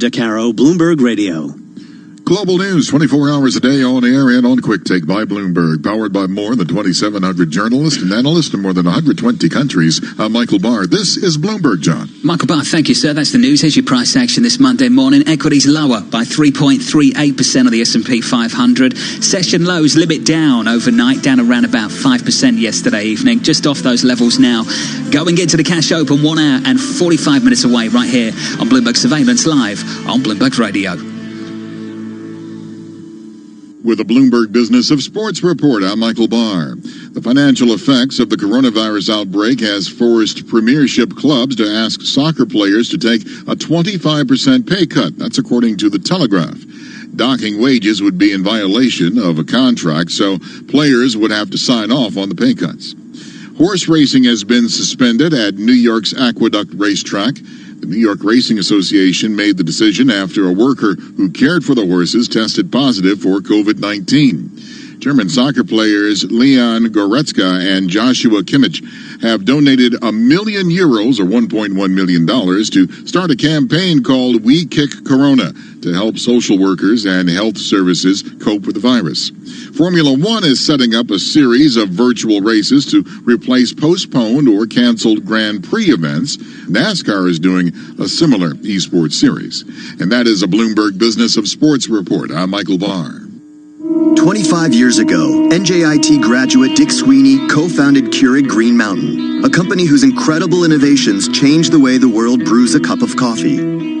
DeCaro, Bloomberg Radio. Global news 24 hours a day on air and on Quick Take by Bloomberg. Powered by more than 2,700 journalists and analysts in more than 120 countries. I'm Michael Barr. This is Bloomberg, John. Michael Barr, thank you, sir. That's the news. Here's your price action this Monday morning. Equities lower by 3.38% of the S&P 500. Session lows limit down overnight, down around about 5% yesterday evening. Just off those levels now. Going into the cash open 1 hour and 45 minutes away right here on Bloomberg Surveillance Live on Bloomberg Radio. With the Bloomberg Business of Sports report, I'm Michael Barr. The financial effects of the coronavirus outbreak has forced premiership clubs to ask soccer players to take a 25% pay cut. That's according to The Telegraph. Docking wages would be in violation of a contract, so players would have to sign off on the pay cuts. Horse racing has been suspended at New York's Aqueduct Racetrack. The New York Racing Association made the decision after a worker who cared for the horses tested positive for COVID-19. German soccer players Leon Goretzka and Joshua Kimmich have donated €1 million, or $1.1 million, to start a campaign called We Kick Corona to help social workers and health services cope with the virus. Formula One is setting up a series of virtual races to replace postponed or canceled Grand Prix events. NASCAR is doing a similar esports series. And that is a Bloomberg Business of Sports report. I'm Michael Barr. 25 years ago, NJIT graduate Dick Sweeney co-founded Keurig Green Mountain, a company whose incredible innovations changed the way the world brews a cup of coffee.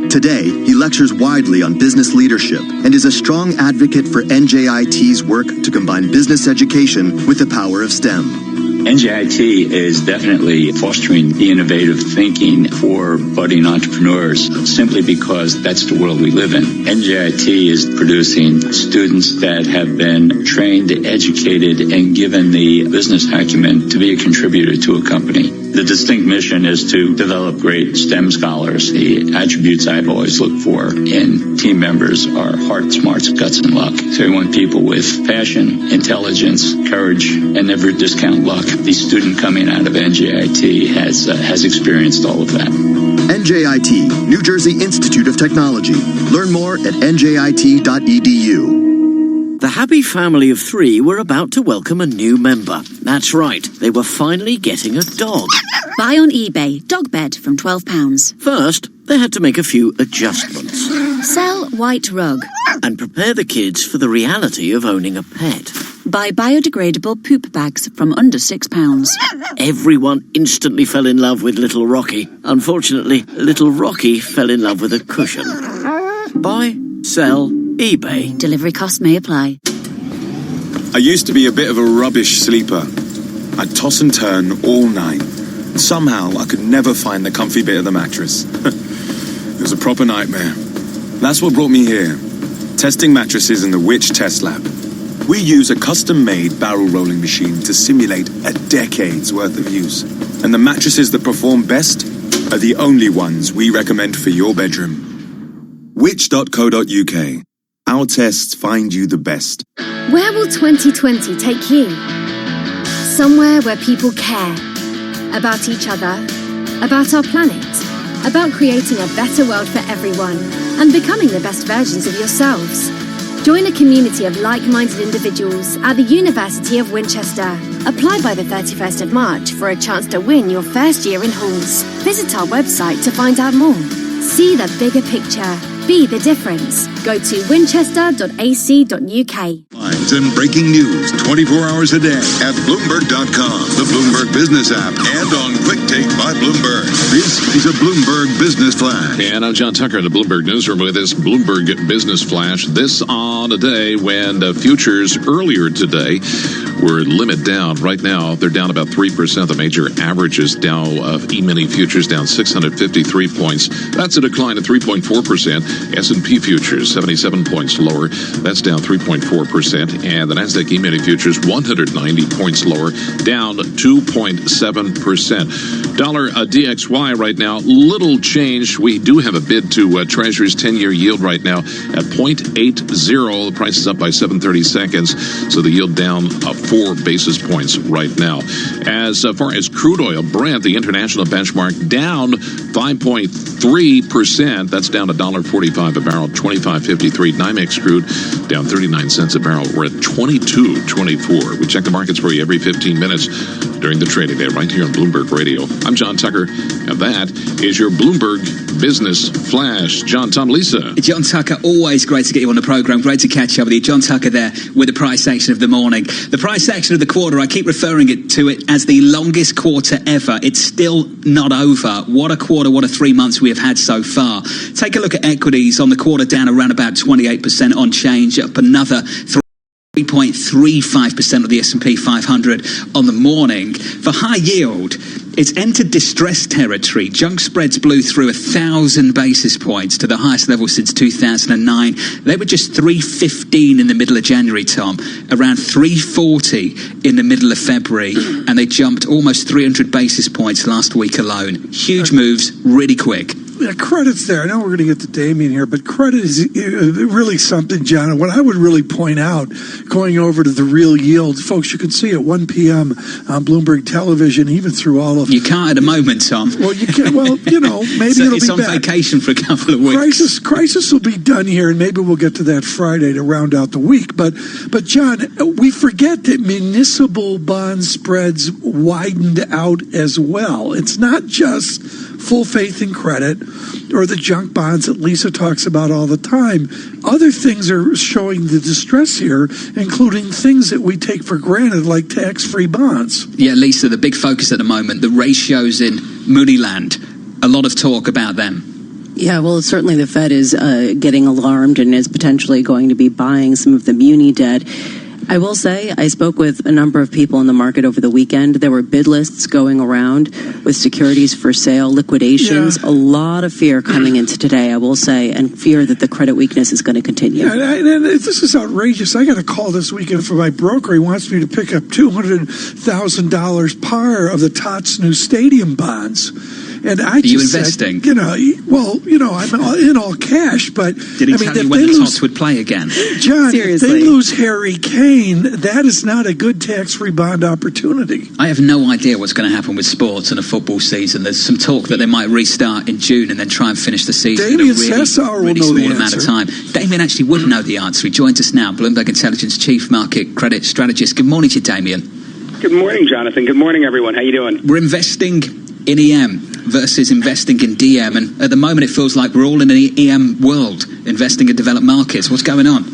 Today, he lectures widely on business leadership and is a strong advocate for NJIT's work to combine business education with the power of STEM. NJIT is definitely fostering the innovative thinking for budding entrepreneurs simply because that's the world we live in. NJIT is producing students that have been trained, educated, and given the business acumen to be a contributor to a company. The distinct mission is to develop great STEM scholars. The attributes I've always looked for in team members are heart, smarts, guts, and luck. So we want people with passion, intelligence, courage, and never discount luck. The student coming out of NJIT has experienced all of that. NJIT, New Jersey Institute of Technology. Learn more at njit.edu. The happy family of 3 were about to welcome a new member. That's right, they were finally getting a dog. Buy on eBay, dog bed from £12. First, they had to make a few adjustments. Sell white rug. And prepare the kids for the reality of owning a pet. Buy biodegradable poop bags from under £6. Everyone instantly fell in love with Little Rocky. Unfortunately, Little Rocky fell in love with a cushion. Buy, sell, eBay. Delivery costs may apply. I used to be a bit of a rubbish sleeper. I'd toss and turn all night. Somehow, I could never find the comfy bit of the mattress. It was a proper nightmare. That's what brought me here. Testing mattresses in the Witch Test Lab. We use a custom-made barrel rolling machine to simulate a decade's worth of use. And the mattresses that perform best are the only ones we recommend for your bedroom. Witch.co.uk. Our tests find you the best. Where will 2020 take you? Somewhere where people care. About each other. About our planet. About creating a better world for everyone. And becoming the best versions of yourselves. Join a community of like-minded individuals at the University of Winchester. Apply by the 31st of March for a chance to win your first year in halls. Visit our website to find out more. See the bigger picture. Be the difference. Go to winchester.ac.uk. And breaking news 24 hours a day at Bloomberg.com, the Bloomberg Business app, and on Quick Take by Bloomberg. This is a Bloomberg Business Flash. And I'm John Tucker in the Bloomberg Newsroom with this Bloomberg Business Flash. This on a day when the futures earlier today were limit down. Right now, they're down about 3%. The major averages down of E-mini futures down 653 points. That's a decline of 3.4%. S&P futures 77 points lower. That's down 3.4%. And the Nasdaq E-mini futures 190 points lower, down 2.7%. DXY right now, little change. We do have a bid to Treasury's 10-year yield right now at 0.80. The price is up by 7/30 seconds, so the yield down 4 basis points right now. As far as crude oil, Brent, the international benchmark, down 5.3%. That's down $1.45 a barrel, 25.53. NYMEX crude down 39 cents a barrel. We're at 22.24. We check the markets for you every 15 minutes during the trading day right here on Bloomberg Radio. I'm John Tucker, and that is your Bloomberg Business Flash. John, Tom, Lisa. John Tucker, always great to get you on the program. Great to catch up with you. John Tucker there with the price action of the morning. The price action of the quarter, I keep referring to it as the longest quarter ever. It's still not over. What a quarter, what a 3 months we have had so far. Take a look at equities on the quarter, down around about 28% on change, up another 3.35% of the S&P 500 on the morning. For high yield, it's entered distress territory. Junk spreads blew through 1,000 basis points to the highest level since 2009. They were just 315 in the middle of January, Tom, around 340 in the middle of February, and they jumped almost 300 basis points last week alone. Huge moves, really quick. Yeah, credit's there. I know we're going to get to Damien here, but credit is really something, John. And what I would really point out, going over to the real yield, folks, you can see at 1 p.m. on Bloomberg Television, even through all of... You can't at the moment, Tom. Well, you can't. Well, you know, maybe so it'll it's be on back. Vacation for a couple of weeks. Crisis will be done here, and maybe we'll get to that Friday to round out the week. But John, we forget that municipal bond spreads widened out as well. It's not just full faith in credit or the junk bonds that Lisa talks about all the time. Other things are showing the distress here, including things that we take for granted, like tax-free bonds. Yeah, Lisa, the big focus at the moment, the ratios in Moodyland. A lot of talk about them. Yeah, well, certainly the Fed is getting alarmed and is potentially going to be buying some of the muni debt. I will say I spoke with a number of people in the market over the weekend. There were bid lists going around with securities for sale, liquidations, a lot of fear coming into today, I will say, and fear that the credit weakness is going to continue. Yeah, and this is outrageous. I got a call this weekend from my broker. He wants me to pick up $200,000 par of the Tots new stadium bonds. And I just Are you investing? Said, I'm in all cash, but did he tell you when the Tots would play again? John, seriously, if they lose Harry Kane, that is not a good tax-free bond opportunity. I have no idea what's going to happen with sports and a football season. There's some talk that they might restart in June and then try and finish the season Damien in a really small amount of time. Damien actually would know the answer. He joins us now, Bloomberg Intelligence Chief Market Credit Strategist. Good morning to you, Damien. Good morning, Jonathan. Good morning, everyone. How you doing? We're investing in EM versus investing in DM, and at the moment it feels like we're all in an EM world, investing in developed markets. What's going on?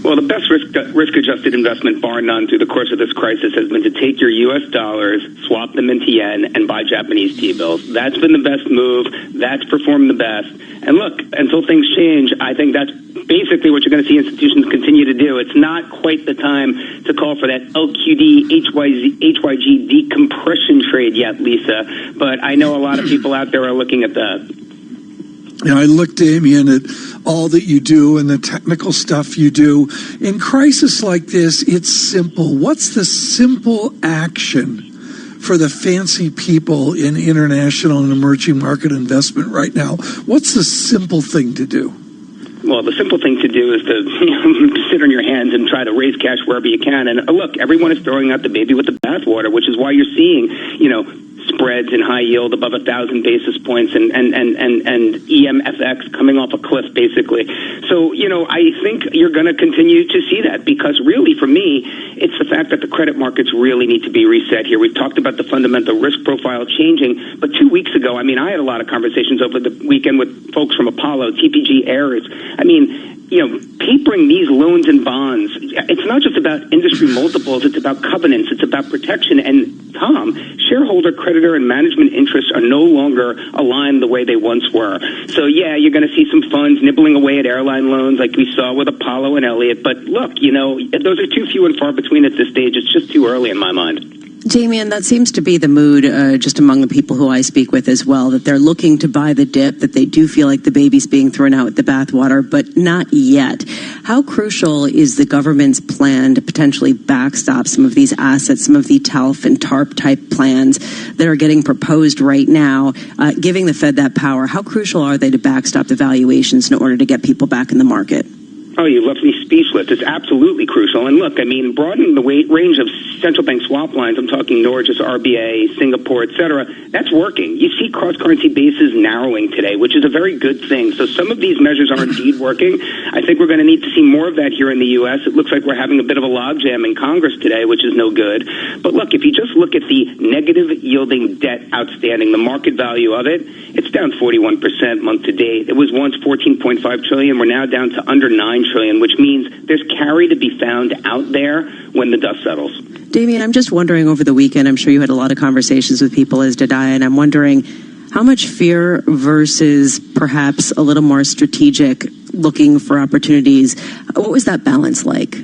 Well, the best risk-adjusted investment, bar none, through the course of this crisis has been to take your U.S. dollars, swap them into yen, and buy Japanese T-bills. That's been the best move. That's performed the best. And look, until things change, I think that's basically what you're going to see institutions continue to do. It's not quite the time to call for that LQD HYG decompression trade yet, Lisa, but I know a lot of people out there are looking at that. You know, I look, Damien, at all that you do and the technical stuff you do. In crisis like this, it's simple. What's the simple action for the fancy people in international and emerging market investment right now? What's the simple thing to do? Well, the simple thing to do is to sit on your hands and try to raise cash wherever you can. And look, everyone is throwing out the baby with the bathwater, which is why you're seeing, spreads in high yield above 1,000 basis points and EMFX coming off a cliff, basically. So, I think you're going to continue to see that because really, for me, it's the fact that the credit markets really need to be reset here. We've talked about the fundamental risk profile changing, but 2 weeks ago, I had a lot of conversations over the weekend with folks from Apollo, TPG, Ares. Papering these loans and bonds, it's not just about industry multiples, it's about covenants, it's about protection. And Tom, shareholder, creditor, and management interests are no longer aligned the way they once were. So yeah, you're going to see some funds nibbling away at airline loans like we saw with Apollo and Elliott. But look, those are too few and far between at this stage. It's just too early in my mind. Damien, that seems to be the mood just among the people who I speak with as well, that they're looking to buy the dip, that they do feel like the baby's being thrown out with the bathwater, but not yet. How crucial is the government's plan to potentially backstop some of these assets, some of the TALF and TARP type plans that are getting proposed right now, giving the Fed that power? How crucial are they to backstop the valuations in order to get people back in the market? Oh, you left me speechless. It's absolutely crucial. And look, I mean, broadening the range of central bank swap lines, I'm talking Norges, RBA, Singapore, et cetera, that's working. You see cross-currency bases narrowing today, which is a very good thing. So some of these measures are indeed working. I think we're going to need to see more of that here in the U.S. It looks like we're having a bit of a logjam in Congress today, which is no good. But look, if you just look at the negative yielding debt outstanding, the market value of it, it's down 41% month to date. It was once $14.5 trillion. We're now down to under $9 trillion, which means there's carry to be found out there when the dust settles. Damien, I'm just wondering, over the weekend, I'm sure you had a lot of conversations with people, as did I, and I'm wondering how much fear versus perhaps a little more strategic looking for opportunities. What was that balance like?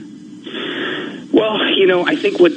Well, you know, I think what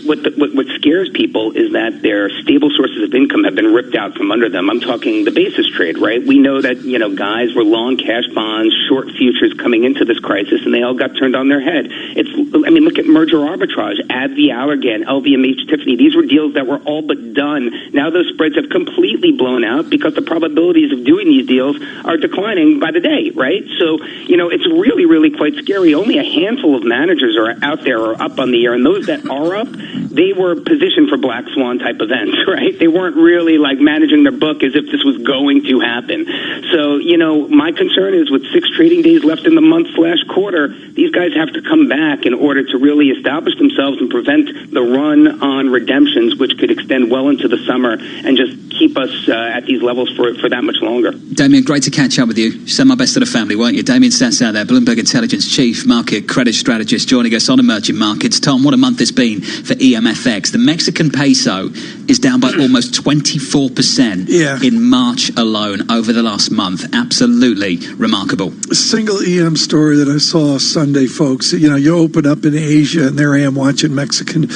scares people is that their stable sources of income have been ripped out from under them. I'm talking the basis trade, right? We know that, you know, guys were long cash bonds, short futures coming into this crisis, and they all got turned on their head. Look at merger arbitrage, AbbVie, Allergan, LVMH, Tiffany. These were deals that were all but done. Now those spreads have completely blown out because the probabilities of doing these deals are declining by the day, right? So, you know, it's really, really quite scary. Only a handful of managers are out there or up on the air, and those that are up, they were positioned for black swan type events, right? They weren't really like managing their book as if this was going to happen. So, you know, my concern is with 6 trading days left in the month/quarter, these guys have to come back in order to really establish themselves and prevent the run on redemptions, which could extend well into the summer and just keep us at these levels for that much longer. Damien, great to catch up with you. Send my best to the family, won't you? Damien Sassow there, Bloomberg Intelligence Chief Market Credit Strategist, joining us on emerging markets. Tom, what a month it's been for EMFX. The Mexican peso is down by almost 24% in March alone over the last month. Absolutely remarkable. A single EM story that I saw Sunday, folks. You know, you open up in Asia, and there I am watching Mexican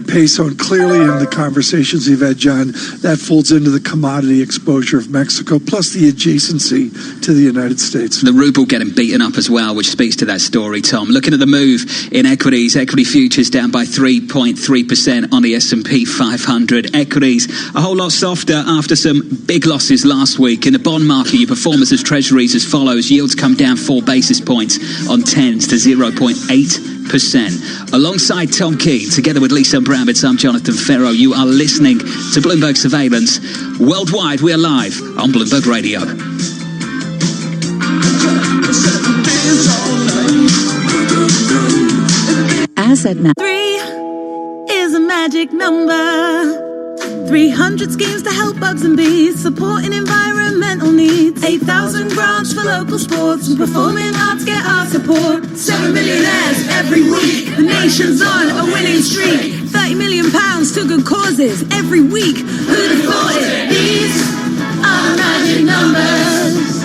peso, and clearly in the conversations you've had, John, that folds into the commodity exposure of Mexico, plus the adjacency to the United States. The ruble getting beaten up as well, which speaks to that story, Tom. Looking at the move in equities, equity futures down by 3.3% on the S&P 500. Equities a whole lot softer after some big losses last week. In the bond market, your performance as treasuries as follows. Yields come down 4 basis points on 10s to 0.8%. Alongside Tom Keene, together with Lisa Brammitz, I'm Jonathan Ferro. You are listening to Bloomberg Surveillance. Worldwide, we are live on Bloomberg Radio. Asset now. 3 is a magic number. 300 schemes to help bugs and bees, supporting environmental needs. 8,000 grants for local sports, and performing arts get our support. 7 millionaires every week, the nation's on a winning streak. 30 million pounds to good causes every week. Who'd have thought it? These are the magic numbers.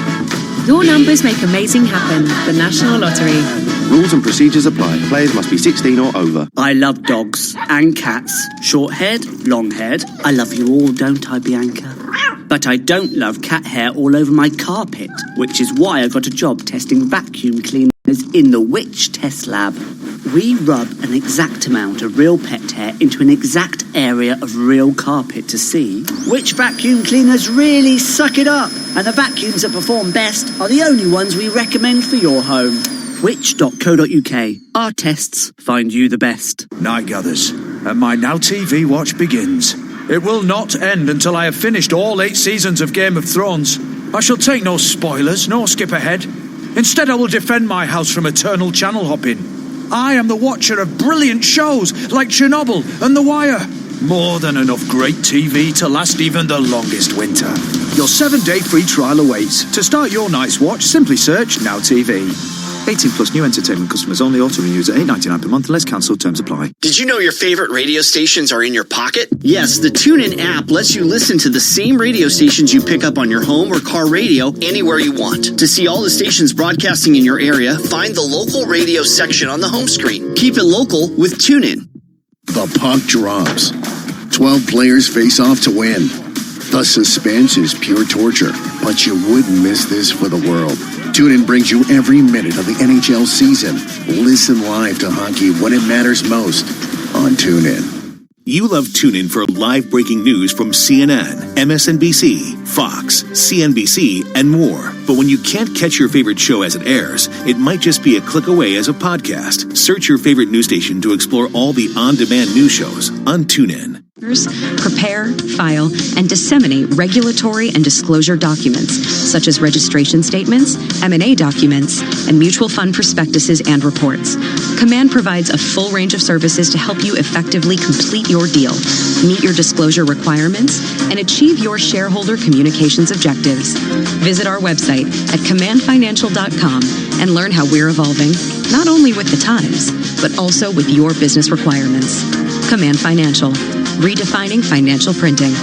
Your numbers make amazing happen. The National Lottery. Rules and procedures apply. Players must be 16 or over. I love dogs and cats. Short-haired, long-haired. I love you all, don't I, Bianca? But I don't love cat hair all over my carpet, which is why I got a job testing vacuum cleaners in the Witch Test Lab. We rub an exact amount of real pet hair into an exact area of real carpet to see which vacuum cleaners really suck it up. And the vacuums that perform best are the only ones we recommend for your home. Which.co.uk. Our tests find you the best. Night gathers, and my Now TV watch begins. It will not end until I have finished all 8 seasons of Game of Thrones. I shall take no spoilers, nor skip ahead. Instead, I will defend my house from eternal channel hopping. I am the watcher of brilliant shows like Chernobyl and The Wire. More than enough great TV to last even the longest winter. Your 7-day free trial awaits. To start your night's watch, simply search Now TV. 18 plus new entertainment customers only. Auto renews at $8.99 per month unless cancelled. Terms apply. Did you know your favorite radio stations are in your pocket? Yes, the TuneIn app lets you listen to the same radio stations you pick up on your home or car radio anywhere you want. To see all the stations broadcasting in your area, find the local radio section on the home screen. Keep it local with TuneIn. The puck drops. 12 players face off to win. The suspense is pure torture, but you wouldn't miss this for the world. TuneIn brings you every minute of the NHL season. Listen live to hockey when it matters most on TuneIn. You love TuneIn for live breaking news from CNN, MSNBC, Fox, CNBC, and more. But when you can't catch your favorite show as it airs, it might just be a click away as a podcast. Search your favorite news station to explore all the on-demand news shows on TuneIn. Prepare, file, and disseminate regulatory and disclosure documents, such as registration statements, M&A documents, and mutual fund prospectuses and reports. Command provides a full range of services to help you effectively complete your deal, meet your disclosure requirements, and achieve your shareholder communications objectives. Visit our website at commandfinancial.com and learn how we're evolving, not only with the times, but also with your business requirements. Command Financial. Redefining financial printing.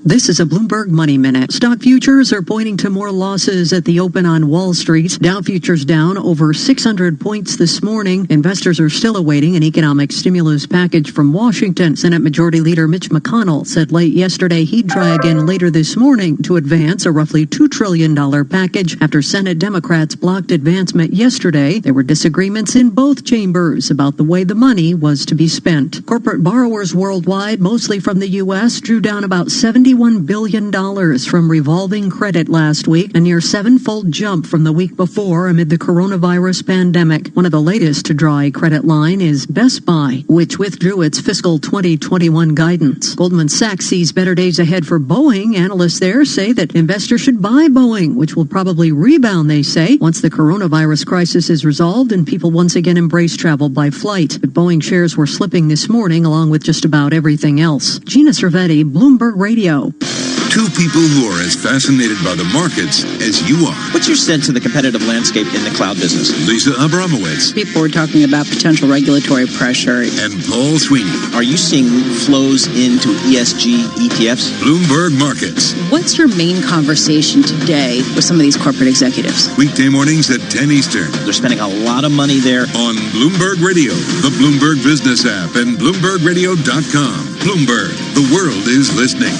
This is a Bloomberg Money Minute. Stock futures are pointing to more losses at the open on Wall Street. Dow futures down over 600 points this morning. Investors are still awaiting an economic stimulus package from Washington. Senate Majority Leader Mitch McConnell said late yesterday he'd try again later this morning to advance a roughly $2 trillion package after Senate Democrats blocked advancement yesterday. There were disagreements in both chambers about the way the money was to be spent. Corporate borrowers worldwide, mostly from the U.S., drew down about $71 billion from revolving credit last week, a near seven-fold jump from the week before amid the coronavirus pandemic. One of the latest to draw a credit line is Best Buy, which withdrew its fiscal 2021 guidance. Goldman Sachs sees better days ahead for Boeing. Analysts there say that investors should buy Boeing, which will probably rebound, they say, once the coronavirus crisis is resolved and people once again embrace travel by flight. But Boeing shares were slipping this morning, along with just about everything else. Gina Cervetti, Bloomberg Radio. Two people who are as fascinated by the markets as you are. What's your sense of the competitive landscape in the cloud business? Lisa Abramowitz. People were talking about potential regulatory pressure. And Paul Sweeney. Are you seeing flows into ESG ETFs? Bloomberg Markets. What's your main conversation today with some of these corporate executives? Weekday mornings at 10 Eastern. They're spending a lot of money there. On Bloomberg Radio, the Bloomberg Business app, and BloombergRadio.com. Bloomberg, the world is listening.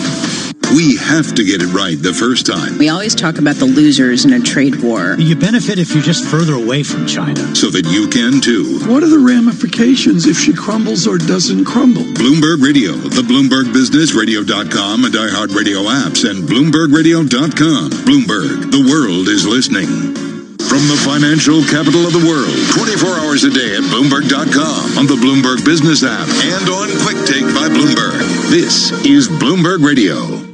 We have to get it right the first time. We always talk about the losers in a trade war. You benefit if you're just further away from China. So that you can too. What are the ramifications if she crumbles or doesn't crumble? Bloomberg Radio, the Bloomberg Business, Radio.com, and iHeartRadio apps, and BloombergRadio.com. Bloomberg, the world is listening. From the financial capital of the world, 24 hours a day at Bloomberg.com, on the Bloomberg Business app, and on Quick Take by Bloomberg. This is Bloomberg Radio.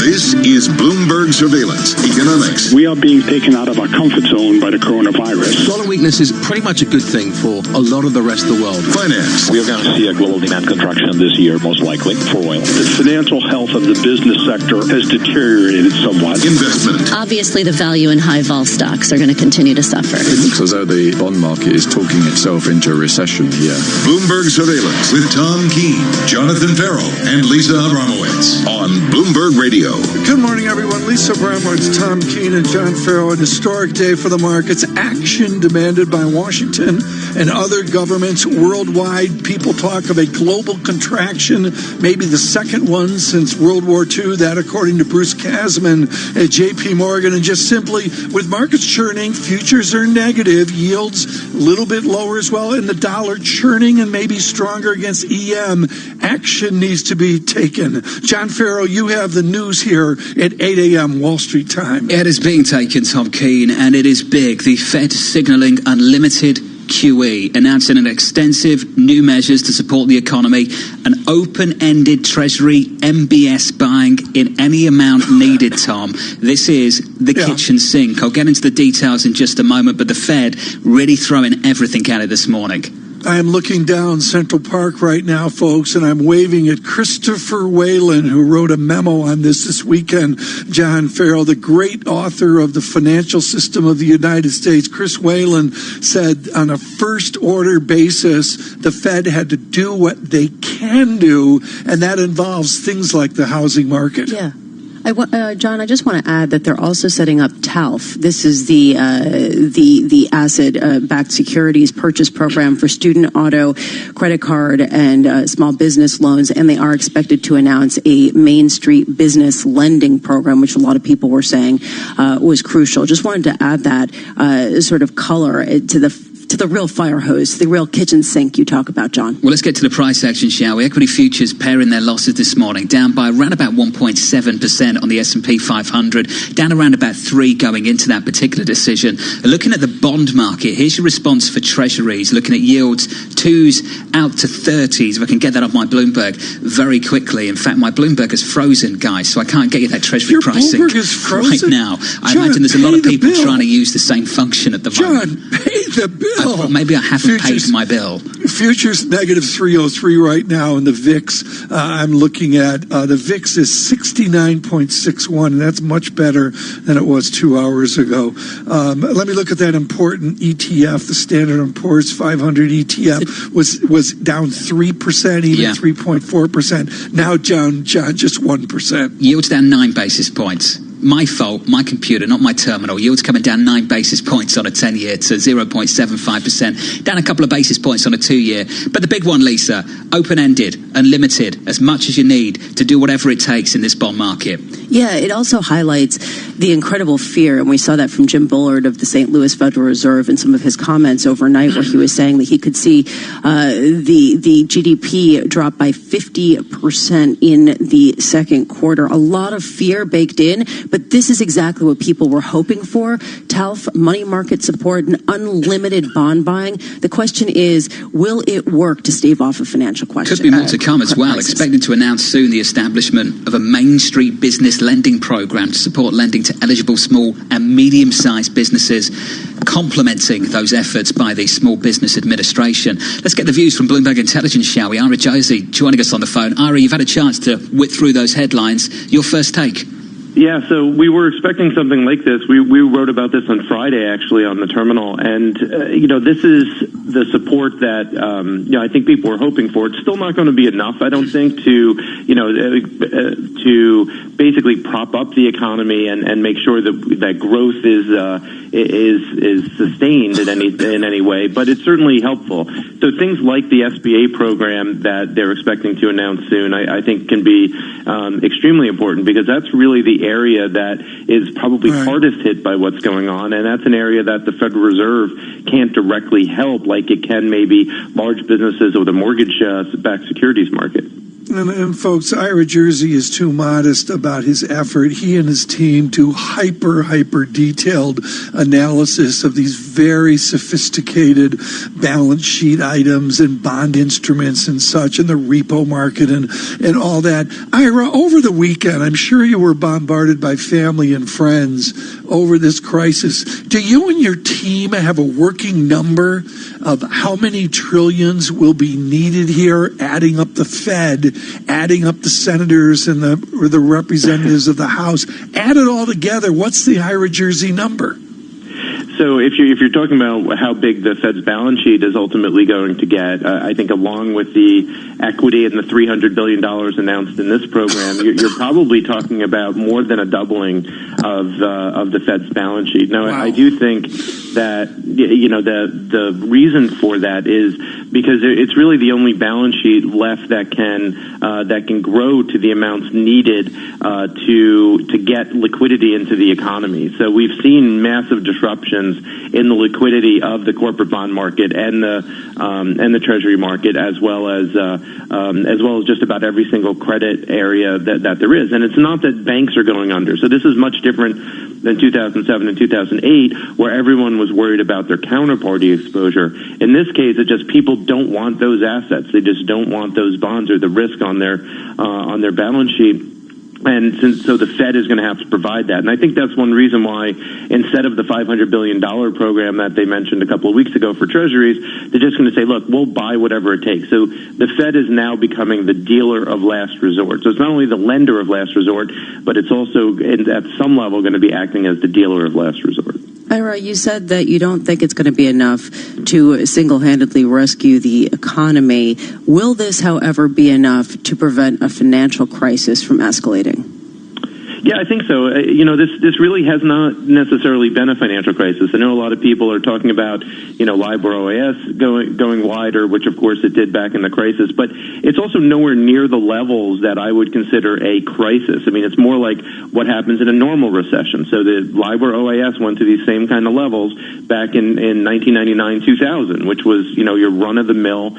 This is Bloomberg Surveillance Economics. We are being taken out of our comfort zone by the coronavirus. Dollar weakness is pretty much a good thing for a lot of the rest of the world. Finance. We are going to see a global demand contraction this year, most likely, for oil. The financial health of the business sector has deteriorated somewhat. Investment. Obviously, the value in high-vol stocks are going to continue to suffer. It looks as though the bond market is talking itself into a recession here. Bloomberg Surveillance with Tom Keene, Jonathan Farrell, and Lisa Abramowitz on Bloomberg Radio. Good morning, everyone. Lisa Abramowitz, Tom Keene, and John Farrell. An historic day for the markets. Action demanded by Washington and other governments worldwide. People talk of a global contraction, maybe the second one since World War II. That, according to Bruce Kasman at J.P. Morgan. And just simply, with markets churning, futures are negative, yields a little bit lower as well, and the dollar churning and maybe stronger against EM. Action needs to be taken. John Farrell, you have the news here at 8 a.m. Wall Street time. It is being taken, Tom Keene, and it is big. The Fed signalling unlimited QE, announcing an extensive new measures to support the economy, an open-ended Treasury MBS buying in any amount needed, Tom. This is the kitchen sink. I'll get into the details in just a moment, but the Fed really throwing everything at it this morning. I am looking down Central Park right now, folks, and I'm waving at Christopher Whalen, who wrote a memo on this weekend. John Farrell, the great author of The Financial System of the United States. Chris Whalen said on a first-order basis, the Fed had to do what they can do, and that involves things like the housing market. Yeah. John, I just want to add that they're also setting up TALF. This is the asset-backed securities purchase program for student auto, credit card, and small business loans, and they are expected to announce a Main Street business lending program, which a lot of people were saying was crucial. Just wanted to add that sort of color to the real fire hose, the real kitchen sink you talk about, John. Well, let's get to the price action, shall we? Equity futures pairing their losses this morning, down by around about 1.7% on the S&P 500, down around about 3 going into that particular decision. Looking at the bond market, here's your response for treasuries, looking at yields 2s out to 30s. If I can get that off my Bloomberg very quickly. In fact, my Bloomberg is frozen, guys, so I can't get you that treasury pricing Bloomberg is frozen? right now. I John, imagine there's a lot of people bill. trying to use the same function at the moment. John, pay the bill. Maybe I haven't paid my bill. Futures negative 303 right now, and the VIX I'm looking at, the VIX is 69.61, and that's much better than it was 2 hours ago. Let me look at that important ETF. The Standard & Poor's 500 ETF was down 3%, even 3.4%. Now down just 1%. Yields down 9 basis points. My fault, my computer, not my terminal. Yields coming down 9 basis points on a 10-year to 0.75%, down a couple of basis points on a 2-year. But the big one, Lisa, open-ended, unlimited, as much as you need to do whatever it takes in this bond market. Yeah, it also highlights the incredible fear, and we saw that from Jim Bullard of the St. Louis Federal Reserve in some of his comments overnight, where he was saying that he could see the GDP drop by 50% in the second quarter. A lot of fear baked in, but this is exactly what people were hoping for. TALF, money market support, and unlimited bond buying. The question is, will it work to stave off a financial crisis? Could be more to come as well. Expected to announce soon the establishment of a Main Street business lending program to support lending to eligible small and medium-sized businesses, complementing those efforts by the Small Business Administration. Let's get the views from Bloomberg Intelligence, shall we? Ira Josie joining us on the phone. Ira, you've had a chance to whip through those headlines. Your first take? Yeah, so we were expecting something like this. We wrote about this on Friday, actually, on the terminal. And, this is the support that, I think people were hoping for. It's still not going to be enough, I don't think, to basically prop up the economy and make sure that growth is sustained in any way. But it's certainly helpful. So things like the SBA program that they're expecting to announce soon, I think can be extremely important, because that's really the area that is probably hardest hit by what's going on, and that's an area that the Federal Reserve can't directly help like it can maybe large businesses or the mortgage-backed securities market. And folks, Ira Jersey is too modest about his effort. He and his team do hyper detailed analysis of these very sophisticated balance sheet items and bond instruments and such, and the repo market and all that. Ira, over the weekend, I'm sure you were bombarded by family and friends over this crisis. Do you and your team have a working number of how many trillions will be needed here, adding up the Fed, adding up the senators and the representatives of the House? Add it all together. What's the Ira Jersey number? So if you're talking about how big the Fed's balance sheet is ultimately going to get, I think along with the equity and the $300 billion announced in this program, you're probably talking about more than a doubling of the Fed's balance sheet. Now, I do think that the reason for that is because it's really the only balance sheet left that can grow to the amounts needed to get liquidity into the economy. So we've seen massive disruptions in the liquidity of the corporate bond market and the Treasury market, as well as just about every single credit area that there is. And it's not that banks are going under. So this is much different than 2007 and 2008, where everyone was worried about their counterparty exposure. In this case, it's just people don't want those assets. They just don't want those bonds or the risk on their balance sheet. And so the Fed is going to have to provide that. And I think that's one reason why, instead of the $500 billion program that they mentioned a couple of weeks ago for treasuries, they're just going to say, look, we'll buy whatever it takes. So the Fed is now becoming the dealer of last resort. So it's not only the lender of last resort, but it's also, at some level, going to be acting as the dealer of last resort. Ira, you said that you don't think it's going to be enough to single-handedly rescue the economy. Will this, however, be enough to prevent a financial crisis from escalating? Yeah, I think so. This really has not necessarily been a financial crisis. I know a lot of people are talking about, LIBOR OAS going wider, which of course it did back in the crisis, but it's also nowhere near the levels that I would consider a crisis. I mean, it's more like what happens in a normal recession. So the LIBOR OAS went to these same kind of levels back in 1999, 2000, which was, your run-of-the-mill,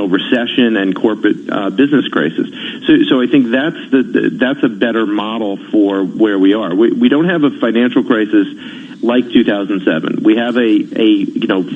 recession and corporate business crisis. So I think that's a better model for where we are. We don't have a financial crisis like 2007. We have a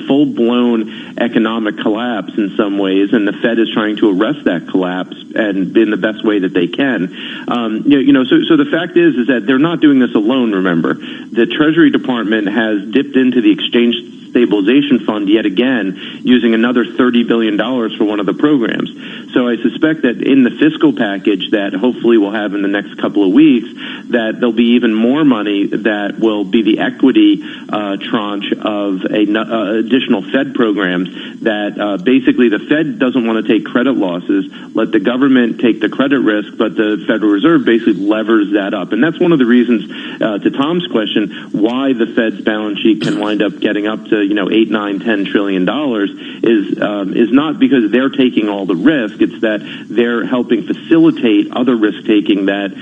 full-blown economic collapse in some ways, and the Fed is trying to arrest that collapse and in the best way that they can. So the fact is that they're not doing this alone. Remember, the Treasury Department has dipped into the exchange stabilization fund yet again, using another $30 billion for one of the programs. So I suspect that in the fiscal package that hopefully we'll have in the next couple of weeks, that there'll be even more money that will be the equity tranche of additional Fed programs that basically the Fed doesn't want to take credit losses, let the government take the credit risk, but the Federal Reserve basically levers that up. And that's one of the reasons, to Tom's question, why the Fed's balance sheet can wind up getting up to 8, 9, 10 trillion dollars is not because they're taking all the risk. It's that they're helping facilitate other risk taking that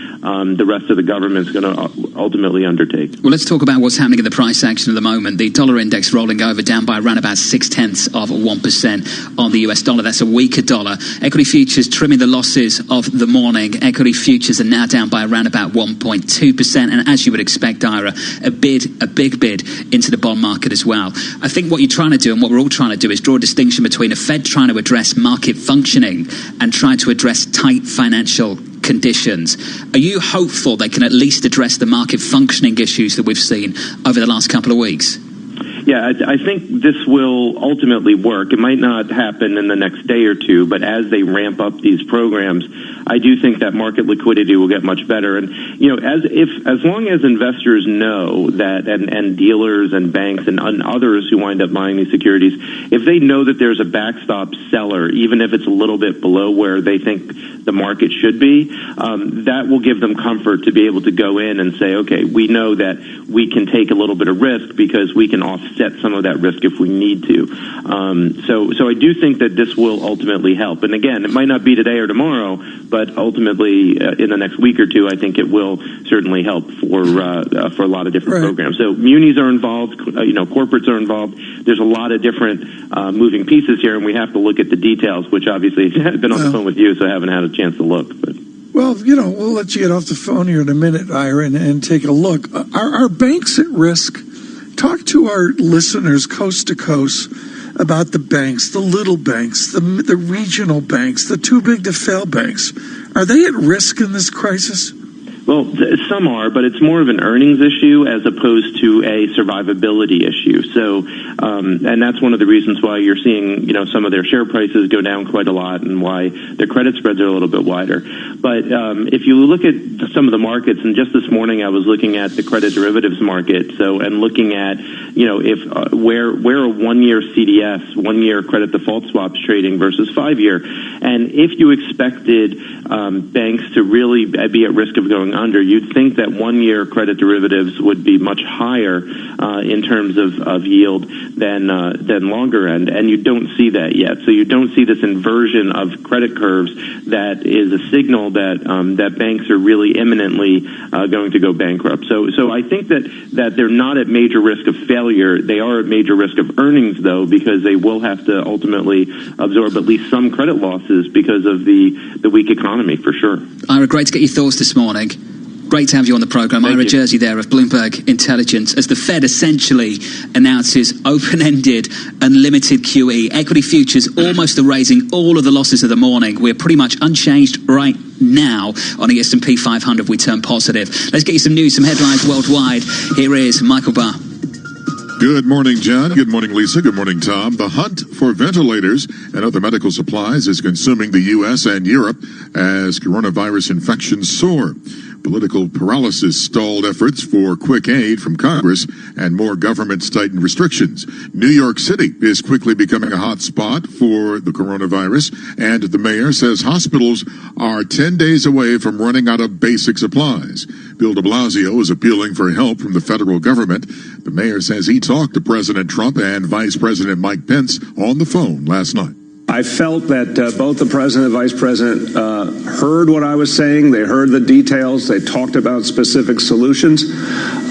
the rest of the government's going to ultimately undertake. Well, let's talk about what's happening in the price action at the moment. The dollar index rolling over, down by around about 0.6% on the US dollar. That's a weaker dollar. Equity futures trimming the losses of the morning. Equity futures are now down by around about 1.2%. And as you would expect, Ira, a big bid into the bond market as well. I think what you're trying to do, and what we're all trying to do, is draw a distinction between a Fed trying to address market functioning and trying to address tight financial conditions. Are you hopeful they can at least address the market functioning issues that we've seen over the last couple of weeks? Yeah, I think this will ultimately work. It might not happen in the next day or two, but as they ramp up these programs, I do think that market liquidity will get much better. And as long as investors know that, and dealers and banks and others who wind up buying these securities, if they know that there's a backstop seller, even if it's a little bit below where they think the market should be, that will give them comfort to be able to go in and say, okay, we know that we can take a little bit of risk because we can offset some of that risk if we need to. So I do think that this will ultimately help. And again, it might not be today or tomorrow, but ultimately in the next week or two, I think it will certainly help for a lot of different programs. So munis are involved, corporates are involved. There's a lot of different moving pieces here, and we have to look at the details, which obviously I've been on the phone with you, so I haven't had a chance to look. But. Well, we'll let you get off the phone here in a minute, Ira, and take a look. Are banks at risk? Talk to our listeners coast to coast about the banks, the little banks, the regional banks, the too big to fail banks. Are they at risk in this crisis? Well, some are, but it's more of an earnings issue as opposed to a survivability issue. So, and that's one of the reasons why you're seeing, some of their share prices go down quite a lot and why their credit spreads are a little bit wider. But if you look at some of the markets, and just this morning I was looking at the credit derivatives market, and looking at, if where a 1-year CDS, 1-year credit default swaps trading versus 5-year, and if you expected banks to really be at risk of going under, you'd think that 1-year credit derivatives would be much higher in terms of yield than longer end, and you don't see that yet. So you don't see this inversion of credit curves that is a signal that banks are really imminently going to go bankrupt. So I think that they're not at major risk of failure. They are at major risk of earnings, though, because they will have to ultimately absorb at least some credit losses because of the weak economy, for sure. Ira, great to get your thoughts this morning. Great to have you on the program. Ira Jersey there of Bloomberg Intelligence, as the Fed essentially announces open-ended, unlimited QE. Equity futures almost erasing all of the losses of the morning. We're pretty much unchanged right now on the S&P 500. We turn positive. Let's get you some news, some headlines worldwide. Here is Michael Barr. Good morning, John. Good morning, Lisa. Good morning, Tom. The hunt for ventilators and other medical supplies is consuming the U.S. and Europe as coronavirus infections soar. Political paralysis stalled efforts for quick aid from Congress, and more governments tightened restrictions. New York City is quickly becoming a hot spot for the coronavirus, and the mayor says hospitals are 10 days away from running out of basic supplies. Bill de Blasio is appealing for help from the federal government. The mayor says he talked to President Trump and Vice President Mike Pence on the phone last night. I felt that both the president and vice president heard what I was saying. They heard the details. They talked about specific solutions.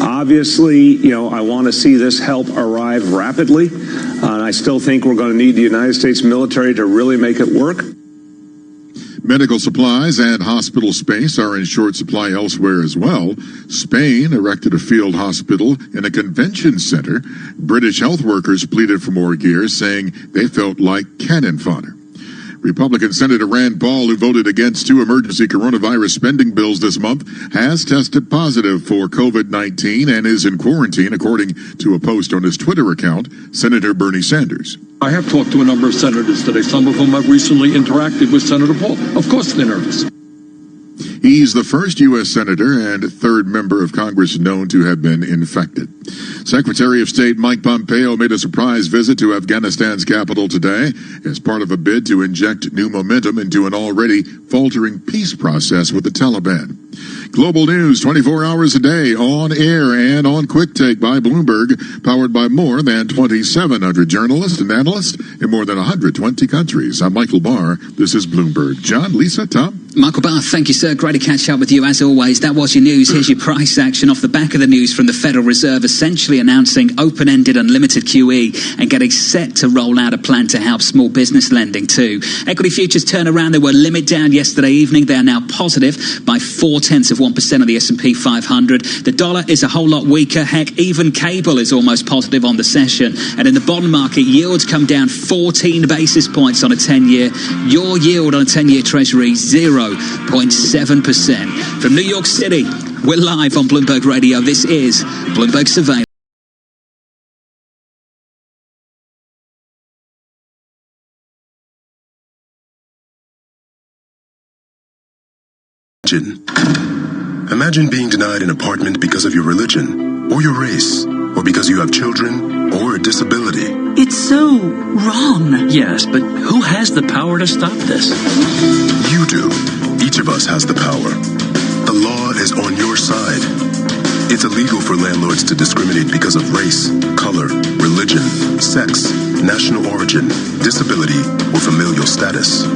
Obviously, I want to see this help arrive rapidly. And I still think we're going to need the United States military to really make it work. Medical supplies and hospital space are in short supply elsewhere as well. Spain erected a field hospital in a convention center. British health workers pleaded for more gear, saying they felt like cannon fodder. Republican Senator Rand Paul, who voted against 2 emergency coronavirus spending bills this month, has tested positive for COVID-19 and is in quarantine, according to a post on his Twitter account. Senator Bernie Sanders. I have talked to a number of senators today, some of whom have recently interacted with Senator Paul. Of course they're nervous. He's the first U.S. Senator and 3rd member of Congress known to have been infected. Secretary of State Mike Pompeo made a surprise visit to Afghanistan's capital today as part of a bid to inject new momentum into an already faltering peace process with the Taliban. Global news 24 hours a day, on air and on Quick Take by Bloomberg, powered by more than 2,700 journalists and analysts in more than 120 countries. I'm Michael Barr. This is Bloomberg. John, Lisa, Tom? Michael Barr, thank you, sir. Great to catch up with you as always. That was your news. Here's your price action off the back of the news from the Federal Reserve, essentially announcing open-ended unlimited QE and getting set to roll out a plan to help small business lending too. Equity futures turn around. They were limit down yesterday evening. They are now positive by 0.4% of the S&P 500. The dollar is a whole lot weaker. Heck, even cable is almost positive on the session. And in the bond market, yields come down 14 basis points on a 10-year. Your yield on a 10-year Treasury, 0.7%. From New York City, we're live on Bloomberg Radio. This is Bloomberg Surveillance. Imagine being denied an apartment because of your religion, or your race, or because you have children, or a disability. It's so wrong. Yes, but who has the power to stop this? You do. Each of us has the power. The law is on your side. It's illegal for landlords to discriminate because of race, color, religion, sex, national origin, disability, or familial status.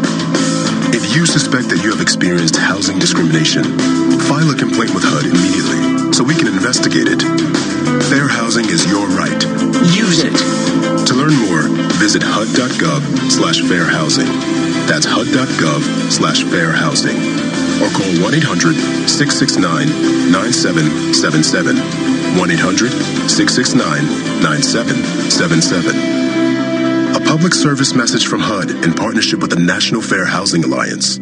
If you suspect that you have experienced housing discrimination, file a complaint with HUD immediately so we can investigate it. Fair housing is your right. Use it. To learn more, visit HUD.gov/fair housing. That's HUD.gov/fair housing. Or call 1-800-669-9777. 1-800-669-9777. A public service message from HUD in partnership with the National Fair Housing Alliance.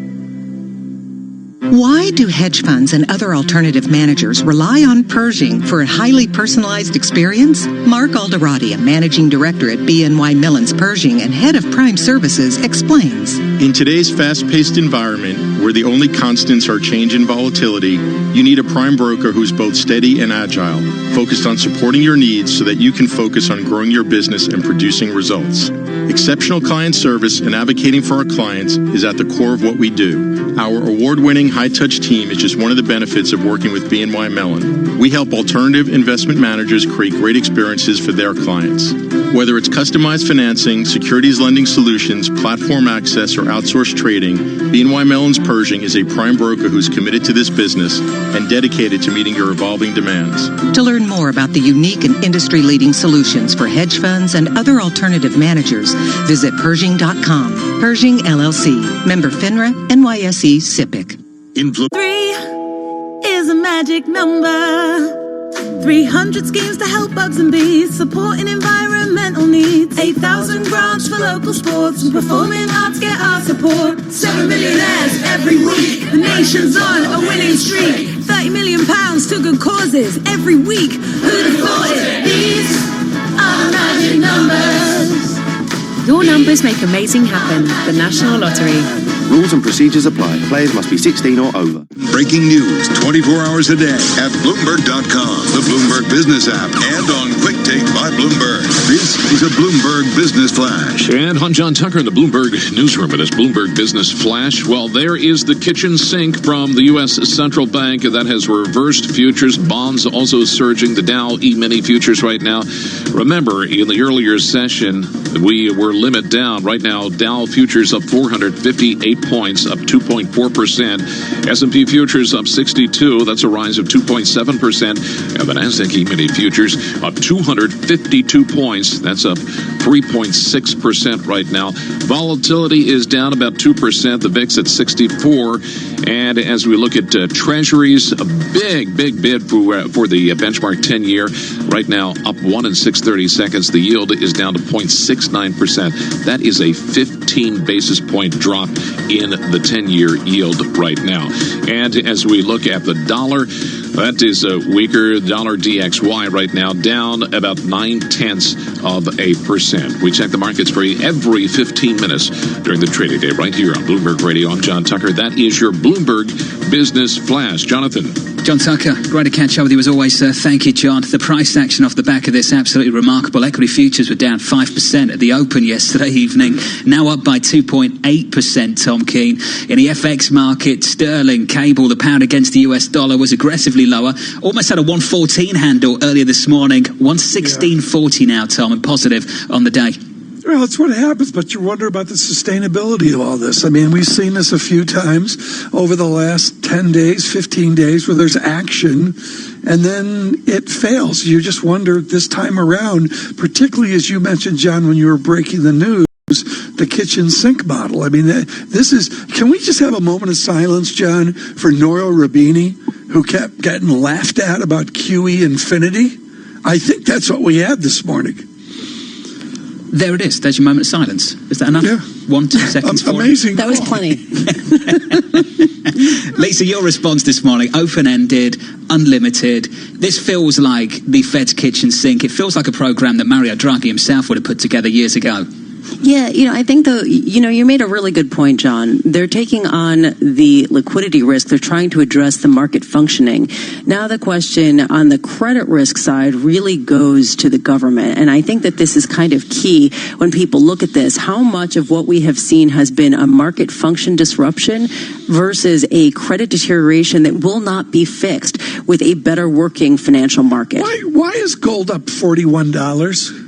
Why do hedge funds and other alternative managers rely on Pershing for a highly personalized experience? Mark Alderati, a managing director at BNY Mellon's Pershing and head of Prime Services, explains. In today's fast-paced environment, where the only constants are change and volatility, you need a prime broker who's both steady and agile, focused on supporting your needs so that you can focus on growing your business and producing results. Exceptional client service and advocating for our clients is at the core of what we do. Our award-winning high-touch team is just one of the benefits of working with BNY Mellon. We help alternative investment managers create great experiences for their clients. Whether it's customized financing, securities lending solutions, platform access, or outsourced trading, BNY Mellon's Pershing is a prime broker who's committed to this business and dedicated to meeting your evolving demands. To learn more about the unique and industry-leading solutions for hedge funds and other alternative managers, visit Pershing.com. Pershing, LLC. Member FINRA, NYSE, SIPC. 3 is a magic number. 300 schemes to help bugs and bees, supporting environmental needs. 8,000 grants for local sports, and performing arts get our support. 7 millionaires every week. The nation's on a winning streak. 30 million pounds to good causes every week. Who'd have thought it? These are the magic numbers. Your numbers make amazing happen. The National Lottery. Rules and procedures apply. Players must be 16 or over. breaking news 24 hours a day at Bloomberg.com, the Bloomberg Business app, and on Quick Take by Bloomberg. This is a Bloomberg Business Flash. And I'm John Tucker in the Bloomberg newsroom. It is Bloomberg Business Flash. Well, there is the kitchen sink from the U.S. Central Bank that has reversed futures. Bonds also surging. The Dow E-mini futures right now. Remember, in the earlier session, we were limit down. Right now, Dow futures up 458 points, up 2.4%. S&P futures up 62. That's a rise of 2.7%. And the Nasdaq E-mini futures up 252 points. That's up 3.6% right now. Volatility is down about 2%. The VIX at 64. And as we look at treasuries, a big bid for the benchmark 10-year. Right now, up 1 6/30. The yield is down to 0.69%. That is a 15 basis point drop in the 10-year yield right now. And as we look at the dollar, that is a weaker. Dollar DXY right now down about 0.9%. We check the markets for you every 15 minutes during the trading day right here on Bloomberg Radio. I'm John Tucker. That is your Bloomberg Business Flash. Jonathan. John Tucker, great to catch up with you as always, sir. Thank you, John. The price action off the back of this, absolutely remarkable. Equity futures were down 5% at the open yesterday evening, now up by 2.8%, Tom Keene. In the FX market, sterling, cable, the pound against the US dollar was aggressively lower. Almost had a 114 handle earlier this morning. 116.40 now, Tom, and positive on the day. Well, it's what happens, but you wonder about the sustainability of all this. I mean, we've seen this a few times over the last 10 days, 15 days, where there's action, and then it fails. You just wonder this time around, particularly as you mentioned, John, when you were breaking the news, the kitchen sink model. I mean, this is, can we just have a moment of silence, John, for Nouriel Roubini, who kept getting laughed at about QE infinity? I think that's what we had this morning. There it is. There's your moment of silence. Is that enough? Yeah. 1, 2 seconds. Amazing. That was plenty. Lisa, your response this morning, open-ended, unlimited. This feels like the Fed's kitchen sink. It feels like a program that Mario Draghi himself would have put together years ago. Yeah, I think you made a really good point, John. They're taking on the liquidity risk. They're trying to address the market functioning. Now the question on the credit risk side really goes to the government. And I think that this is kind of key when people look at this. How much of what we have seen has been a market function disruption versus a credit deterioration that will not be fixed with a better working financial market? Why is gold up $41?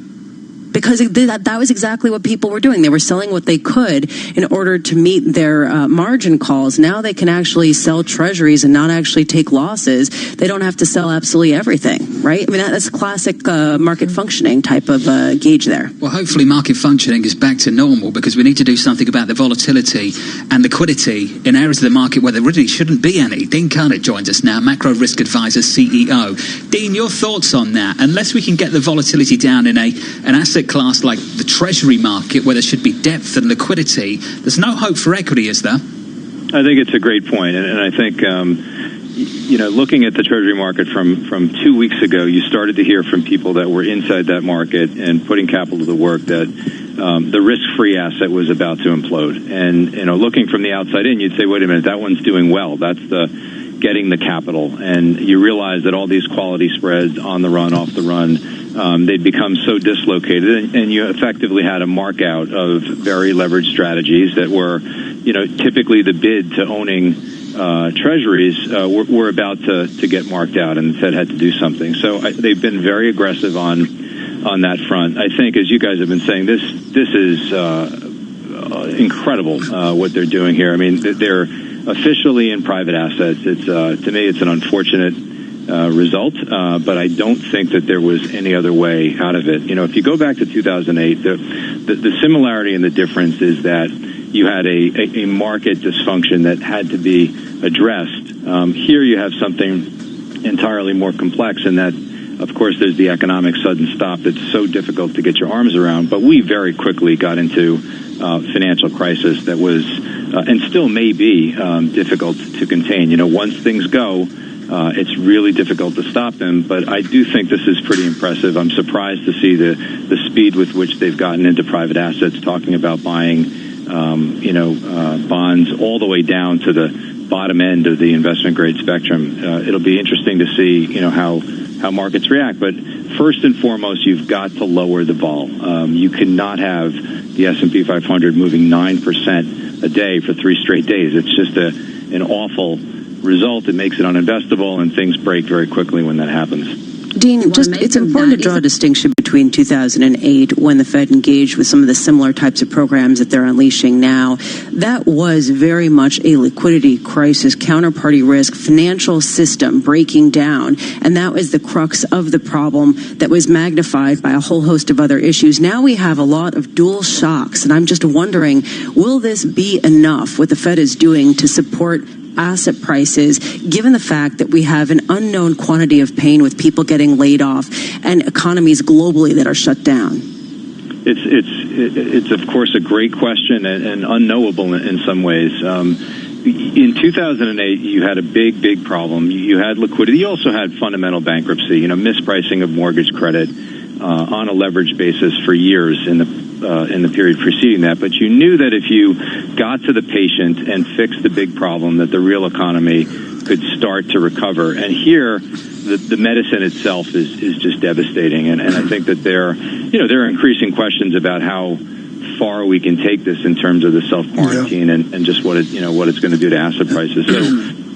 Because that was exactly what people were doing. They were selling what they could in order to meet their margin calls. Now they can actually sell treasuries and not actually take losses. They don't have to sell absolutely everything, right? I mean, that's a classic market functioning type of gauge there. Well, hopefully market functioning is back to normal because we need to do something about the volatility and liquidity in areas of the market where there really shouldn't be any. Dean Carnett joins us now, Macro Risk Advisor, CEO. Dean, your thoughts on that? Unless we can get the volatility down in an asset class like the treasury market where there should be depth and liquidity, there's no hope for equity, is there? I think it's a great point, and I think looking at the treasury market from 2 weeks ago, you started to hear from people that were inside that market and putting capital to work that the risk-free asset was about to implode. And looking from the outside in, you'd say, wait a minute, that one's doing well. That's the getting the capital, and you realize that all these quality spreads on the run, off the run, they'd become so dislocated, and you effectively had a mark out of very leveraged strategies that were, typically the bid to owning treasuries were about to get marked out, and the Fed had to do something. So they've been very aggressive on that front. I think, as you guys have been saying, this is incredible what they're doing here. I mean, they're officially in private assets. It's to me, it's an unfortunate result, but I don't think that there was any other way out of it. If you go back to 2008, the similarity and the difference is that you had a market dysfunction that had to be addressed. Here you have something entirely more complex in that, of course, there's the economic sudden stop that's so difficult to get your arms around, but we very quickly got into financial crisis that was, and still may be, difficult to contain. Once things go, it's really difficult to stop them, but I do think this is pretty impressive. I'm surprised to see the speed with which they've gotten into private assets, talking about buying, bonds all the way down to the bottom end of the investment grade spectrum. It'll be interesting to see, how markets react. But first and foremost, you've got to lower the vol. You cannot have the S&P 500 moving 9% a day for 3 straight days. It's just an awful result. It makes it uninvestable, and things break very quickly when that happens. Dean, it's important to draw a distinction between 2008, when the Fed engaged with some of the similar types of programs that they're unleashing now. That was very much a liquidity crisis, counterparty risk, financial system breaking down. And that was the crux of the problem that was magnified by a whole host of other issues. Now we have a lot of dual shocks. And I'm just wondering, will this be enough, what the Fed is doing, to support asset prices, given the fact that we have an unknown quantity of pain with people getting laid off and economies globally that are shut down? It's of course a great question and unknowable in some ways. In 2008, you had a big problem. You had liquidity. You also had fundamental bankruptcy, mispricing of mortgage credit on a leverage basis for years in the period preceding that. But you knew that if you got to the patient and fixed the big problem, that the real economy could start to recover. And here, the medicine itself is just devastating. And I think that there are increasing questions about how far we can take this in terms of the self-quarantine and just what it's going to do to asset prices. So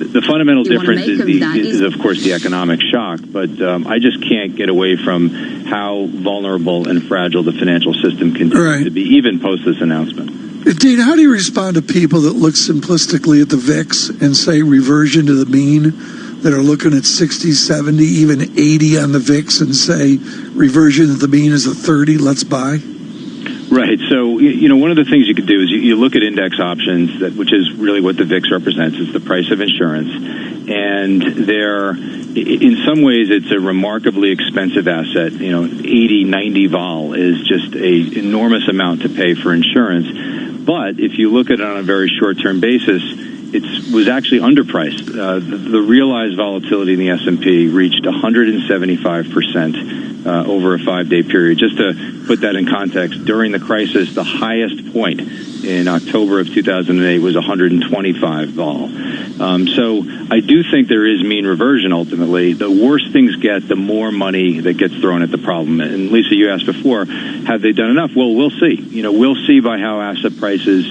the fundamental difference is of course, the economic shock. But I just can't get away from how vulnerable and fragile the financial system continues to be, even post this announcement. Dean, how do you respond to people that look simplistically at the VIX and say reversion to the mean, that are looking at 60, 70, even 80 on the VIX and say reversion to the mean is a 30, let's buy? Right. So, one of the things you could do is you look at index options, which is really what the VIX represents. It's the price of insurance. And in some ways, it's a remarkably expensive asset. 80, 90 vol is just an enormous amount to pay for insurance. But if you look at it on a very short-term basis, it was actually underpriced. The realized volatility in the S&P reached 175% over a 5-day period. Just to put that in context, during the crisis, the highest point in October of 2008 was 125 vol. So I do think there is mean reversion ultimately. The worse things get, the more money that gets thrown at the problem. And Lisa, you asked before, have they done enough? Well, we'll see. We'll see by how asset prices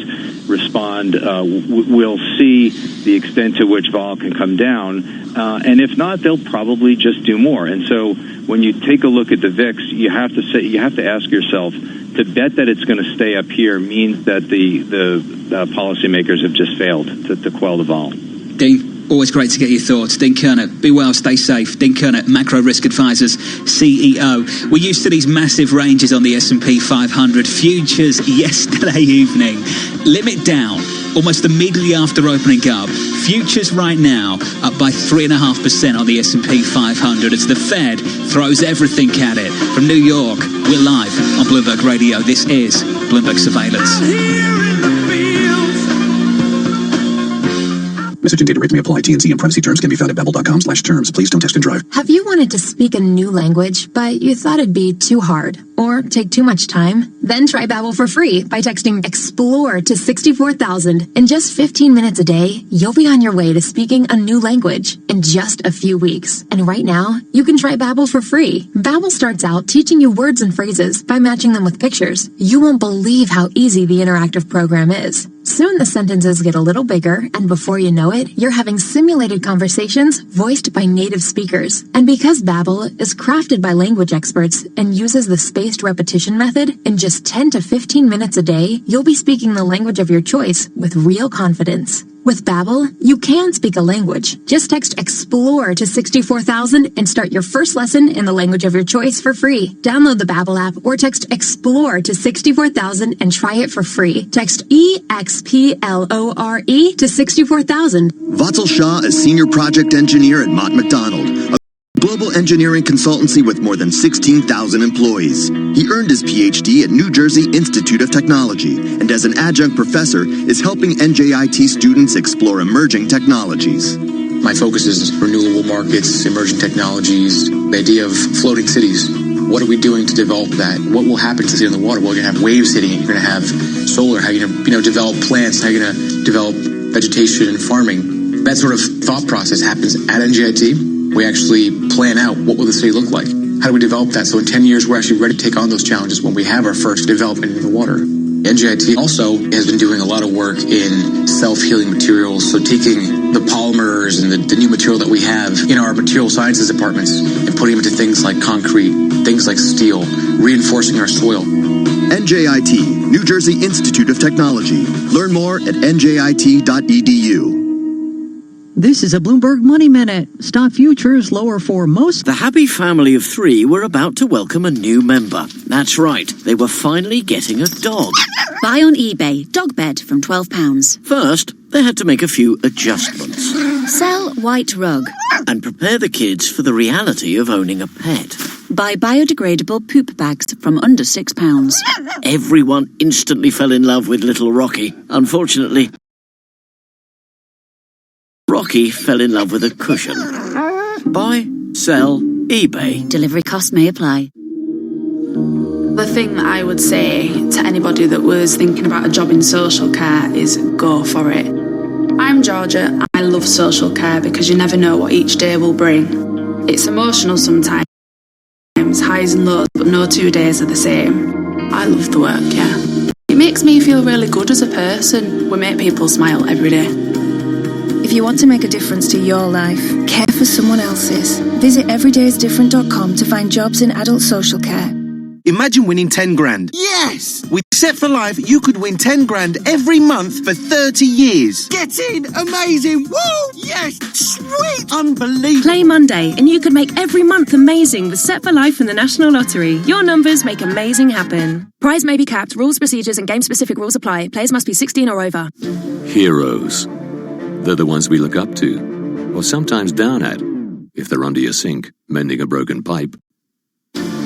respond. We'll see the extent to which vol can come down. And if not, they'll probably just do more. And so when you take a look at the VIX, you have to ask yourself, to bet that it's going to stay up here means that the policymakers have just failed to quell the vol. Dean, always great to get your thoughts. Dean Kerner, be well, stay safe. Dean Kerner, Macro Risk Advisors CEO. We're used to these massive ranges on the S&P 500. Futures yesterday evening, limit down almost immediately after opening up. Futures right now up by 3.5% on the S&P 500 as the Fed throws everything at it. From New York, we're live on Bloomberg Radio. This is Bloomberg Surveillance. Message and data rates may apply. T&C and privacy terms can be found at babbel.com/terms. Please don't text and drive. Have you wanted to speak a new language, but you thought it'd be too hard or take too much time? Then try Babbel for free by texting EXPLORE to 64,000. In just 15 minutes a day, you'll be on your way to speaking a new language in just a few weeks. And right now, you can try Babbel for free. Babbel starts out teaching you words and phrases by matching them with pictures. You won't believe how easy the interactive program is. Soon the sentences get a little bigger, and before you know it, you're having simulated conversations voiced by native speakers. And because Babbel is crafted by language experts and uses the spaced repetition method, in just 10 to 15 minutes a day, you'll be speaking the language of your choice with real confidence. With Babbel, you can speak a language. Just text EXPLORE to 64,000 and start your first lesson in the language of your choice for free. Download the Babbel app or text EXPLORE to 64,000 and try it for free. Text EXPLORE to 64,000. Vatsil Shah is Senior Project Engineer at Mott MacDonald, a global engineering consultancy with more than 16,000 employees. He earned his PhD at New Jersey Institute of Technology, and as an adjunct professor is helping NJIT students explore emerging technologies. My focus is renewable markets, emerging technologies, the idea of floating cities. What are we doing to develop that? What will happen to the city on the water? Well, you're going to have waves hitting it. You're going to have solar. How are you going to develop plants? How are you going to develop vegetation and farming? That sort of thought process happens at NJIT. We actually plan out what will the city look like. How do we develop that so in 10 years we're actually ready to take on those challenges when we have our first development in the water? NJIT also has been doing a lot of work in self-healing materials, so taking the polymers and the new material that we have in our material sciences departments and putting them into things like concrete, things like steel, reinforcing our soil. NJIT, New Jersey Institute of Technology. Learn more at njit.edu. This is a Bloomberg Money Minute. Stock futures lower for most. The happy family of three were about to welcome a new member. That's right, they were finally getting a dog. Buy on eBay, dog bed from £12. First, they had to make a few adjustments. Sell white rug. And prepare the kids for the reality of owning a pet. Buy biodegradable poop bags from under £6. Everyone instantly fell in love with little Rocky. Unfortunately, Rocky fell in love with a cushion. Buy, sell, eBay. Delivery costs may apply. The thing that I would say to anybody that was thinking about a job in social care is go for it. I'm Georgia. I love social care because you never know what each day will bring. It's emotional sometimes, highs and lows, but no 2 days are the same. I love the work, yeah. It makes me feel really good as a person. We make people smile every day. If you want to make a difference to your life, care for someone else's, visit everydaysdifferent.com to find jobs in adult social care. Imagine winning 10 grand. Yes! With Set for Life, you could win 10 grand every month for 30 years. Get in! Amazing! Woo! Yes! Sweet! Unbelievable! Play Monday, and you could make every month amazing with Set for Life and the National Lottery. Your numbers make amazing happen. Prize may be capped. Rules, procedures, and game-specific rules apply. Players must be 16 or over. Heroes. They're the ones we look up to, or sometimes down at, if they're under your sink, mending a broken pipe.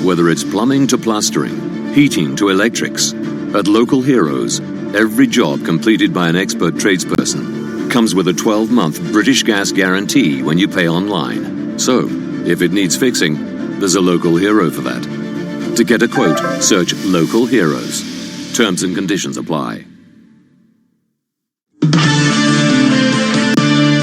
Whether it's plumbing to plastering, heating to electrics, at Local Heroes, every job completed by an expert tradesperson comes with a 12-month British Gas guarantee when you pay online. So, if it needs fixing, there's a local hero for that. To get a quote, search Local Heroes. Terms and conditions apply.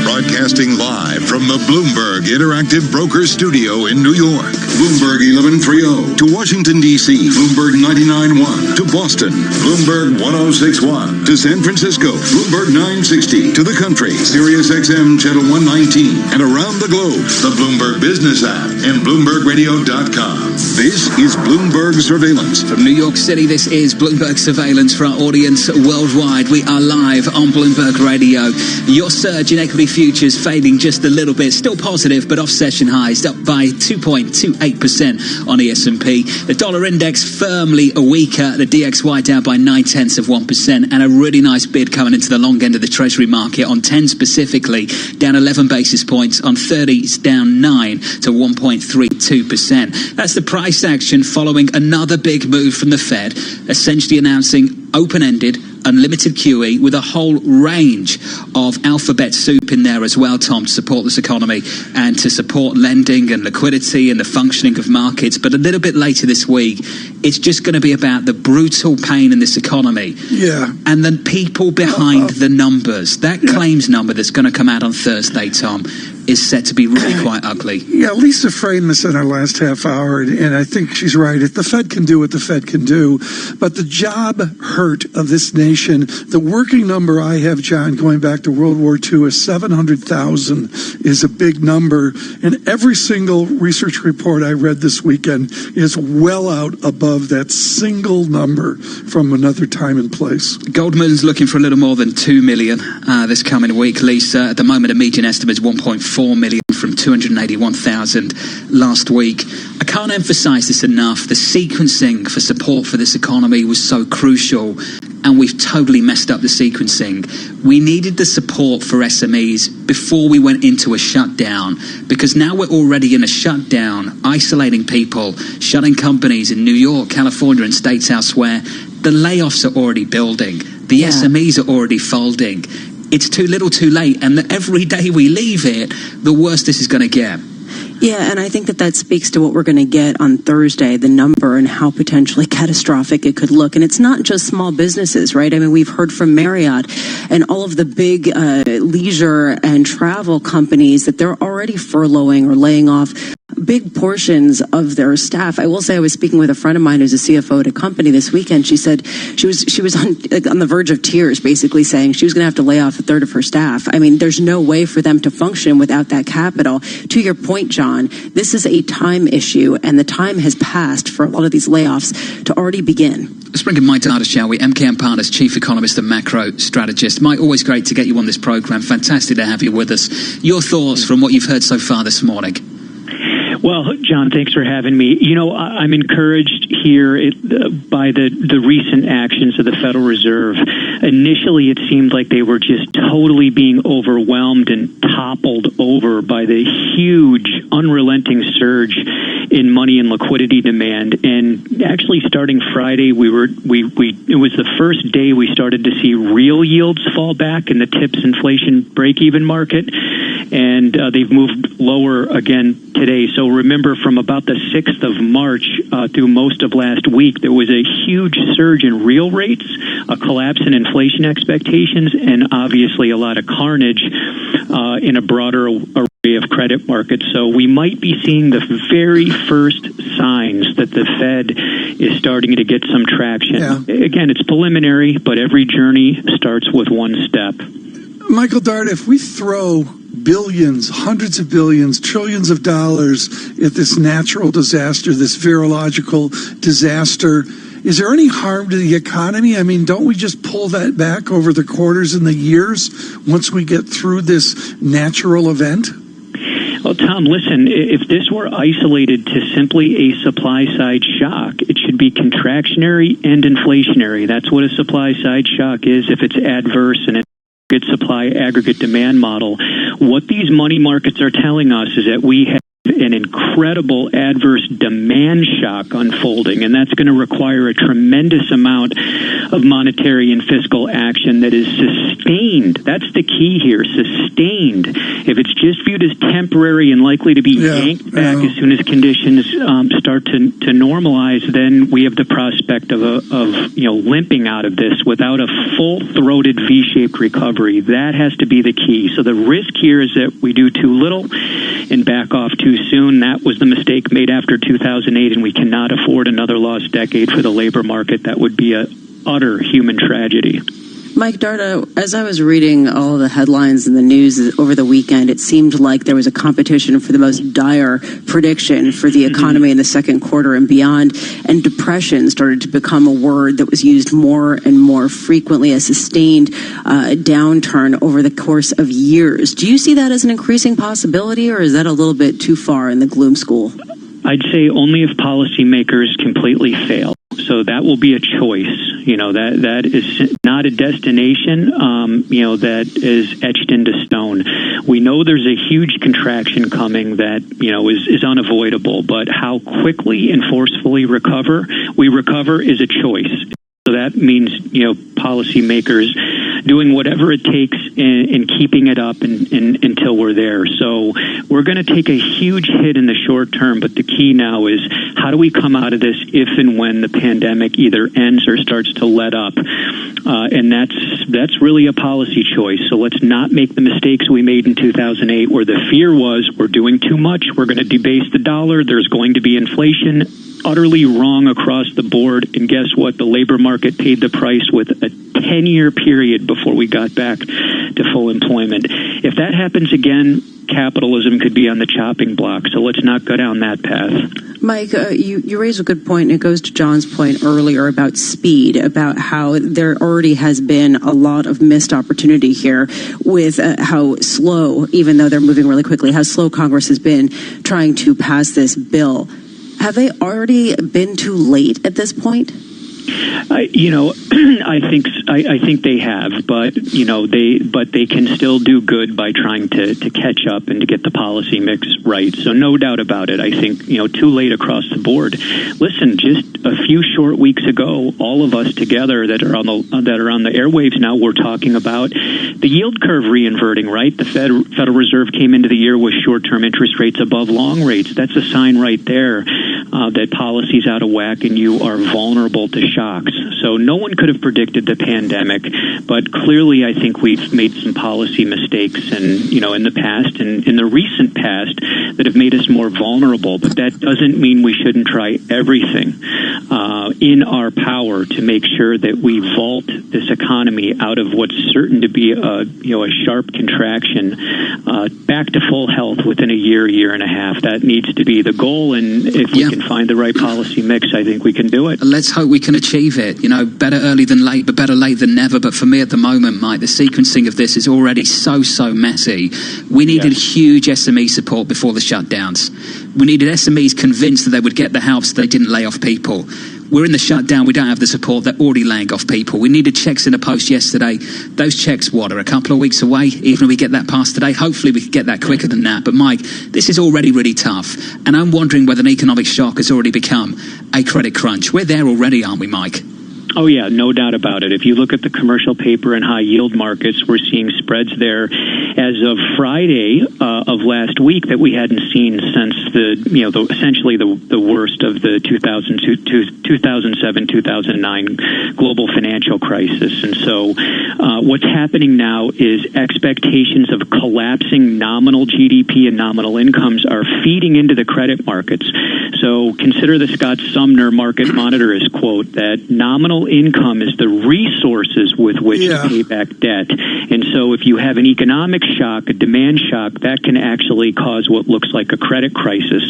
Broadcasting live from the Bloomberg Interactive Brokers Studio in New York. Bloomberg 1130 to Washington, D.C. Bloomberg 99.1 to Boston. Bloomberg 106.1 to San Francisco. Bloomberg 960 to the country. Sirius XM Channel 119 and around the globe. The Bloomberg Business app and BloombergRadio.com. This is Bloomberg Surveillance. From New York City, this is Bloomberg Surveillance for our audience worldwide. We are live on Bloomberg Radio. Your surge in equity futures fading just a little bit, still positive, but off session highs, up by 2.28% on the S&P. The dollar index firmly weaker, the DXY down by 0.9%, and a really nice bid coming into the long end of the Treasury market on 10 specifically, down 11 basis points, on 30s down 9 to 1.32%. That's the price action following another big move from the Fed, essentially announcing open-ended, unlimited QE with a whole range of alphabet soup in there as well, Tom, to support this economy and to support lending and liquidity and the functioning of markets. But a little bit later this week, it's just going to be about the brutal pain in this economy. Yeah. And the people behind the numbers. That claims number that's going to come out on Thursday, Tom, is set to be really quite ugly. Yeah, Lisa framed this in our last half hour, and I think she's right. If the Fed can do what the Fed can do, but the job hurt of this nation, the working number I have, John, going back to World War II, is 700,000 is a big number, and every single research report I read this weekend is well out above that single number from another time and place. Goldman's looking for a little more than 2 million this coming week, Lisa. At the moment, a median estimate is 1.4 million from 281,000 last week. I can't emphasize this enough. The sequencing for support for this economy was so crucial, and we've totally messed up the sequencing. We needed the support for SMEs before we went into a shutdown, because now we're already in a shutdown, isolating people, shutting companies in New York, California, and states elsewhere. The layoffs are already building. The SMEs are already folding. It's too little too late, and every day we leave it, the worse this is going to get. Yeah, and I think that speaks to what we're going to get on Thursday, the number and how potentially catastrophic it could look. And it's not just small businesses, right? I mean, we've heard from Marriott and all of the big leisure and travel companies that they're already furloughing or laying off big portions of their staff. I will say I was speaking with a friend of mine who's a CFO at a company this weekend. She said she was on the verge of tears, basically saying she was going to have to lay off a third of her staff. I mean, there's no way for them to function without that capital. To your point, John, this is a time issue, and the time has passed for a lot of these layoffs to already begin. Let's bring in Mike Data, shall we? MKM Partners Chief Economist and Macro Strategist. Mike, always great to get you on this program. Fantastic to have you with us. Your thoughts from what you've heard so far this morning? Well, John, thanks for having me. You know, I'm encouraged here by the recent actions of the Federal Reserve. Initially, it seemed like they were just totally being overwhelmed and toppled over by the huge, unrelenting surge in money and liquidity demand. And actually, starting Friday, it was the first day we started to see real yields fall back in the TIPS inflation break-even market, and they've moved lower again today. So remember, from about the 6th of March through most of last week, there was a huge surge in real rates, a collapse in inflation expectations, and obviously a lot of carnage in a broader array of credit markets. So we might be seeing the very first signs that the Fed is starting to get some traction. Yeah. Again, it's preliminary, but every journey starts with one step. Michael Dart, if we throw billions, hundreds of billions, trillions of dollars at this natural disaster, this virological disaster, is there any harm to the economy? I mean, don't we just pull that back over the quarters and the years once we get through this natural event? Well, Tom, listen, if this were isolated to simply a supply-side shock, it should be contractionary and inflationary. That's what a supply-side shock is if it's adverse and aggregate supply, aggregate demand model. What these money markets are telling us is that we have an incredible adverse demand shock unfolding, and that's going to require a tremendous amount of monetary and fiscal action that is sustained. That's the key here, sustained. If it's just viewed as temporary and likely to be yanked back as soon as conditions start to normalize, then we have the prospect of limping out of this without a full-throated V-shaped recovery. That has to be the key. So the risk here is that we do too little and back off too soon. That was the mistake made after 2008, and we cannot afford another lost decade for the labor market. That would be an utter human tragedy. Mike Darda, as I was reading all the headlines in the news over the weekend, it seemed like there was a competition for the most dire prediction for the economy in the second quarter and beyond, and depression started to become a word that was used more and more frequently, a sustained downturn over the course of years. Do you see that as an increasing possibility, or is that a little bit too far in the gloom school? I'd say only if policymakers completely fail. So that will be a choice. That is not a destination, that is etched into stone. We know there's a huge contraction coming that, is unavoidable, but how quickly and forcefully we recover is a choice. So that means, policymakers doing whatever it takes in keeping it up until we're there. So we're going to take a huge hit in the short term, but the key now is how do we come out of this if and when the pandemic either ends or starts to let up? And that's really a policy choice. So let's not make the mistakes we made in 2008 where the fear was we're doing too much, we're going to debase the dollar, there's going to be inflation. Utterly wrong across the board, and guess what? The labor market paid the price with a 10-year period before we got back to full employment. If that happens again, capitalism could be on the chopping block, so let's not go down that path. Mike, you raise a good point, and it goes to John's point earlier about speed, about how there already has been a lot of missed opportunity here with how slow, even though they're moving really quickly, how slow Congress has been trying to pass this bill. Have they already been too late at this point? I think they have, but they can still do good by trying to catch up and to get the policy mix right. So no doubt about it. I think too late across the board. Listen, just a few short weeks ago, all of us together that are on the airwaves now, we're talking about the yield curve reinverting. Right, the Federal Reserve came into the year with short-term interest rates above long rates. That's a sign right there that policy's out of whack and you are vulnerable to shocks. So no one could have predicted the pandemic, but clearly I think we've made some policy mistakes and in the past and in the recent past that have made us more vulnerable. But that doesn't mean we shouldn't try everything in our power to make sure that we vault this economy out of what's certain to be a sharp contraction back to full health within a year and a half. That needs to be the goal, and if we can find the right policy mix, I think we can do it. Let's hope we can achieve it. Better early than late, but better late than never. But for me at the moment, Mike, the sequencing of this is already so messy. We needed huge SME support before the shutdowns. We needed SMEs convinced that they would get the help so they didn't lay off people. We're in the shutdown. We don't have the support. They're already laying off people. We needed checks in the post yesterday. Those checks, are a couple of weeks away? Even if we get that passed today, hopefully we could get that quicker than that. But Mike, this is already really tough. And I'm wondering whether an economic shock has already become a credit crunch. We're there already, aren't we, Mike? Oh, yeah, no doubt about it. If you look at the commercial paper and high yield markets, we're seeing spreads there as of Friday of last week that we hadn't seen since essentially the worst of the 2007-2009 global financial crisis. And so what's happening now is expectations of collapsing nominal GDP and nominal incomes are feeding into the credit markets. So consider the Scott Sumner market monitor's quote that nominal income is the resources with which to pay back debt. And so if you have an economic shock, a demand shock, that can actually cause what looks like a credit crisis.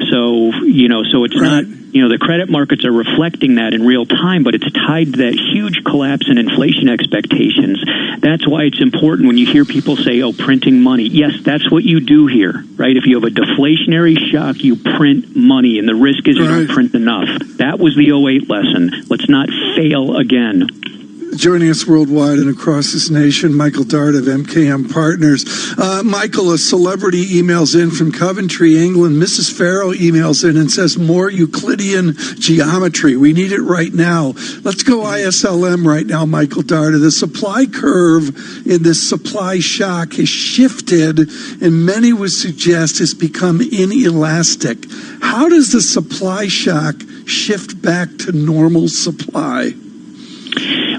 So, so it's not, the credit markets are reflecting that in real time, but it's tied to that huge collapse in inflation expectations. That's why it's important when you hear people say, printing money. Yes, that's what you do here, right? If you have a deflationary shock, you print money, and the risk is you don't print enough. That was the 2008 lesson. Let's not fail again. Joining us worldwide and across this nation, Michael Dart of MKM Partners. Michael, a celebrity emails in from Coventry, England. Mrs. Farrow emails in and says, more Euclidean geometry. We need it right now. Let's go ISLM right now, Michael Dart. The supply curve in this supply shock has shifted, and many would suggest has become inelastic. How does the supply shock shift back to normal supply?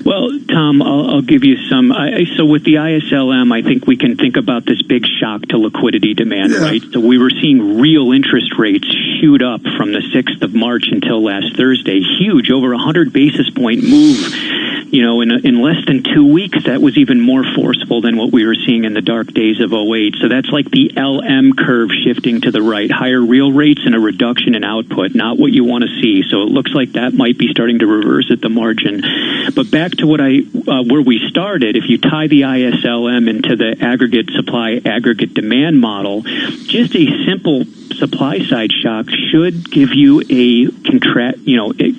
Well, Tom, I'll give you some. So with the ISLM, I think we can think about this big shock to liquidity demand, right? So we were seeing real interest rates shoot up from the 6th of March until last Thursday. Huge, over 100 basis point move. In less than 2 weeks, that was even more forceful than what we were seeing in the dark days of 2008. So that's like the LM curve shifting to the right. Higher real rates and a reduction in output, not what you want to see. So it looks like that might be starting to reverse at the margin. But back to where we started, if you tie the ISLM into the aggregate supply, aggregate demand model, just a simple supply side shock should give you a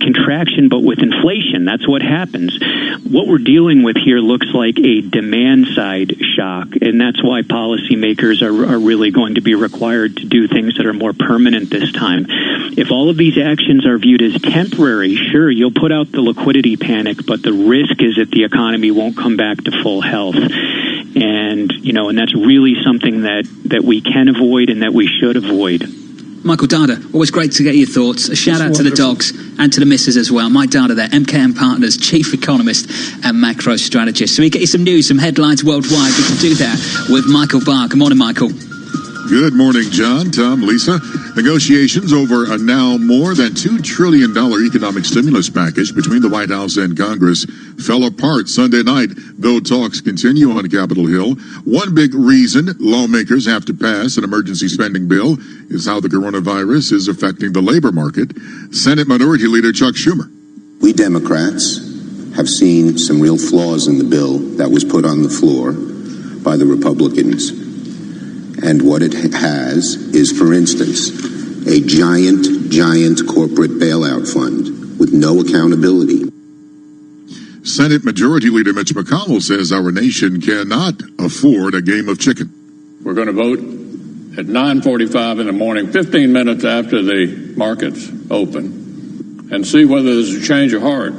contraction, but with inflation. That's what happens. What we're dealing with here looks like a demand side shock, and that's why policymakers are really going to be required to do things that are more permanent this time. If all of these actions are viewed as temporary, sure, you'll put out the liquidity panic, but the risk is that the economy won't come back to full health. And that's really something that we can avoid and that we should avoid. Michael Dada, always great to get your thoughts. A shout out to the dogs and to the missus as well. Mike Dada there, MKM Partners, Chief Economist and Macro Strategist. So we get you some news, some headlines worldwide. We can do that with Michael Barr. Good morning, Michael. Good morning, John, Tom, Lisa. Negotiations over a now more than $2 trillion economic stimulus package between the White House and Congress fell apart Sunday night, though talks continue on Capitol Hill. One big reason lawmakers have to pass an emergency spending bill is how the coronavirus is affecting the labor market. Senate Minority Leader Chuck Schumer. We Democrats have seen some real flaws in the bill that was put on the floor by the Republicans. And what it has is, for instance, a giant corporate bailout fund with no accountability. Senate Majority Leader Mitch McConnell says our nation cannot afford a game of chicken. We're going to vote at 9:45 in the morning, 15 minutes after the markets open, and see whether there's a change of heart.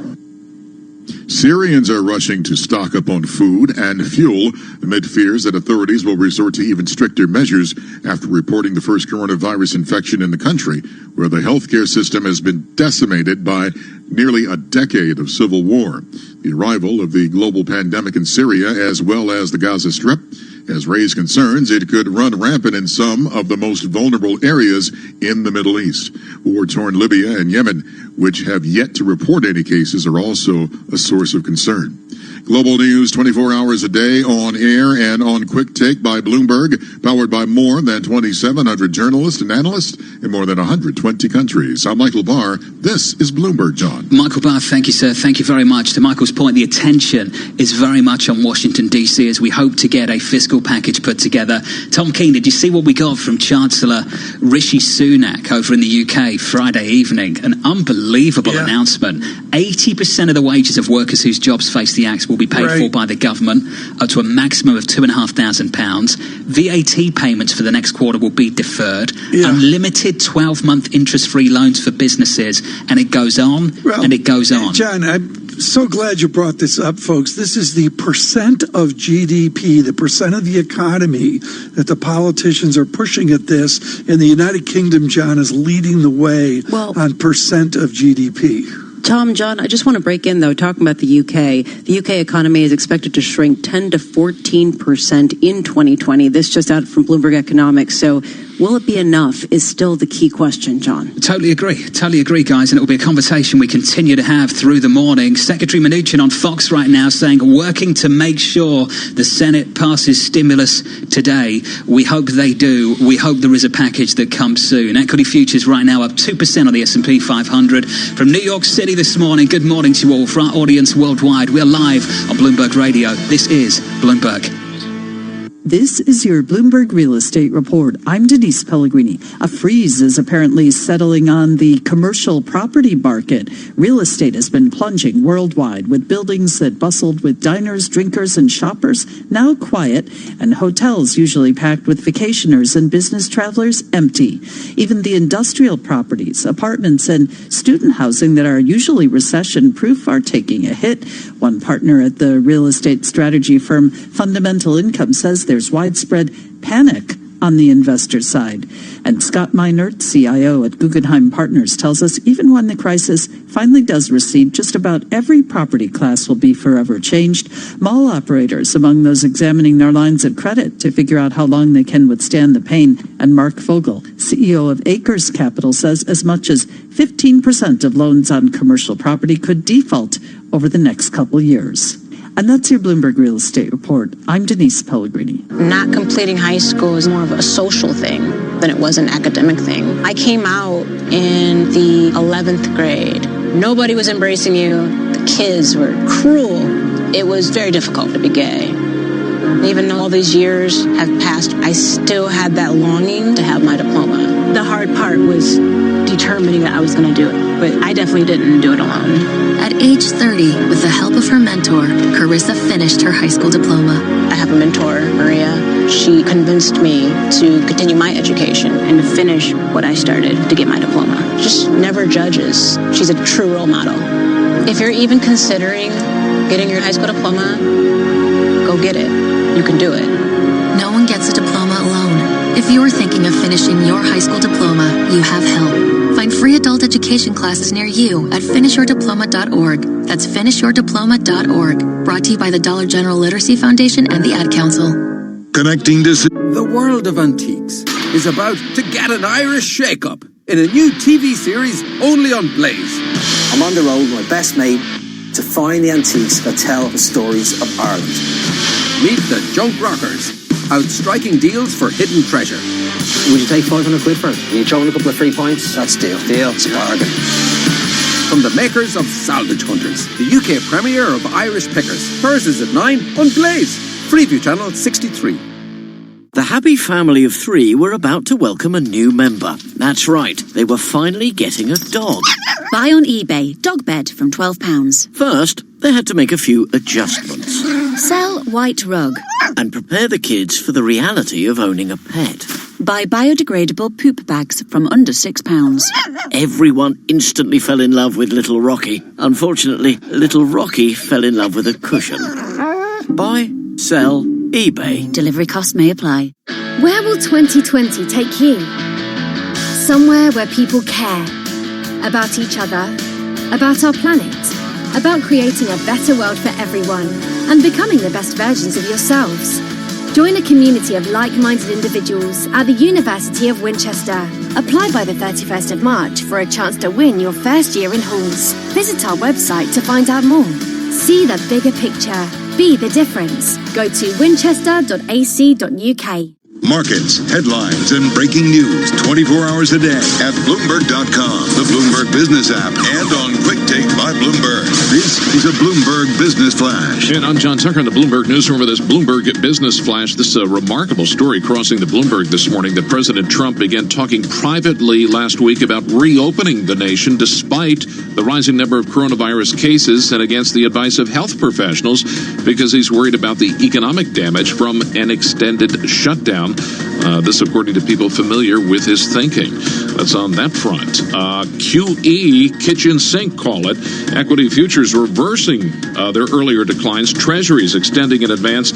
Syrians are rushing to stock up on food and fuel amid fears that authorities will resort to even stricter measures after reporting the first coronavirus infection in the country, where the healthcare system has been decimated by nearly a decade of civil war. The arrival of the global pandemic in Syria, as well as the Gaza Strip, has raised concerns it could run rampant in some of the most vulnerable areas in the Middle East. War-torn Libya and Yemen, which have yet to report any cases, are also a source of concern. Global news 24 hours a day, on air and on Quick Take by Bloomberg, powered by more than 2,700 journalists and analysts in more than 120 countries. I'm Michael Barr. This is Bloomberg, John. Michael Barr, thank you, sir. Thank you very much. To Michael's point, the attention is very much on Washington, D.C. as we hope to get a fiscal package put together. Tom Keane, did you see what we got from Chancellor Rishi Sunak over in the UK Friday evening? An unbelievable announcement. 80% of the wages of workers whose jobs face the axe will be paid for by the government, up to a maximum of £2,500. VAT payments for the next quarter will be deferred. Unlimited 12-month interest-free loans for businesses, and it goes on and it goes on. John, I'm so glad you brought this up, folks. This is the percent of GDP, the percent of the economy that the politicians are pushing at this. And the United Kingdom, John, is leading the way on percent of GDP. Tom, John, I just want to break in, though, talking about the UK. The UK economy is expected to shrink 10 to 14% in 2020. This just out from Bloomberg Economics. So will it be enough is still the key question, John. Totally agree, guys. And it will be a conversation we continue to have through the morning. Secretary Mnuchin on Fox right now saying, working to make sure the Senate passes stimulus today. We hope they do. We hope there is a package that comes soon. Equity futures right now up 2% on the S&P 500. From New York City this morning, good morning to you all. For our audience worldwide, we're live on Bloomberg Radio. This is Bloomberg. This is your Bloomberg Real Estate Report. I'm Denise Pellegrini. A freeze is apparently settling on the commercial property market. Real estate has been plunging worldwide, with buildings that bustled with diners, drinkers, and shoppers now quiet, and hotels usually packed with vacationers and business travelers empty. Even the industrial properties, apartments, and student housing that are usually recession-proof are taking a hit. One partner at the real estate strategy firm Fundamental Income says there's widespread panic on the investor side. And Scott Meinert, CIO at Guggenheim Partners, tells us even when the crisis finally does recede, just about every property class will be forever changed. Mall operators among those examining their lines of credit to figure out how long they can withstand the pain. And Mark Fogel, CEO of Acres Capital, says as much as 15% of loans on commercial property could default over the next couple years. And that's your Bloomberg Real Estate Report. I'm Denise Pellegrini. Not completing high school is more of a social thing than it was an academic thing. I came out in the 11th grade. Nobody was embracing you. The kids were cruel. It was very difficult to be gay. Even though all these years have passed, I still had that longing to have my diploma. The hard part was determining that I was going to do it, but I definitely didn't do it alone. At age 30, with the help of her mentor, Carissa finished her high school diploma. I have a mentor, Maria. She convinced me to continue my education and to finish what I started to get my diploma. Just never judges. She's a true role model. If you're even considering getting your high school diploma, go get it. You can do it. No one gets a diploma alone. If you're thinking of finishing your high school diploma, you have help. Find free adult education classes near you at finishyourdiploma.org. That's finishyourdiploma.org. Brought to you by the Dollar General Literacy Foundation and the Ad Council. Connecting to... The world of antiques is about to get an Irish shake-up in a new TV series only on Blaze. I'm on the road with my best mate to find the antiques that tell the stories of Ireland. Meet the Junk Rockers, out striking deals for hidden treasure. Would you take 500 quid for it? Are you throwing a couple of free points? That's deal. Deal. It's a bargain. From the makers of Salvage Hunters, the UK premiere of Irish Pickers. Thursdays at 9 on Blaze. Freeview Channel 63. The happy family of three were about to welcome a new member. That's right, they were finally getting a dog. Buy on eBay, dog bed from £12. First, they had to make a few adjustments Sell white rug. and prepare the kids for the reality of owning a pet. Buy biodegradable poop bags from under £6. Everyone instantly fell in love with Little Rocky. Unfortunately, Little Rocky fell in love with a cushion. Buy, sell, eBay. Delivery costs may apply. Where will 2020 take you? Somewhere where people care. About each other. About our planet. About creating a better world for everyone. And becoming the best versions of yourselves. Join a community of like-minded individuals at the University of Winchester. Apply by the 31st of March for a chance to win your first year in halls. Visit our website to find out more. See the bigger picture. Be the difference. Go to winchester.ac.uk. Markets, headlines, and breaking news 24 hours a day at Bloomberg.com, the Bloomberg Business app, and on Quick Take by Bloomberg. This is a Bloomberg Business Flash. And I'm John Tucker in the Bloomberg Newsroom with this Bloomberg Business Flash. This is a remarkable story crossing the Bloomberg this morning that President Trump began talking privately last week about reopening the nation despite the rising number of coronavirus cases and against the advice of health professionals because he's worried about the economic damage from an extended shutdown. This according to people familiar with his thinking. That's on that front. QE, kitchen sink, call it. Equity futures reversing their earlier declines. Treasuries extending in advance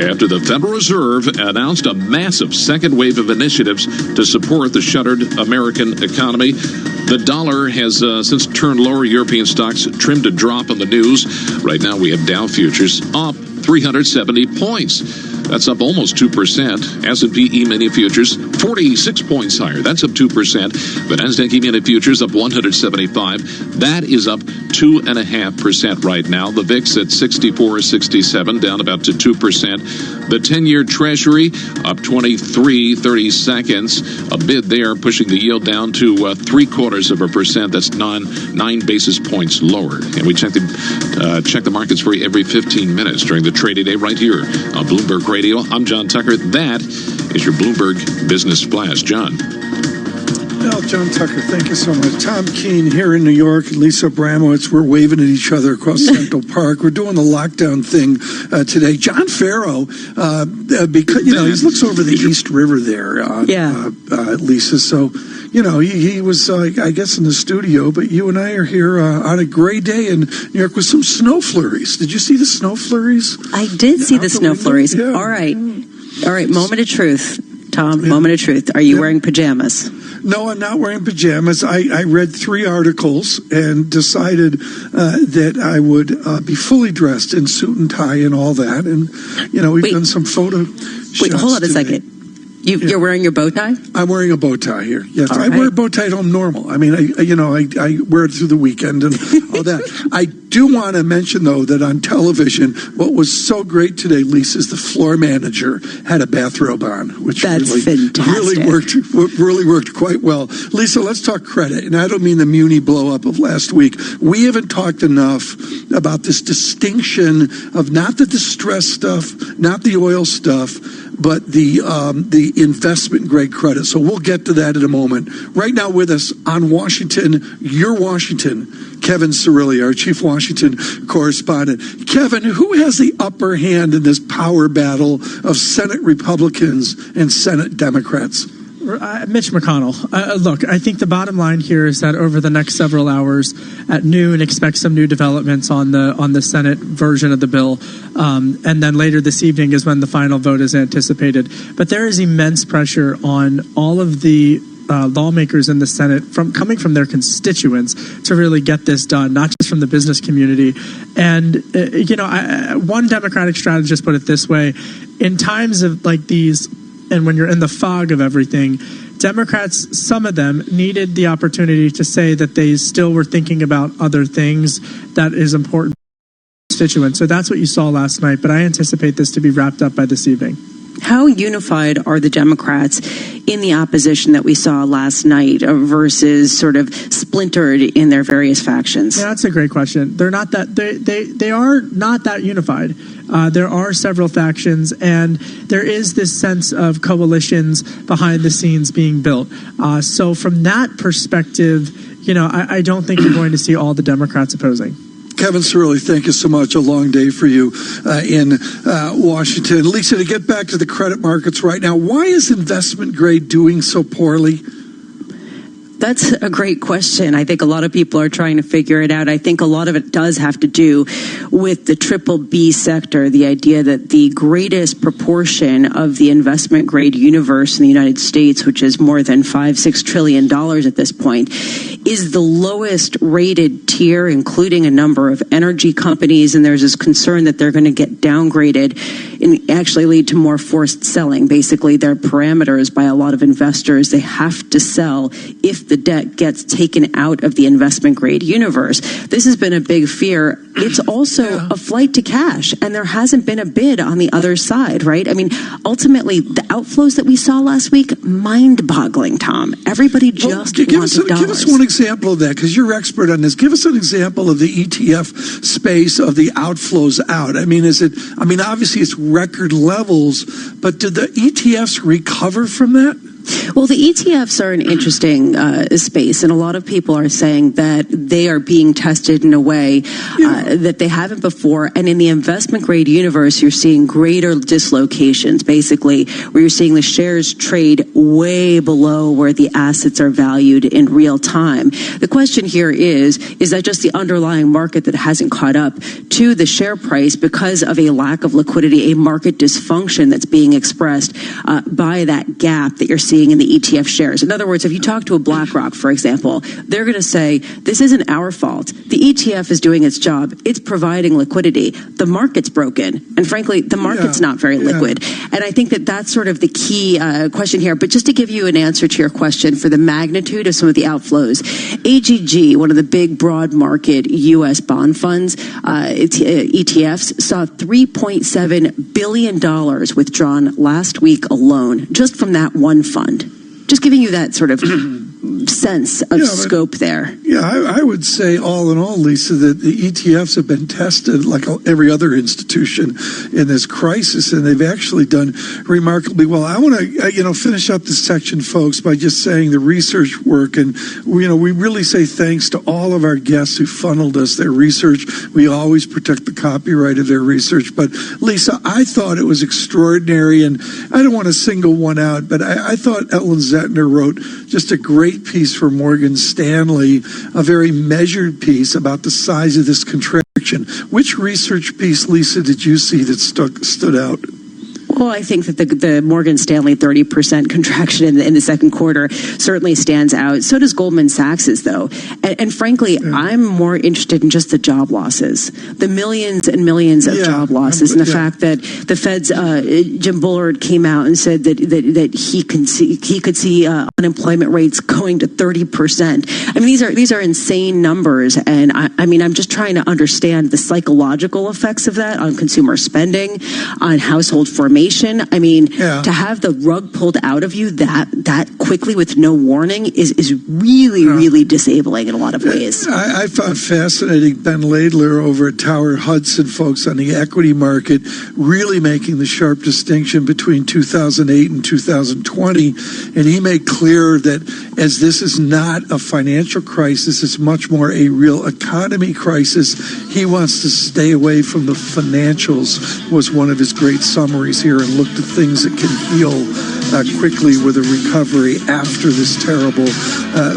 after the Federal Reserve announced a massive second wave of initiatives to support the shuttered American economy. The dollar has since turned lower. European stocks trimmed a drop on the news. Right now we have Dow futures up 370 points. That's up almost 2%. S&P E-mini futures 46 points higher. That's up 2%. The Nasdaq E-mini futures up 175. That is up 2.5% right now. The VIX at 64.67, down about to 2%. The 10-year Treasury up 23 seconds. A bid there, pushing the yield down to 0.75%. That's 9 basis points lower. And we check the markets for you every 15 minutes during the trading day right here on Bloomberg Radio. I'm John Tucker. That is your Bloomberg Business Flash. John. Well, John Tucker, thank you so much. Tom Keene here in New York, Lisa Abramowitz. We're waving at each other across Central Park. We're doing the lockdown thing today. John Farrow, because he looks over the East River there, Lisa. So, he was, I guess, in the studio. But you and I are here on a gray day in New York with some snow flurries. Did you see the snow flurries? I did see the snow flurries. Yeah. All right. Moment of truth, Tom. Yeah. Moment of truth. Are you wearing pajamas? No, I'm not wearing pajamas. I read 3 articles and decided that I would be fully dressed in suit and tie and all that. And, we've done some photo shots. Wait, hold on a second. You're wearing your bow tie? I'm wearing a bow tie here. Yes, right. I wear a bow tie at home normal. I mean, I wear it through the weekend and all that. I do want to mention, though, that on television, what was so great today, Lisa, is the floor manager had a bathrobe on, which really worked quite well. Lisa, let's talk credit. And I don't mean the muni blow up of last week. We haven't talked enough about this distinction of not the distress stuff, not the oil stuff, but the investment grade credit. So we'll get to that in a moment. Right now with us on Washington, your Washington, Kevin Cirilli, our chief Washington correspondent. Kevin, who has the upper hand in this power battle of Senate Republicans and Senate Democrats? Mitch McConnell. Look, I think the bottom line here is that over the next several hours at noon, expect some new developments on the Senate version of the bill. And then later this evening is when the final vote is anticipated. But there is immense pressure on all of the lawmakers in the Senate coming from their constituents to really get this done, not just from the business community. And, one Democratic strategist put it this way: in times of like these, and when you're in the fog of everything, Democrats, some of them, needed the opportunity to say that they still were thinking about other things that is important to constituents. So that's what you saw last night, but I anticipate this to be wrapped up by this evening. How unified are the Democrats in the opposition that we saw last night versus sort of splintered in their various factions? Yeah, that's a great question. They're not that they are not that unified. There are several factions, and there is this sense of coalitions behind the scenes being built. So from that perspective, I don't think you're going to see all the Democrats opposing. Kevin Cirilli, thank you so much. A long day for you in Washington. Lisa, to get back to the credit markets right now, why is investment grade doing so poorly? That's a great question. I think a lot of people are trying to figure it out. I think a lot of it does have to do with the triple B sector, the idea that the greatest proportion of the investment grade universe in the United States, which is more than $5-6 trillion at this point, is the lowest rated tier, including a number of energy companies. And there's this concern that they're going to get downgraded and actually lead to more forced selling. Basically, their parameters by a lot of investors, they have to sell if the debt gets taken out of the investment grade universe. This has been a big fear. It's also a flight to cash, and there hasn't been a bid on the other side, right? I mean, ultimately, the outflows that we saw last week, mind-boggling, Tom. Everybody just wanted dollars. Give us one example of that, because you're expert on this. Give us an example of the ETF space of the outflows out. I mean, obviously it's record levels, but did the ETFs recover from that? Well, the ETFs are an interesting space, and a lot of people are saying that they are being tested in a way that they haven't before. And in the investment grade universe, you're seeing greater dislocations, basically, where you're seeing the shares trade way below where the assets are valued in real time. The question here is that just the underlying market that hasn't caught up to the share price because of a lack of liquidity, a market dysfunction that's being expressed by that gap that you're seeing in the ETF shares. In other words, if you talk to a BlackRock, for example, they're going to say, this isn't our fault. The ETF is doing its job. It's providing liquidity. The market's broken. And frankly, the market's not very liquid. And I think that that's sort of the key question here. But just to give you an answer to your question for the magnitude of some of the outflows, AGG, one of the big broad market U.S. bond funds, ETFs, saw $3.7 billion withdrawn last week alone, just from that one fund. Just giving you that sort of sense of scope there. Yeah, I would say all in all, Lisa, that the ETFs have been tested like every other institution in this crisis, and they've actually done remarkably well. I want to, finish up this section, folks, by just saying the research work, and we really say thanks to all of our guests who funneled us their research. We always protect the copyright of their research, but Lisa, I thought it was extraordinary, and I don't want to single one out, but I thought Ellen Zettner wrote just a great piece for Morgan Stanley, a very measured piece about the size of this contraction. Which research piece, Lisa, did you see that stood out? Well, I think that the Morgan Stanley 30% contraction in the second quarter certainly stands out. So does Goldman Sachs's, though. And frankly, I'm more interested in just the job losses, the millions and millions of job losses, and the fact that the Fed's Jim Bullard came out and said that he could see unemployment rates going to 30%. I mean, these are insane numbers, and I'm just trying to understand the psychological effects of that on consumer spending, on household formation. I mean, to have the rug pulled out of you that quickly with no warning is really, really disabling in a lot of ways. I found fascinating Ben Laidler over at Tower Hudson, folks, on the equity market, really making the sharp distinction between 2008 and 2020. And he made clear that as this is not a financial crisis, it's much more a real economy crisis. He wants to stay away from the financials, was one of his great summaries here, and looked at things that can heal quickly with a recovery after this terrible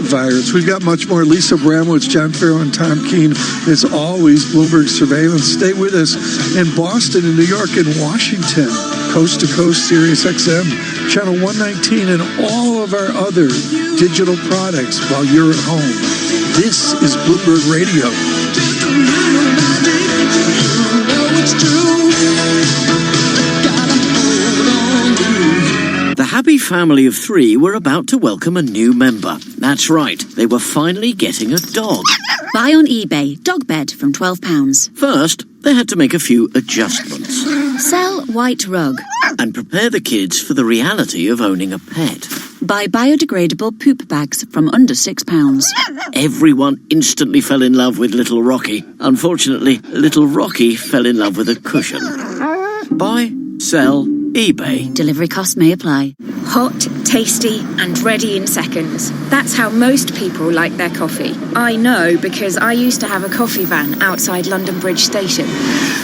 virus. We've got much more. Lisa Bramowitz, John Farrow, and Tom Keene. As always, Bloomberg Surveillance. Stay with us in Boston, in New York, and Washington. Coast to coast, Sirius XM, channel 119, and all of our other digital products while you're at home. This is Bloomberg Radio. The happy family of three were about to welcome a new member. That's right, they were finally getting a dog. Buy on eBay, dog bed from £12. First, they had to make a few adjustments. Sell white rug. And prepare the kids for the reality of owning a pet. Buy biodegradable poop bags from under £6. Everyone instantly fell in love with Little Rocky. Unfortunately, Little Rocky fell in love with a cushion. Buy, sell, eBay. Delivery costs may apply. Hot, tasty, and ready in seconds. That's how most people like their coffee. I know because I used to have a coffee van outside London Bridge Station.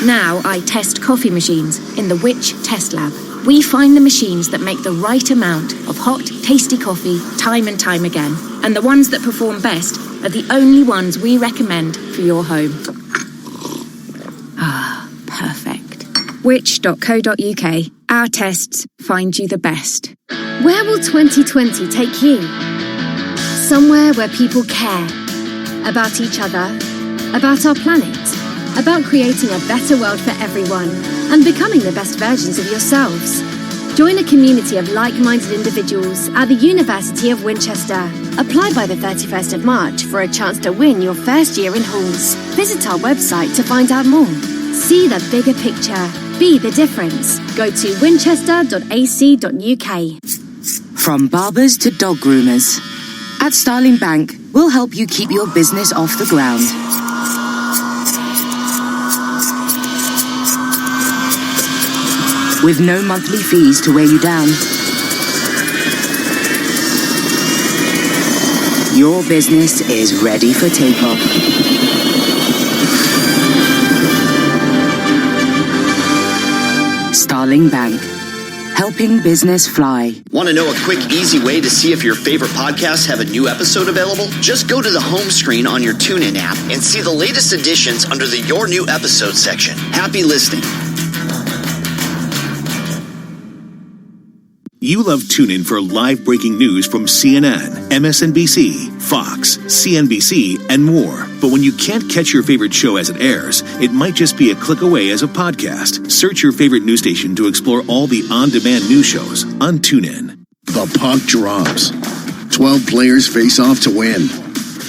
Now I test coffee machines in the Which Test Lab. We find the machines that make the right amount of hot, tasty coffee time and time again. And the ones that perform best are the only ones we recommend for your home. Ah, perfect. Which.co.uk. Our tests find you the best. Where will 2020 take you? Somewhere where people care about each other, about our planet, about creating a better world for everyone, and becoming the best versions of yourselves. Join a community of like-minded individuals at the University of Winchester. Apply by the 31st of March for a chance to win your first year in halls. Visit our website to find out more. See the bigger picture. Be the difference. Go to winchester.ac.uk. From barbers to dog groomers, at Starling Bank, we'll help you keep your business off the ground. With no monthly fees to weigh you down. Your business is ready for takeoff. Starling Bank. Helping business fly. Want to know a quick, easy way to see if your favorite podcasts have a new episode available? Just go to the home screen on your TuneIn app and see the latest editions under the Your New Episode section. Happy listening. You love TuneIn for live breaking news from CNN, MSNBC, Fox, CNBC, and more. But when you can't catch your favorite show as it airs, it might just be a click away as a podcast. Search your favorite news station to explore all the on-demand news shows on TuneIn. The puck drops. 12 players face off to win.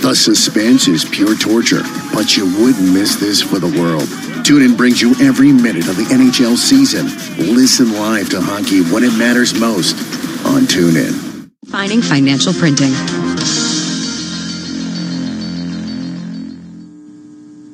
The suspense is pure torture, but you wouldn't miss this for the world. TuneIn brings you every minute of the NHL season. Listen live to hockey when it matters most on TuneIn. Finding financial printing.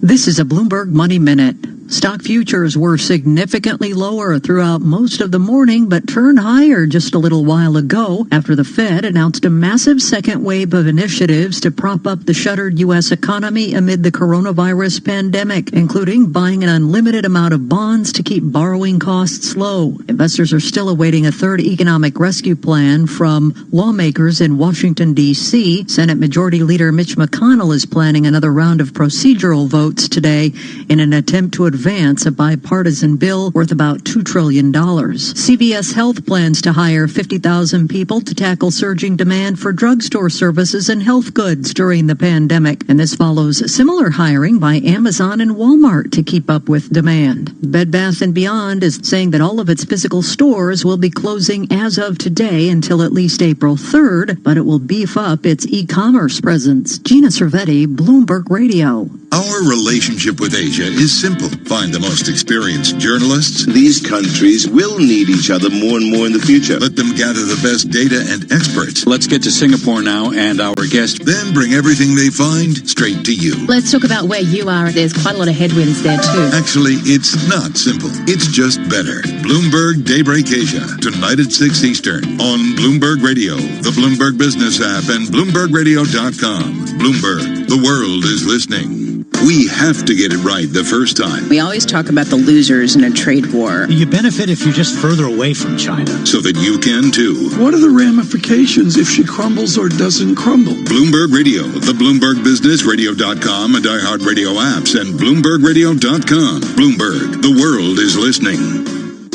This is a Bloomberg Money Minute. Stock futures were significantly lower throughout most of the morning, but turned higher just a little while ago after the Fed announced a massive second wave of initiatives to prop up the shuttered U.S. economy amid the coronavirus pandemic, including buying an unlimited amount of bonds to keep borrowing costs low. Investors are still awaiting a third economic rescue plan from lawmakers in Washington, D.C. Senate Majority Leader Mitch McConnell is planning another round of procedural votes today in an attempt to advance a bipartisan bill worth about $2 trillion. CVS Health plans to hire 50,000 people to tackle surging demand for drugstore services and health goods during the pandemic. And this follows similar hiring by Amazon and Walmart to keep up with demand. Bed Bath & Beyond is saying that all of its physical stores will be closing as of today until at least April 3rd, but it will beef up its e-commerce presence. Gina Cervetti, Bloomberg Radio. Our relationship with Asia is simple. Find the most experienced journalists. These countries will need each other more and more in the future. Let them gather the best data and experts. Let's get to Singapore now and our guest. Then bring everything they find straight to you. Let's talk about where you are. There's quite a lot of headwinds there too. Actually, it's not simple. It's just better. Bloomberg Daybreak Asia, tonight at 6 Eastern on Bloomberg Radio, the Bloomberg Business app, and BloombergRadio.com. Bloomberg, the world is listening. We have to get it right the first time. We always talk about the losers in a trade war. You benefit if you're just further away from China. So that you can too. What are the ramifications if she crumbles or doesn't crumble? Bloomberg Radio, the Bloomberg Business, Radio.com, and iHeartRadio apps, and BloombergRadio.com. Bloomberg, the world is listening.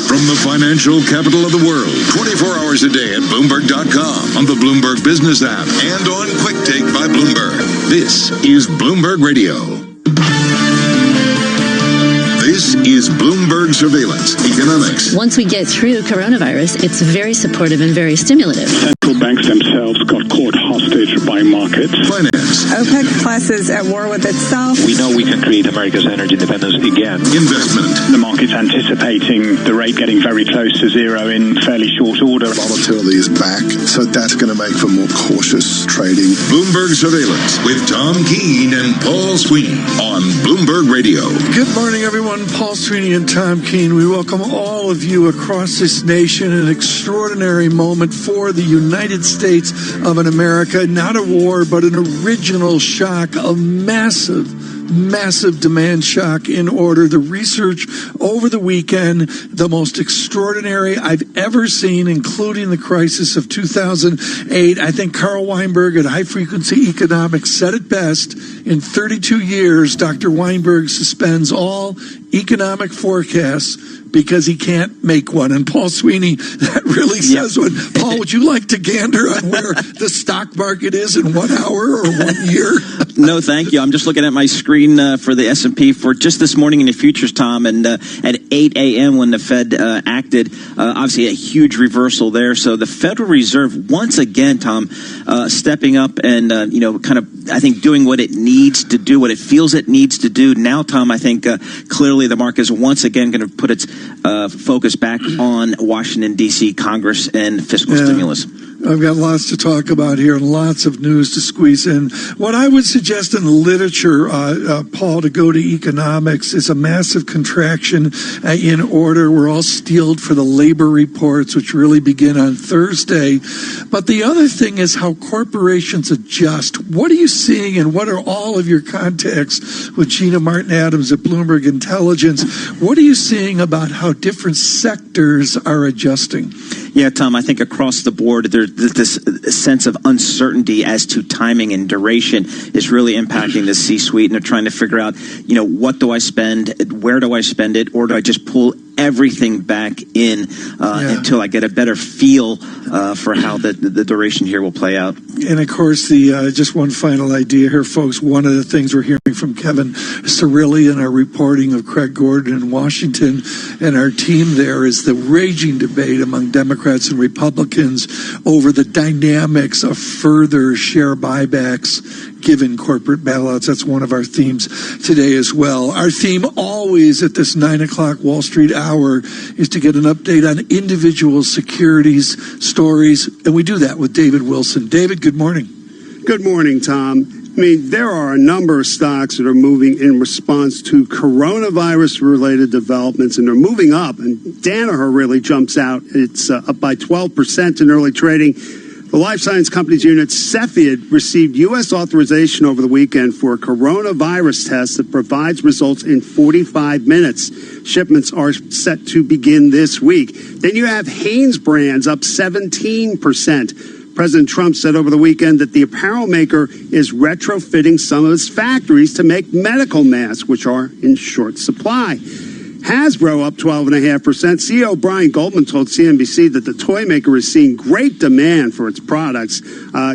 From the financial capital of the world, 24 hours a day at Bloomberg.com, on the Bloomberg Business app, and on Quick Take by Bloomberg. This is Bloomberg Radio. This is Bloomberg Surveillance Economics. Once we get through coronavirus, it's very supportive and very stimulative. Banks themselves got caught hostage by markets. Finance. OPEC Plus is at war with itself. We know we can create America's energy independence again. Investment. The market's anticipating the rate getting very close to zero in fairly short order. Volatility is back, so that's going to make for more cautious trading. Bloomberg Surveillance with Tom Keene and Paul Sweeney on Bloomberg Radio. Good morning, everyone. Paul Sweeney and Tom Keene. We welcome all of you across this nation. An extraordinary moment for the United States of America. Not a war, but an original shock, a massive demand shock in order. The research over the weekend, the most extraordinary I've ever seen, including the crisis of 2008. I think Carl Weinberg at High Frequency Economics said it best. In 32 years, Dr. Weinberg suspends all economic forecasts because he can't make one. And Paul Sweeney, that really says one. Paul, would you like to gander on where the stock market is in 1 hour or 1 year? No, thank you. I'm just looking at my screen for the S&P for just this morning in the futures, Tom, and at 8 a.m. when the Fed acted, obviously a huge reversal there. So the Federal Reserve once again, Tom, stepping up and kind of, I think, doing what it needs to do, what it feels it needs to do. Now, Tom, I think clearly the market is once again going to put its focus back on Washington, D.C., Congress, and fiscal stimulus. I've got lots to talk about here and lots of news to squeeze in. What I would suggest in the literature, Paul, to go to economics is a massive contraction in order. We're all steeled for the labor reports, which really begin on Thursday. But the other thing is how corporations adjust. What are you seeing, and what are all of your contacts with Gina Martin-Adams at Bloomberg Intelligence? What are you seeing about how different sectors are adjusting? Yeah, Tom, I think across the board, there's this sense of uncertainty as to timing and duration is really impacting the C-suite, and they're trying to figure out, what do I spend, where do I spend it, or do I just pull everything back in until I get a better feel for how the duration here will play out. And of course, the just one final idea here, folks. One of the things we're hearing from Kevin Cirilli in our reporting of Craig Gordon in Washington and our team there is the raging debate among Democrats and Republicans over the dynamics of further share buybacks given corporate bailouts. That's one of our themes today as well. Our theme always at this 9 o'clock Wall Street hour is to get an update on individual securities stories, and we do that with David Wilson. David, good morning. Good morning, Tom. I mean, there are a number of stocks that are moving in response to coronavirus-related developments, and they're moving up. And Danaher really jumps out. It's up by 12% in early trading. The life science company's unit, Cepheid, received U.S. authorization over the weekend for a coronavirus test that provides results in 45 minutes. Shipments are set to begin this week. Then you have Hanes Brands up 17%. President Trump said over the weekend that the apparel maker is retrofitting some of its factories to make medical masks, which are in short supply. Hasbro up 12.5%. CEO Brian Goldman told CNBC that the toy maker is seeing great demand for its products.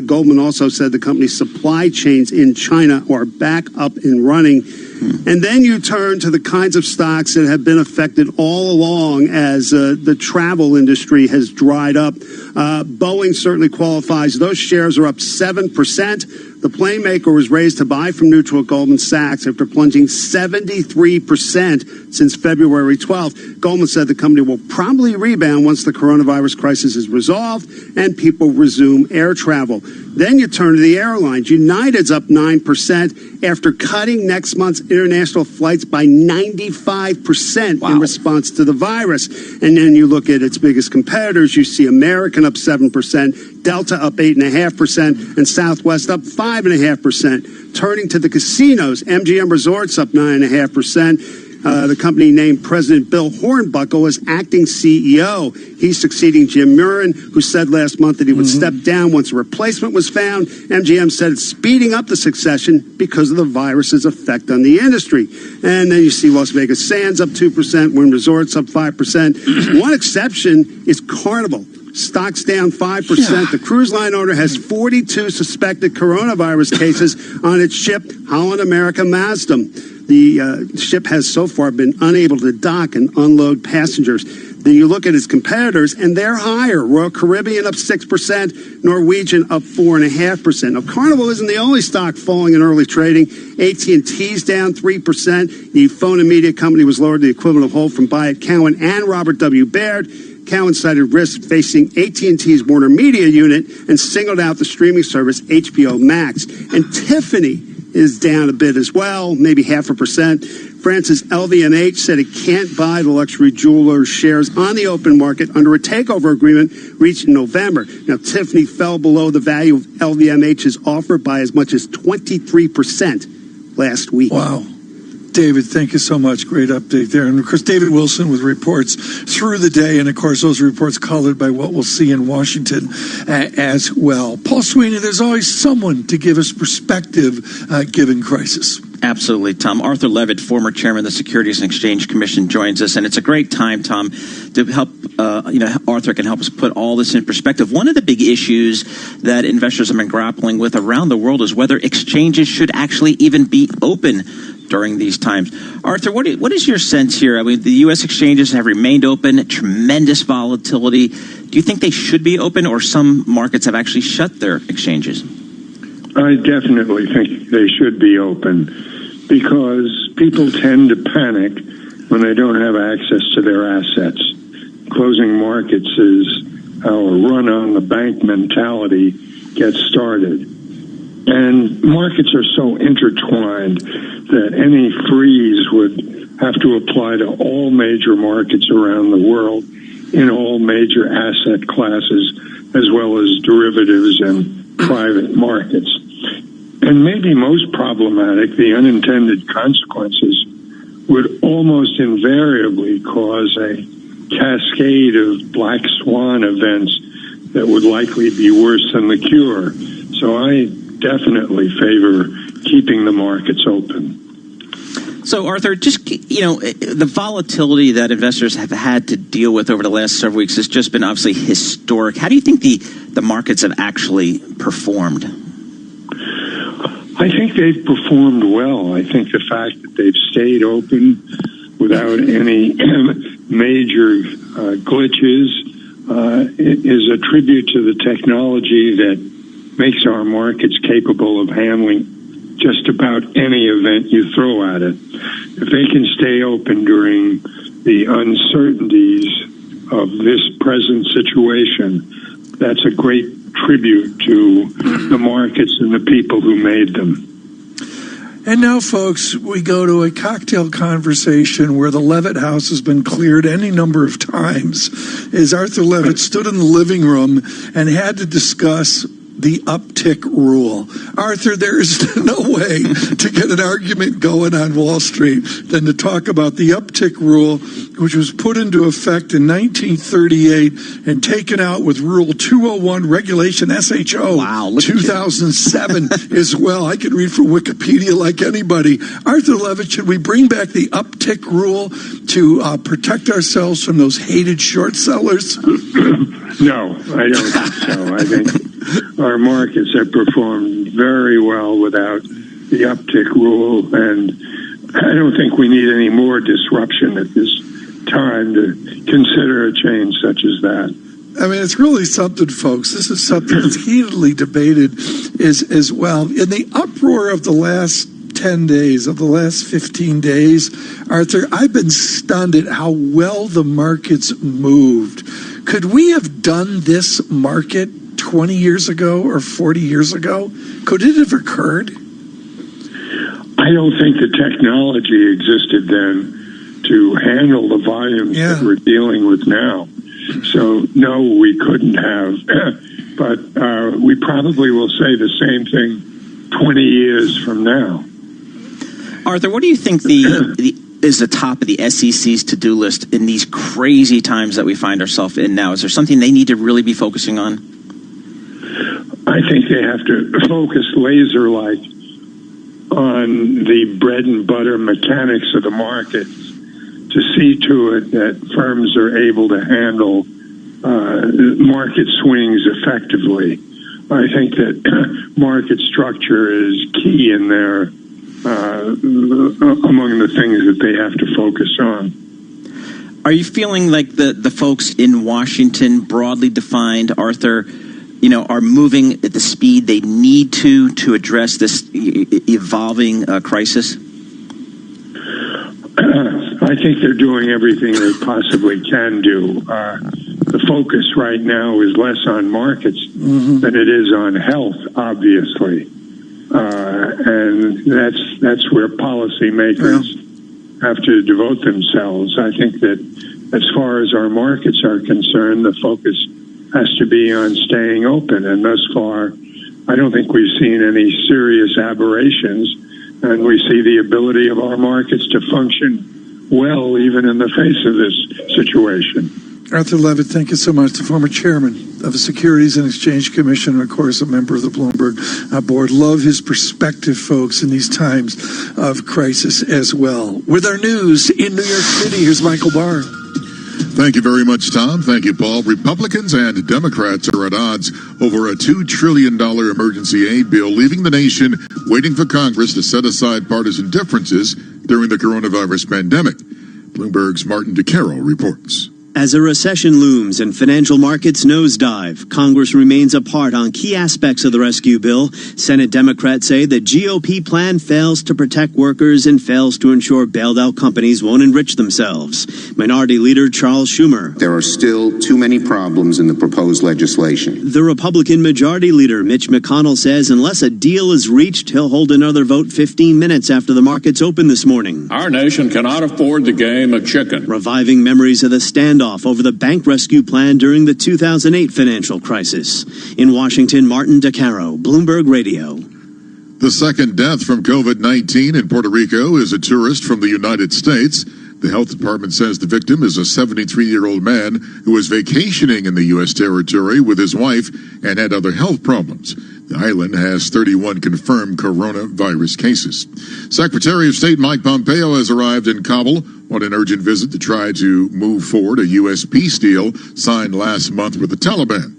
Goldman also said the company's supply chains in China are back up and running. And then you turn to the kinds of stocks that have been affected all along as the travel industry has dried up. Boeing certainly qualifies. Those shares are up 7%. The plane maker was raised to buy from neutral at Goldman Sachs after plunging 73% since February 12th. Goldman said the company will probably rebound once the coronavirus crisis is resolved and people resume air travel. Then you turn to the airlines. United's up 9% after cutting next month's international flights by 95% in response to the virus. And then you look at its biggest competitors. You see American up 7%, Delta up 8.5%, and Southwest up 5.5%. Turning to the casinos, MGM Resorts up 9.5%. The company named President Bill Hornbuckle as acting CEO. He's succeeding Jim Murren, who said last month that he would step down once a replacement was found. MGM said it's speeding up the succession because of the virus's effect on the industry. And then you see Las Vegas Sands up 2%, Wynn Resorts up 5%. One exception is Carnival. Stocks down 5%. Yeah. The cruise line owner has 42 suspected coronavirus cases on its ship, Holland America Mazdam. The ship has so far been unable to dock and unload passengers. Then you look at his competitors, and they're higher. Royal Caribbean up 6%, Norwegian up 4.5%. Now, Carnival isn't the only stock falling in early trading. AT&T's down 3%. The phone and media company was lowered to the equivalent of hold from buy at Cowen and Robert W. Baird. Cowen cited risks facing AT&T's Warner Media unit and singled out the streaming service HBO Max. And Tiffany is down a bit as well, maybe 0.5%. France's LVMH said it can't buy the luxury jeweler shares on the open market under a takeover agreement reached in November. Now, Tiffany fell below the value of LVMH's offer by as much as 23% last week. Wow. David, thank you so much. Great update there. And, of course, David Wilson with reports through the day. And, of course, those reports colored by what we'll see in Washington as well. Paul Sweeney, there's always someone to give us perspective given crisis. Absolutely, Tom. Arthur Levitt, former chairman of the Securities and Exchange Commission, joins us, and it's a great time, Tom, to help. Arthur can help us put all this in perspective. One of the big issues that investors have been grappling with around the world is whether exchanges should actually even be open during these times. Arthur, what is your sense here? I mean, the U.S. exchanges have remained open, tremendous volatility. Do you think they should be open, or some markets have actually shut their exchanges? I definitely think they should be open, because people tend to panic when they don't have access to their assets. Closing markets is how a run-on-the-bank mentality gets started. And markets are so intertwined that any freeze would have to apply to all major markets around the world in all major asset classes, as well as derivatives and private markets. And maybe most problematic, the unintended consequences would almost invariably cause a cascade of black swan events that would likely be worse than the cure. So I definitely favor keeping the markets open. So, Arthur, just, the volatility that investors have had to deal with over the last several weeks has just been obviously historic. How do you think the markets have actually performed? I think they've performed well. I think the fact that they've stayed open without any major glitches is a tribute to the technology that makes our markets capable of handling just about any event you throw at it. If they can stay open during the uncertainties of this present situation, that's a great tribute to the markets and the people who made them. And now, folks, we go to a cocktail conversation where the Levitt house has been cleared any number of times, as Arthur Levitt stood in the living room and had to discuss the uptick rule. Arthur, there is no way to get an argument going on Wall Street than to talk about the uptick rule, which was put into effect in 1938 and taken out with Rule 201 Regulation SHO 2007 as well. I can read from Wikipedia like anybody. Arthur Levitt, should we bring back the uptick rule to protect ourselves from those hated short sellers? No, I don't think so. I think our markets have performed very well without the uptick rule, and I don't think we need any more disruption at this time to consider a change such as that. I mean, it's really something, folks. This is something that's heatedly debated as well. In the uproar of the last 10 days, of the last 15 days, Arthur, I've been stunned at how well the markets moved. Could we have done this market 20 years ago or 40 years ago? Could it have occurred? I don't think the technology existed then to handle the volumes that we're dealing with now. So, no, we couldn't have. But we probably will say the same thing 20 years from now. Arthur, what do you think is the top of the SEC's to-do list in these crazy times that we find ourselves in now? Is there something they need to really be focusing on? I think they have to focus laser-like on the bread and butter mechanics of the markets to see to it that firms are able to handle market swings effectively. I think that market structure is key in their among the things that they have to focus on. Are you feeling like the folks in Washington, broadly defined, Arthur, are moving at the speed they need to address this evolving crisis? I think they're doing everything they possibly can do. The focus right now is less on markets than it is on health, obviously. And that's where policymakers have to devote themselves. I think that as far as our markets are concerned, the focus has to be on staying open. And thus far, I don't think we've seen any serious aberrations. And we see the ability of our markets to function well, even in the face of this situation. Arthur Levitt, thank you so much. The former chairman of the Securities and Exchange Commission, and of course a member of the Bloomberg board. Love his perspective, folks, in these times of crisis as well. With our news in New York City, here's Michael Barr. Thank you very much, Tom. Thank you, Paul. Republicans and Democrats are at odds over a $2 trillion emergency aid bill, leaving the nation waiting for Congress to set aside partisan differences during the coronavirus pandemic. Bloomberg's Martin DeCaro reports. As a recession looms and financial markets nosedive, Congress remains apart on key aspects of the rescue bill. Senate Democrats say the GOP plan fails to protect workers and fails to ensure bailed-out companies won't enrich themselves. Minority Leader Charles Schumer. There are still too many problems in the proposed legislation. The Republican Majority Leader Mitch McConnell says unless a deal is reached, he'll hold another vote 15 minutes after the markets open this morning. Our nation cannot afford the game of chicken. Reviving memories of the standoff over the bank rescue plan during the 2008 financial crisis. In Washington, Martin DeCaro, Bloomberg Radio. The second death from COVID-19 in Puerto Rico is a tourist from the United States. The health department says the victim is a 73-year-old man who was vacationing in the U.S. territory with his wife and had other health problems. The island has 31 confirmed coronavirus cases. Secretary of State Mike Pompeo has arrived in Kabul on an urgent visit to try to move forward a U.S. peace deal signed last month with the Taliban.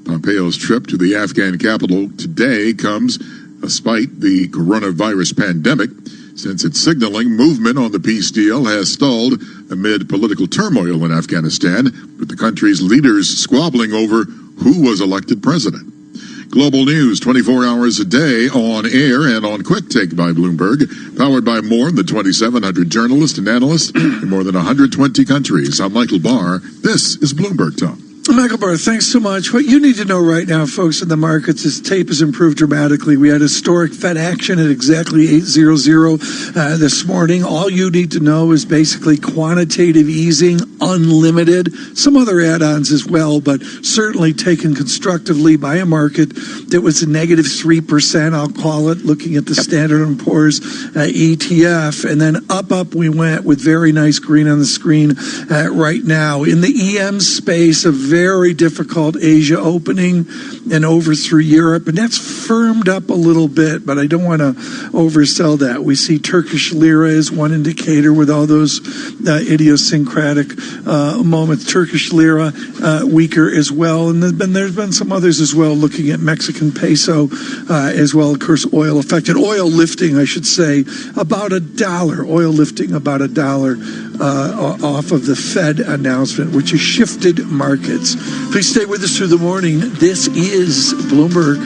Pompeo's trip to the Afghan capital today comes despite the coronavirus pandemic, since its signaling movement on the peace deal has stalled amid political turmoil in Afghanistan, with the country's leaders squabbling over who was elected president. Global news 24 hours a day on air and on Quick Take by Bloomberg, powered by more than 2,700 journalists and analysts in more than 120 countries. I'm Michael Barr. This is Bloomberg Talk. Michael Barr, thanks so much. What you need to know right now, folks, in the markets is tape has improved dramatically. We had historic Fed action at exactly 8:00 this morning. All you need to know is basically quantitative easing, unlimited, some other add-ons as well, but certainly taken constructively by a market that was a negative 3%, I'll call it, looking at the Standard & Poor's ETF. And then up we went with very nice green on the screen right now. In the EM space, a very difficult Asia opening and over through Europe, and that's firmed up a little bit, but I don't want to oversell that. We see Turkish lira as one indicator with all those idiosyncratic moments. Turkish lira weaker as well, and there's been some others as well, looking at Mexican peso as well. Of course, oil affected. Oil lifting, I should say, about $1. Oil lifting about $1 off of the Fed announcement, which has shifted markets. Please stay with us through the morning. This is Bloomberg.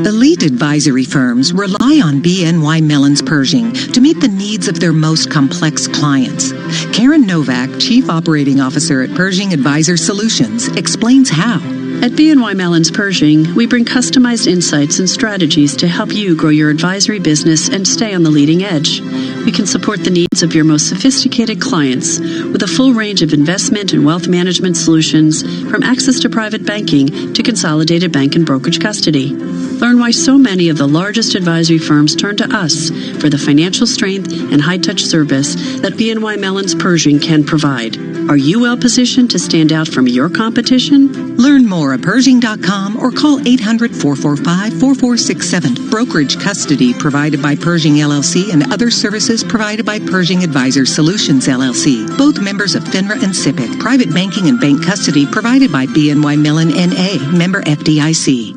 Elite advisory firms rely on BNY Mellon's Pershing to meet the needs of their most complex clients. Karen Novak, Chief Operating Officer at Pershing Advisor Solutions, explains how. At BNY Mellon's Pershing, we bring customized insights and strategies to help you grow your advisory business and stay on the leading edge. We can support the needs of your most sophisticated clients with a full range of investment and wealth management solutions, from access to private banking to consolidated bank and brokerage custody. Learn why so many of the largest advisory firms turn to us for the financial strength and high-touch service that BNY Mellon's Pershing can provide. Are you well positioned to stand out from your competition? Learn more at Pershing.com or call 800-445-4467. Brokerage custody provided by Pershing LLC and other services provided by Pershing Advisor Solutions LLC. Both members of FINRA and SIPC. Private banking and bank custody provided by BNY Mellon NA. Member FDIC.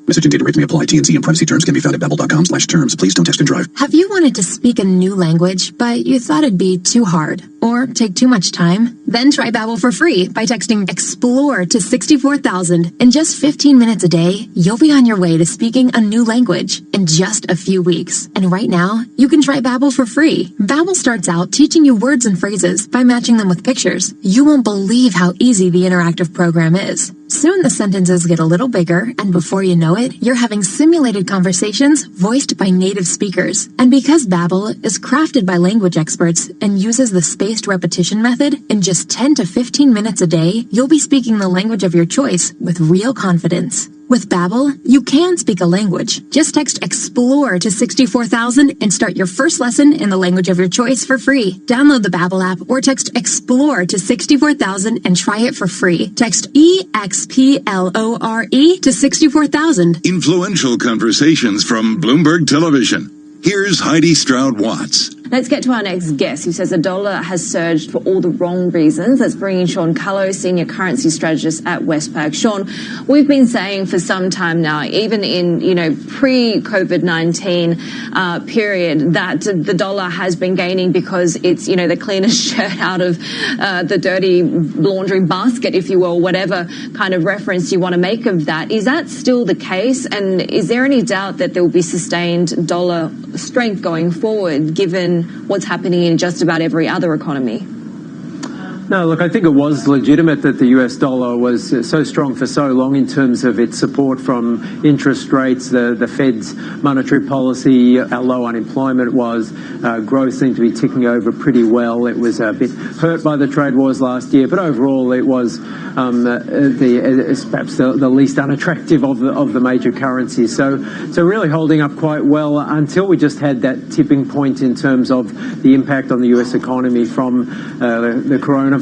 Message and data rates may apply. T&C and privacy terms can be found at babbel.com/terms. Please don't text and drive. Have you wanted to speak a new language, but you thought it'd be too hard or take too much time? Then try Babbel for free by texting EXPLORE to 64,000. In just 15 minutes a day, you'll be on your way to speaking a new language in just a few weeks. And right now, you can try Babbel for free. Babbel starts out teaching you words and phrases by matching them with pictures. You won't believe how easy the interactive program is. Soon the sentences get a little bigger, and before you know it, you're having simulated conversations voiced by native speakers. And because Babbel is crafted by language experts and uses the spaced repetition method, in just 10 to 15 minutes a day, you'll be speaking the language of your choice with real confidence. With Babbel, you can speak a language. Just text EXPLORE to 64,000 and start your first lesson in the language of your choice for free. Download the Babbel app or text EXPLORE to 64,000 and try it for free. Text EXPLORE to 64,000. Influential conversations from Bloomberg Television. Here's Heidi Stroud-Watts. Let's get to our next guest, who says the dollar has surged for all the wrong reasons. Let's bring in Sean Cullo, Senior Currency Strategist at Westpac. Sean, we've been saying for some time now, even in, pre-COVID-19 period, that the dollar has been gaining because it's, the cleanest shirt out of the dirty laundry basket, if you will, whatever kind of reference you want to make of that. Is that still the case? And is there any doubt that there will be sustained dollar strength going forward, given what's happening in just about every other economy? No, look, I think it was legitimate that the US dollar was so strong for so long in terms of its support from interest rates, the Fed's monetary policy, how low unemployment was, growth seemed to be ticking over pretty well. It was a bit hurt by the trade wars last year, but overall it was perhaps the least unattractive of the major currencies. So really holding up quite well until we just had that tipping point in terms of the impact on the US economy from the coronavirus.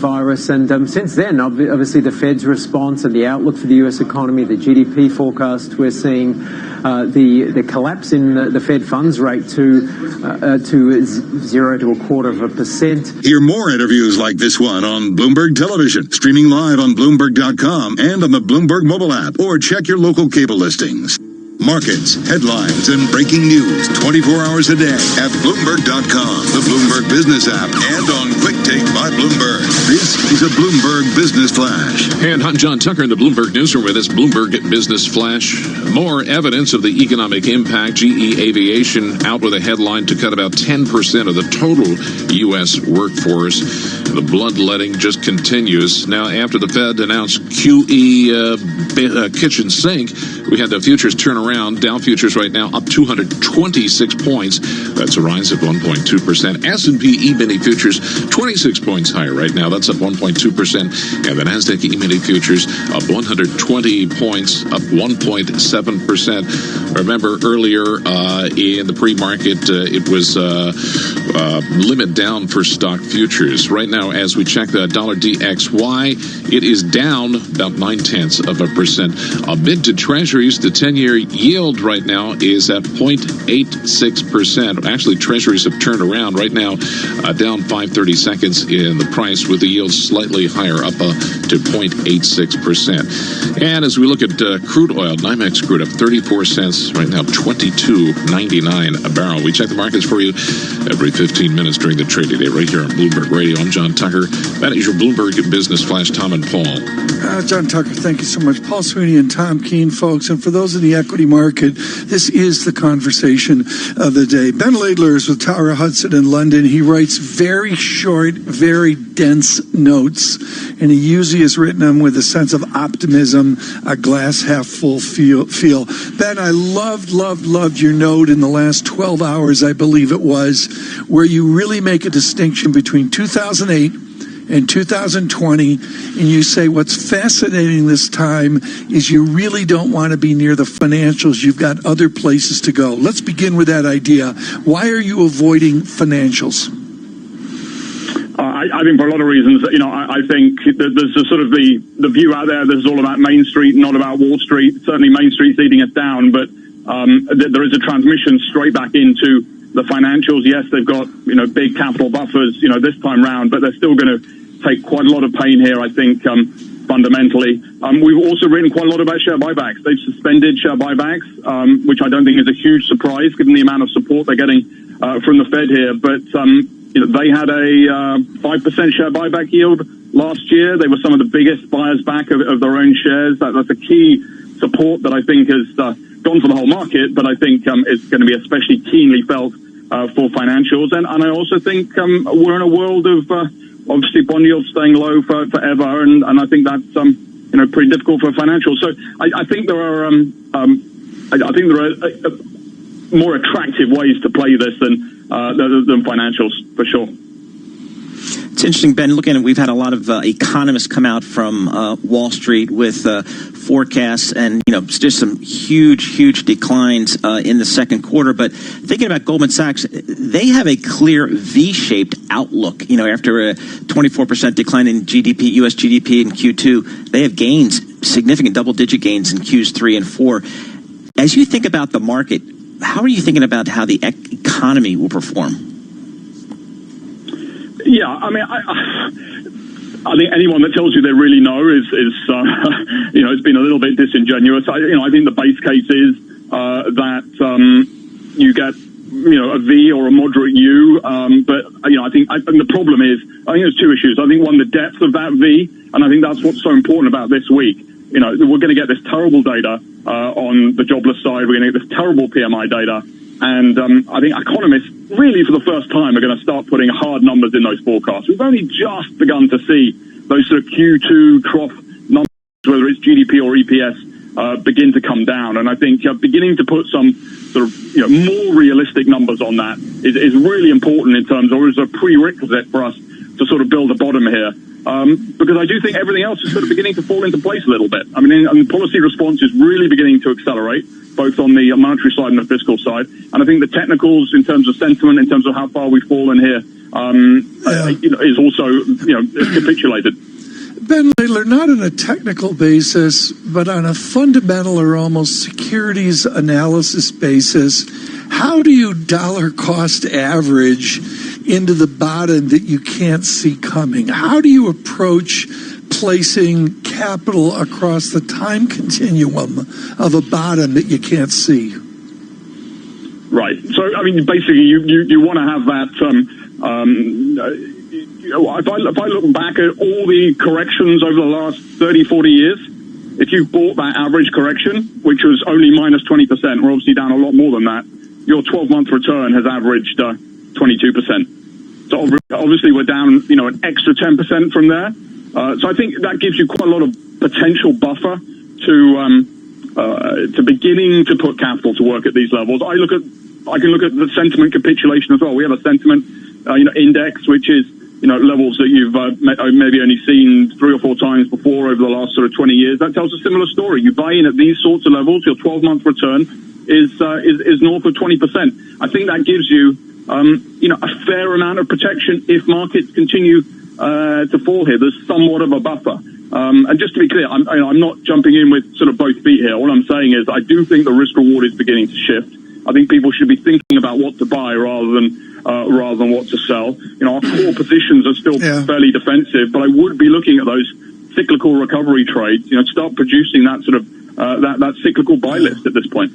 And since then, obviously the Fed's response and the outlook for the US economy, the GDP forecast, we're seeing the collapse in the Fed funds rate to 0.25%. Hear more interviews like this one on Bloomberg Television, streaming live on Bloomberg.com and on the Bloomberg mobile app, or check your local cable listings. Markets, headlines, and breaking news 24 hours a day at Bloomberg.com, the Bloomberg Business app, and on Quick Take by Bloomberg. This is a Bloomberg Business Flash. And I'm John Tucker in the Bloomberg Newsroom with this Bloomberg Business Flash. More evidence of the economic impact. GE Aviation out with a headline to cut about 10% of the total U.S. workforce. The bloodletting just continues. Now, after the Fed announced QE kitchen sink, we had the futures turn around. Dow futures right now up 226 points. That's a rise of 1.2%. S&P E-mini futures 26 points higher right now. That's up 1.2%. And the Nasdaq E-mini futures up 120 points, up 1.7%. Remember earlier in the pre-market, it was limit down for stock futures. Right now, as we check the dollar DXY, it is down about 0.9%. Mid to treasuries, the 10-year yield right now is at 0.86%. Actually, treasuries have turned around right now, down 5/30 seconds in the price, with the yield slightly higher, up to 0.86%. And as we look at crude oil, NYMEX crude up 34 cents right now, $22.99 a barrel. We check the markets for you every 15 minutes during the trading day right here on Bloomberg Radio. I'm John Tucker. That is your Bloomberg Business Flash. Tom and Paul. John Tucker, thank you so much. Paul Sweeney and Tom Keene, folks. And for those in the equity market, this is the conversation of the day. Ben Laidler is with Tower Hudson in London. He writes very short, very dense notes, and he usually has written them with a sense of optimism, a glass half full feel. Ben, I loved your note in the last 12 hours, I believe it was, where you really make a distinction between 2008 and 2020, and you say what's fascinating this time is you really don't want to be near the financials. You've got other places to go. Let's begin with that idea. Why are you avoiding financials? I think for a lot of reasons. I think that there's a sort of the view out there. This is all about Main Street, not about Wall Street. Certainly Main Street's leading us down, but there is a transmission straight back into the financials. Yes, they've got big capital buffers this time round, but they're still going to take quite a lot of pain here, I think, fundamentally. We've also written quite a lot about share buybacks. They've suspended share buybacks, which I don't think is a huge surprise given the amount of support they're getting from the Fed here. But they had a 5% share buyback yield last year. They were some of the biggest buyers back of their own shares. That's a key support that I think has gone for the whole market, but I think is going to be especially keenly felt for financials. And I also think we're in a world of obviously bond yields staying low forever, and I think that's pretty difficult for financials. So I think there are more attractive ways to play this than financials for sure. It's interesting, Ben, looking at, we've had a lot of economists come out from Wall Street with forecasts and, just some huge declines in the second quarter. But thinking about Goldman Sachs, they have a clear V-shaped outlook. After a 24% decline in GDP, U.S. GDP in Q2, they have gains, significant double-digit gains in Qs 3 and 4. As you think about the market, how are you thinking about how the economy will perform? Yeah, I mean, I think anyone that tells you they really know is it's been a little bit disingenuous. I think the base case is that you get a V or a moderate U, but I think the problem is I think there's two issues. I think one, the depth of that V, and I think that's what's so important about this week. We're going to get this terrible data on the jobless side. We're going to get this terrible PMI data. And I think economists really for the first time are going to start putting hard numbers in those forecasts. We've only just begun to see those sort of Q2 trough numbers, whether it's GDP or EPS, begin to come down. And I think beginning to put some sort of more realistic numbers on that is really important in terms of, or is a prerequisite for us to sort of build a bottom here. Because I do think everything else is sort of beginning to fall into place a little bit. I mean, and policy response is really beginning to accelerate, both on the monetary side and the fiscal side. And I think the technicals in terms of sentiment, in terms of how far we've fallen here, is also, capitulated. Ben Laidler, not on a technical basis, but on a fundamental or almost securities analysis basis, how do you dollar cost average into the bottom that you can't see coming? How do you approach placing capital across the time continuum of a bottom that you can't see? Right. So, I mean, basically, you want to have that. If I look back at all the corrections over the last 30, 40 years, if you bought that average correction, which was only minus 20%, we're obviously down a lot more than that, your 12-month return has averaged 22%. So obviously we're down, an extra 10% from there. So I think that gives you quite a lot of potential buffer to beginning to put capital to work at these levels. I can look at the sentiment capitulation as well. We have a sentiment, index, which is, levels that you've maybe only seen 3 or 4 times before over the last sort of 20 years. That tells a similar story. You buy in at these sorts of levels, your 12-month return is north of 20%. I think that gives you, a fair amount of protection if markets continue to fall here. There's somewhat of a buffer. And just to be clear, I'm not jumping in with sort of both feet here. All I'm saying is I do think the risk reward is beginning to shift. I think people should be thinking about what to buy rather than what to sell. Our core positions are still fairly defensive, but I would be looking at those cyclical recovery trades. Start producing that sort of that cyclical buy list at this point.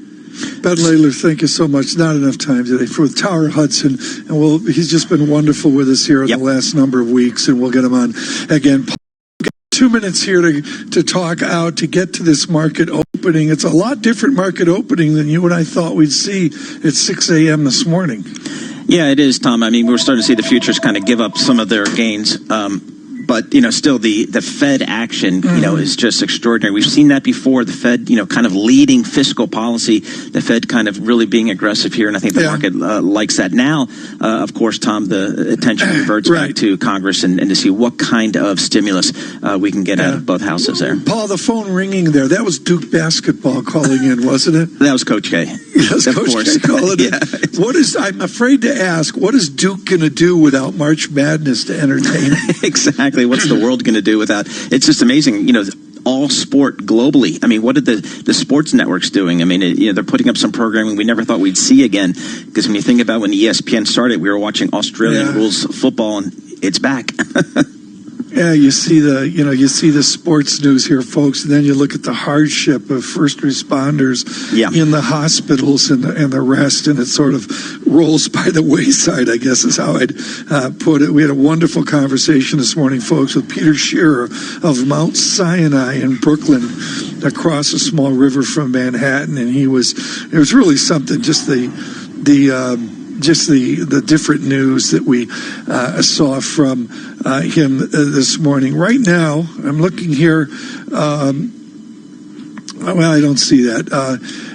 Ben Laidler, thank you so much. Not enough time today for Tower Hudson, and he's just been wonderful with us here in the last number of weeks, and we'll get him on again. We've got 2 minutes here to talk out to get to this market opening. It's a lot different market opening than you and I thought we'd see at 6 a.m. this morning. Yeah, it is, Tom. I mean, we're starting to see the futures kind of give up some of their gains. But, still the Fed action, is just extraordinary. We've seen that before. The Fed, kind of leading fiscal policy, the Fed kind of really being aggressive here. And I think the market likes that. Now, of course, Tom, the attention reverts back to Congress and to see what kind of stimulus we can get out of both houses there. Paul, the phone ringing there, that was Duke basketball calling in, wasn't it? That was Coach K. Yes, Coach K calling in. I'm afraid to ask, what is Duke going to do without March Madness to entertain it? Exactly. What's the world going to do without? It's just amazing, all sport globally. I mean, what are the sports networks doing? I mean, they're putting up some programming we never thought we'd see again. Because when you think about when ESPN started, we were watching Australian rules football, and it's back. Yeah, you see the sports news here, folks, and then you look at the hardship of first responders in the hospitals and the rest, and it sort of rolls by the wayside, I guess is how I'd put it. We had a wonderful conversation this morning, folks, with Peter Shearer of Mount Sinai in Brooklyn, across a small river from Manhattan, and it was really something. Just the different news that we saw from him this morning. Right now, I'm looking here. Well, I don't see that.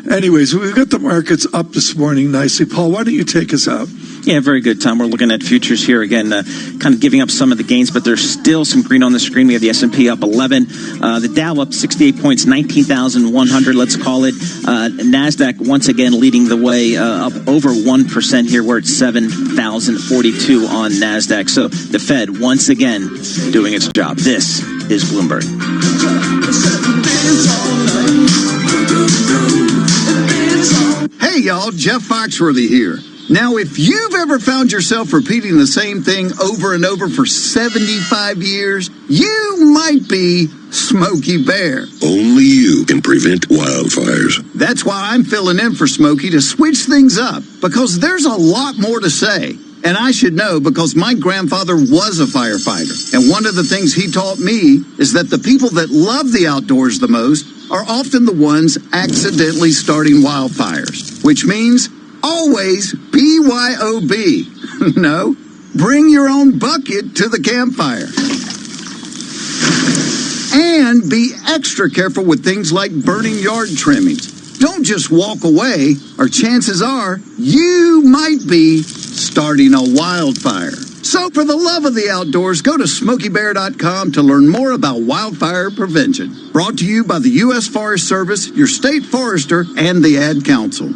Anyways, we've got the markets up this morning nicely. Paul, why don't you take us out? Yeah, very good, Tom. We're looking at futures here again, kind of giving up some of the gains, but there's still some green on the screen. We have the S&P up 11, the Dow up 68 points, 19,100, let's call it. NASDAQ once again leading the way, up over 1% here. We're at 7,042 on NASDAQ. So the Fed once again doing its job. This is Bloomberg. Hey, y'all, Jeff Foxworthy here. Now, if you've ever found yourself repeating the same thing over and over for 75 years, you might be Smokey Bear. Only you can prevent wildfires. That's why I'm filling in for Smokey to switch things up, because there's a lot more to say. And I should know because my grandfather was a firefighter. And one of the things he taught me is that the people that love the outdoors the most are often the ones accidentally starting wildfires, which means always BYOB. No, bring your own bucket to the campfire. And be extra careful with things like burning yard trimmings. Don't just walk away, or chances are you might be starting a wildfire. So for the love of the outdoors, go to SmokeyBear.com to learn more about wildfire prevention. Brought to you by the U.S. Forest Service, your state forester, and the Ad Council.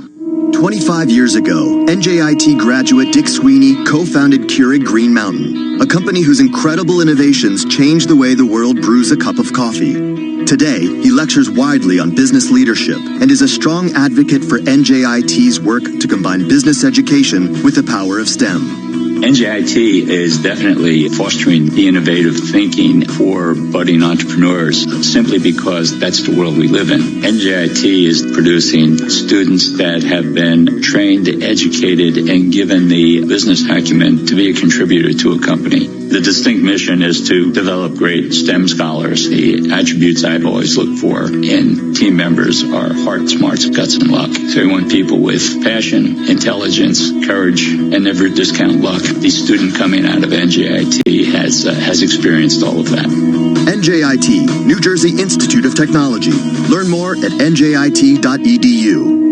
25 years ago, NJIT graduate Dick Sweeney co-founded Keurig Green Mountain, a company whose incredible innovations changed the way the world brews a cup of coffee. Today, he lectures widely on business leadership and is a strong advocate for NJIT's work to combine business education with the power of STEM. NJIT is definitely fostering the innovative thinking for budding entrepreneurs simply because that's the world we live in. NJIT is producing students that have been trained, educated, and given the business acumen to be a contributor to a company. The distinct mission is to develop great STEM scholars. The attributes I've always looked for in team members are heart, smarts, guts, and luck. So we want people with passion, intelligence, courage, and never discount luck. The student coming out of NJIT has experienced all of that. NJIT, New Jersey Institute of Technology. Learn more at njit.edu.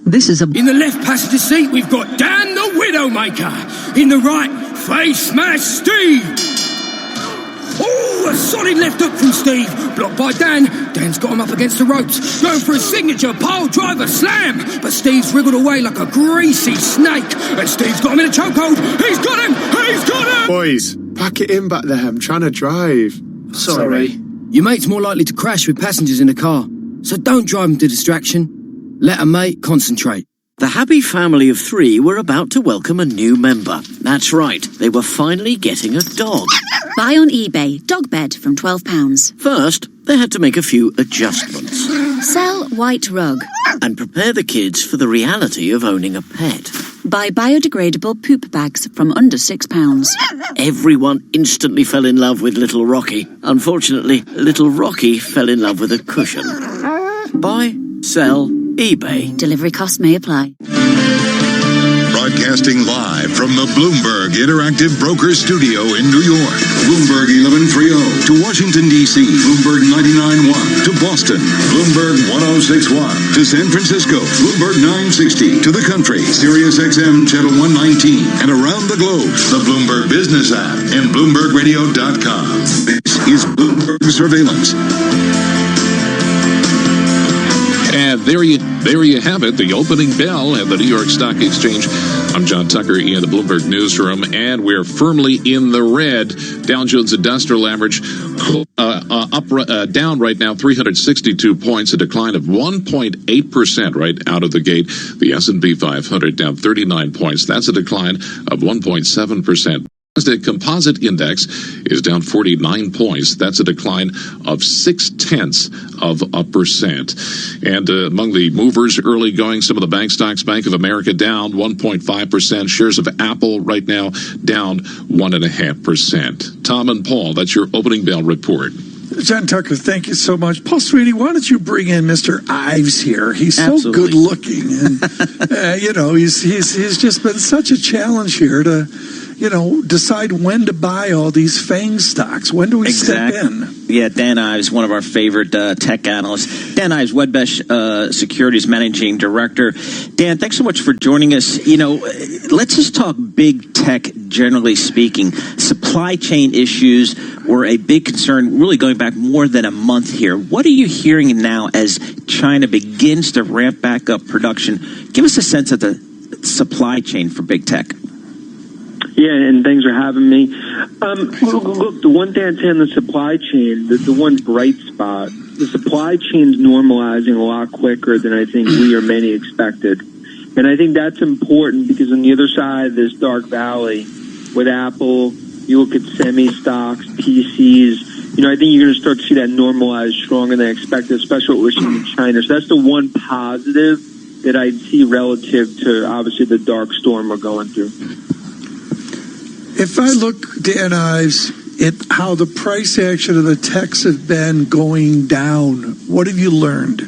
This is in the left passenger seat, we've got Dan the Widowmaker. In the right, Face Smash Steve. Oh, a solid left hook from Steve. Blocked by Dan. Dan's got him up against the ropes. Going for a signature pile driver slam. But Steve's wriggled away like a greasy snake. And Steve's got him in a chokehold. He's got him! He's got him! Boys, pack it in back there. I'm trying to drive. Sorry. Your mate's more likely to crash with passengers in the car. So don't drive him to distraction. Let a mate concentrate. The happy family of three were about to welcome a new member. That's right, they were finally getting a dog. Buy on eBay, dog bed from £12. First, they had to make a few adjustments. Sell white rug. And prepare the kids for the reality of owning a pet. Buy biodegradable poop bags from under £6. Everyone instantly fell in love with Little Rocky. Unfortunately, Little Rocky fell in love with a cushion. Buy, sell, eBay. Delivery costs may apply. Broadcasting live from the Bloomberg Interactive Brokers Studio in New York. Bloomberg 1130 to Washington, D.C. Bloomberg 99.1 to Boston. Bloomberg 106.1 to San Francisco. Bloomberg 960 to the country. Sirius XM Channel 119 and around the globe. The Bloomberg Business app and BloombergRadio.com. This is Bloomberg Surveillance. And there you have it, the opening bell at the New York Stock Exchange. I'm John Tucker in the Bloomberg Newsroom, and we're firmly in the red. Dow Jones Industrial Average down right now 362 points, a decline of 1.8% right out of the gate. The S&P 500 down 39 points. That's a decline of 1.7%. The composite index is down 49 points. That's a decline of 0.6%. And among the movers early going, some of the bank stocks, Bank of America down 1.5%. Shares of Apple right now down 1.5%. Tom and Paul, that's your opening bell report. John Tucker, thank you so much. Paul Sweeney, why don't you bring in Mr. Ives here? He's so Absolutely. good looking, and he's just been such a challenge here to decide when to buy all these FANG stocks. When do we step in? Yeah, Dan Ives, one of our favorite tech analysts. Dan Ives, Wedbush Securities Managing Director. Dan, thanks so much for joining us. Let's just talk big tech, generally speaking. Supply chain issues were a big concern, really going back more than a month here. What are you hearing now as China begins to ramp back up production? Give us a sense of the supply chain for big tech. Yeah, and thanks for having me. Look, the one thing I'd say on the supply chain, the one bright spot, the supply chain's normalizing a lot quicker than I think we or many expected. And I think that's important because on the other side of this dark valley, with Apple, you look at semi-stocks, PCs, I think you're going to start to see that normalize stronger than expected, especially what we're seeing in China. So that's the one positive that I'd see relative to, obviously, the dark storm we're going through. If I look, Dan Ives, at how the price action of the techs have been going down, what have you learned?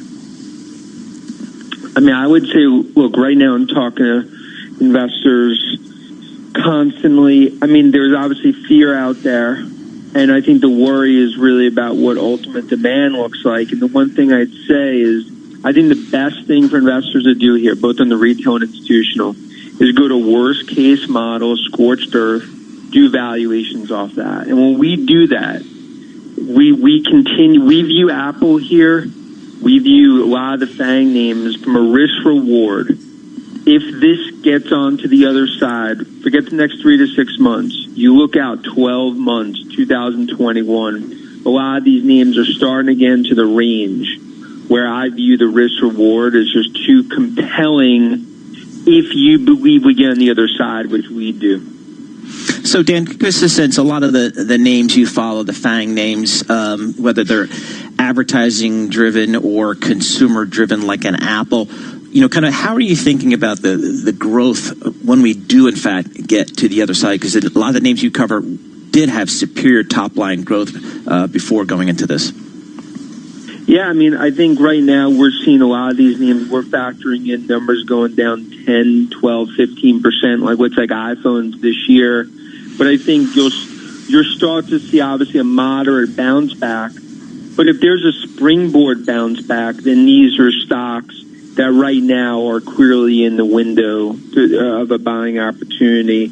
I mean, I would say, look, right now I'm talking to investors constantly. I mean, there's obviously fear out there, and I think the worry is really about what ultimate demand looks like. And the one thing I'd say is I think the best thing for investors to do here, both on the retail and institutional, is go to worst case model, scorched earth, do valuations off that. And when we do that, we view Apple here, we view a lot of the FANG names from a risk reward. If this gets on to the other side, forget the next 3 to 6 months, you look out 12 months, 2021, a lot of these names are starting to get into the range where I view the risk reward as just too compelling if you believe we get on the other side, which we do. So, Dan, give us a sense, a lot of the names you follow, the FANG names, whether they're advertising-driven or consumer-driven like an Apple, kind of how are you thinking about the growth when we do, in fact, get to the other side? Because a lot of the names you cover did have superior top-line growth before going into this. Yeah, I mean, I think right now we're seeing a lot of these names. We're factoring in numbers going down 10, 12, 15%, like what's like iPhones this year. But I think you'll start to see, obviously, a moderate bounce back. But if there's a springboard bounce back, then these are stocks that right now are clearly in the window of a buying opportunity.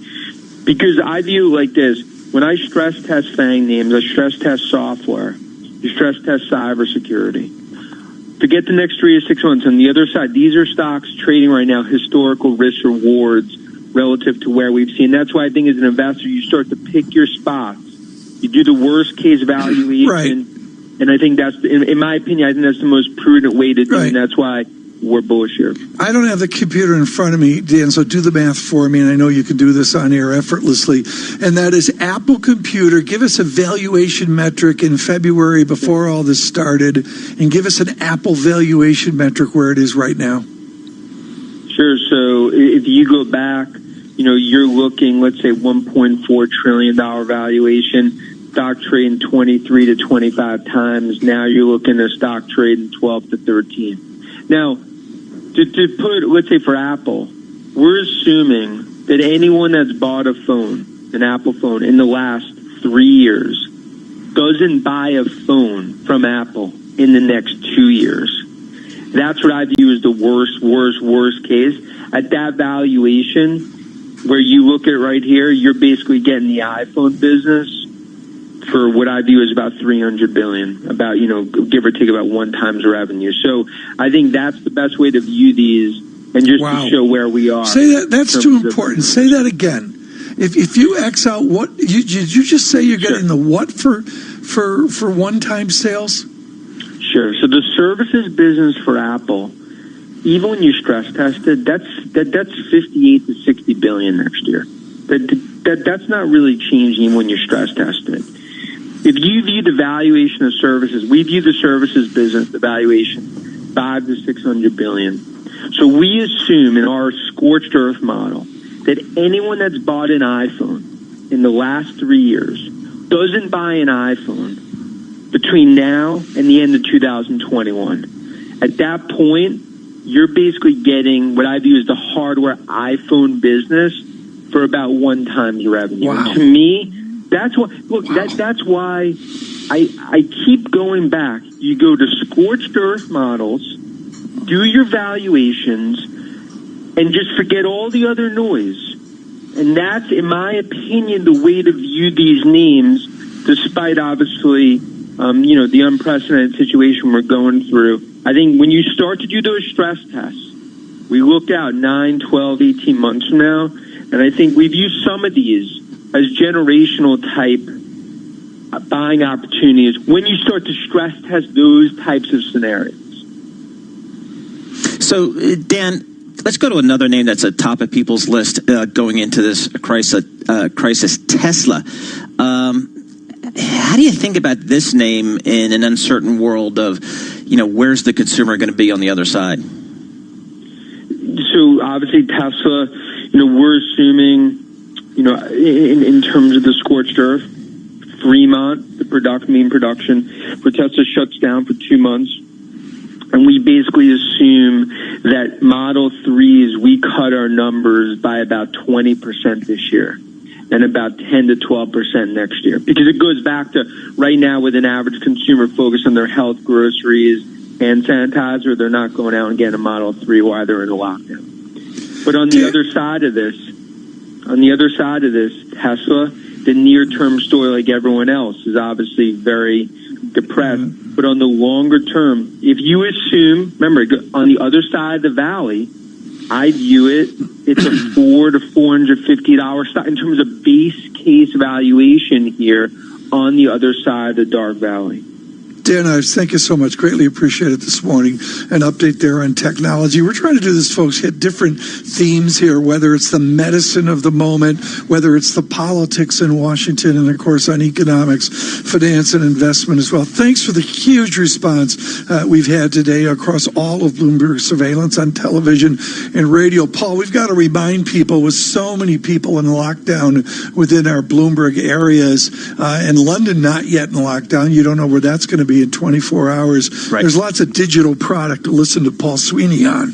Because I view it like this. When I stress test FANG names, I stress test software. You stress test cybersecurity. Forget the next 3 to 6 months. On the other side, these are stocks trading right now historical risk rewards relative to where we've seen. That's why I think as an investor, you start to pick your spots. You do the worst case valuation. Right. And I think that's, in my opinion, I think that's the most prudent way to do it. And that's why we're bullish here. I don't have the computer in front of me, Dan, so do the math for me, and I know you can do this on air effortlessly. And that is Apple Computer. Give us a valuation metric in February before all this started, and give us an Apple valuation metric where it is right now. Sure. So if you go back, you're looking, let's say, $1.4 trillion valuation, stock trading 23 to 25 times. Now you're looking at stock trading 12 to 13. Now, to put, let's say for Apple, we're assuming that anyone that's bought a phone, an Apple phone, in the last 3 years doesn't buy a phone from Apple in the next 2 years. That's what I view as the worst case. At that valuation, where you look at right here, you're basically getting the iPhone business for what I view as about $300 billion, about, give or take about 1 times revenue. So I think that's the best way to view these and just to show where we are. Say that. That's too important. Say that again. If you X out what, did you just say you're getting the what for one-time sales? Sure. So the services business for Apple, even when you stress test it, that's 58 to 60 billion next year. that's not really changing when you're stress testing it. If you view the valuation of services, we view the services business, the valuation, $500 to $600 billion. So we assume in our scorched earth model that anyone that's bought an iPhone in the last 3 years doesn't buy an iPhone between now and the end of 2021. At that point, you're basically getting what I view as the hardware iPhone business for about 1 times revenue. Wow. To me, that's what. Look, that's why I keep going back. You go to scorched earth models, do your valuations, and just forget all the other noise. And that's, in my opinion, the way to view these names, despite obviously, the unprecedented situation we're going through. I think when you start to do those stress tests, we look out 9, 12, 18 months from now, and I think we view some of these as generational type buying opportunities when you start to stress test those types of scenarios. So, Dan, let's go to another name that's at top of people's list going into this crisis, Tesla. How do you think about this name in an uncertain world of, where's the consumer going to be on the other side? So obviously Tesla, we're assuming, in terms of the scorched earth, Fremont, the main production for Tesla shuts down for 2 months. And we basically assume that Model 3s, we cut our numbers by about 20% this year and about 10 to 12% next year. Because it goes back to right now with an average consumer focused on their health, groceries, hand sanitizer, they're not going out and getting a Model 3 while they're in a lockdown. But on the other side of this, Tesla, the near-term story, like everyone else, is obviously very depressed. Mm-hmm. But on the longer term, if you assume, remember, on the other side of the valley, I view it's a $400 to $450 stock in terms of base case valuation here on the other side of the dark valley. Dan Ives, thank you so much. Greatly appreciate it this morning. An update there on technology. We're trying to do this, folks, hit different themes here, whether it's the medicine of the moment, whether it's the politics in Washington, and, of course, on economics, finance, and investment as well. Thanks for the huge response we've had today across all of Bloomberg surveillance on television and radio. Paul, we've got to remind people, with so many people in lockdown within our Bloomberg areas, and London not yet in lockdown, you don't know where that's going to be in 24 hours. Right. There's lots of digital product to listen to Paul Sweeney on.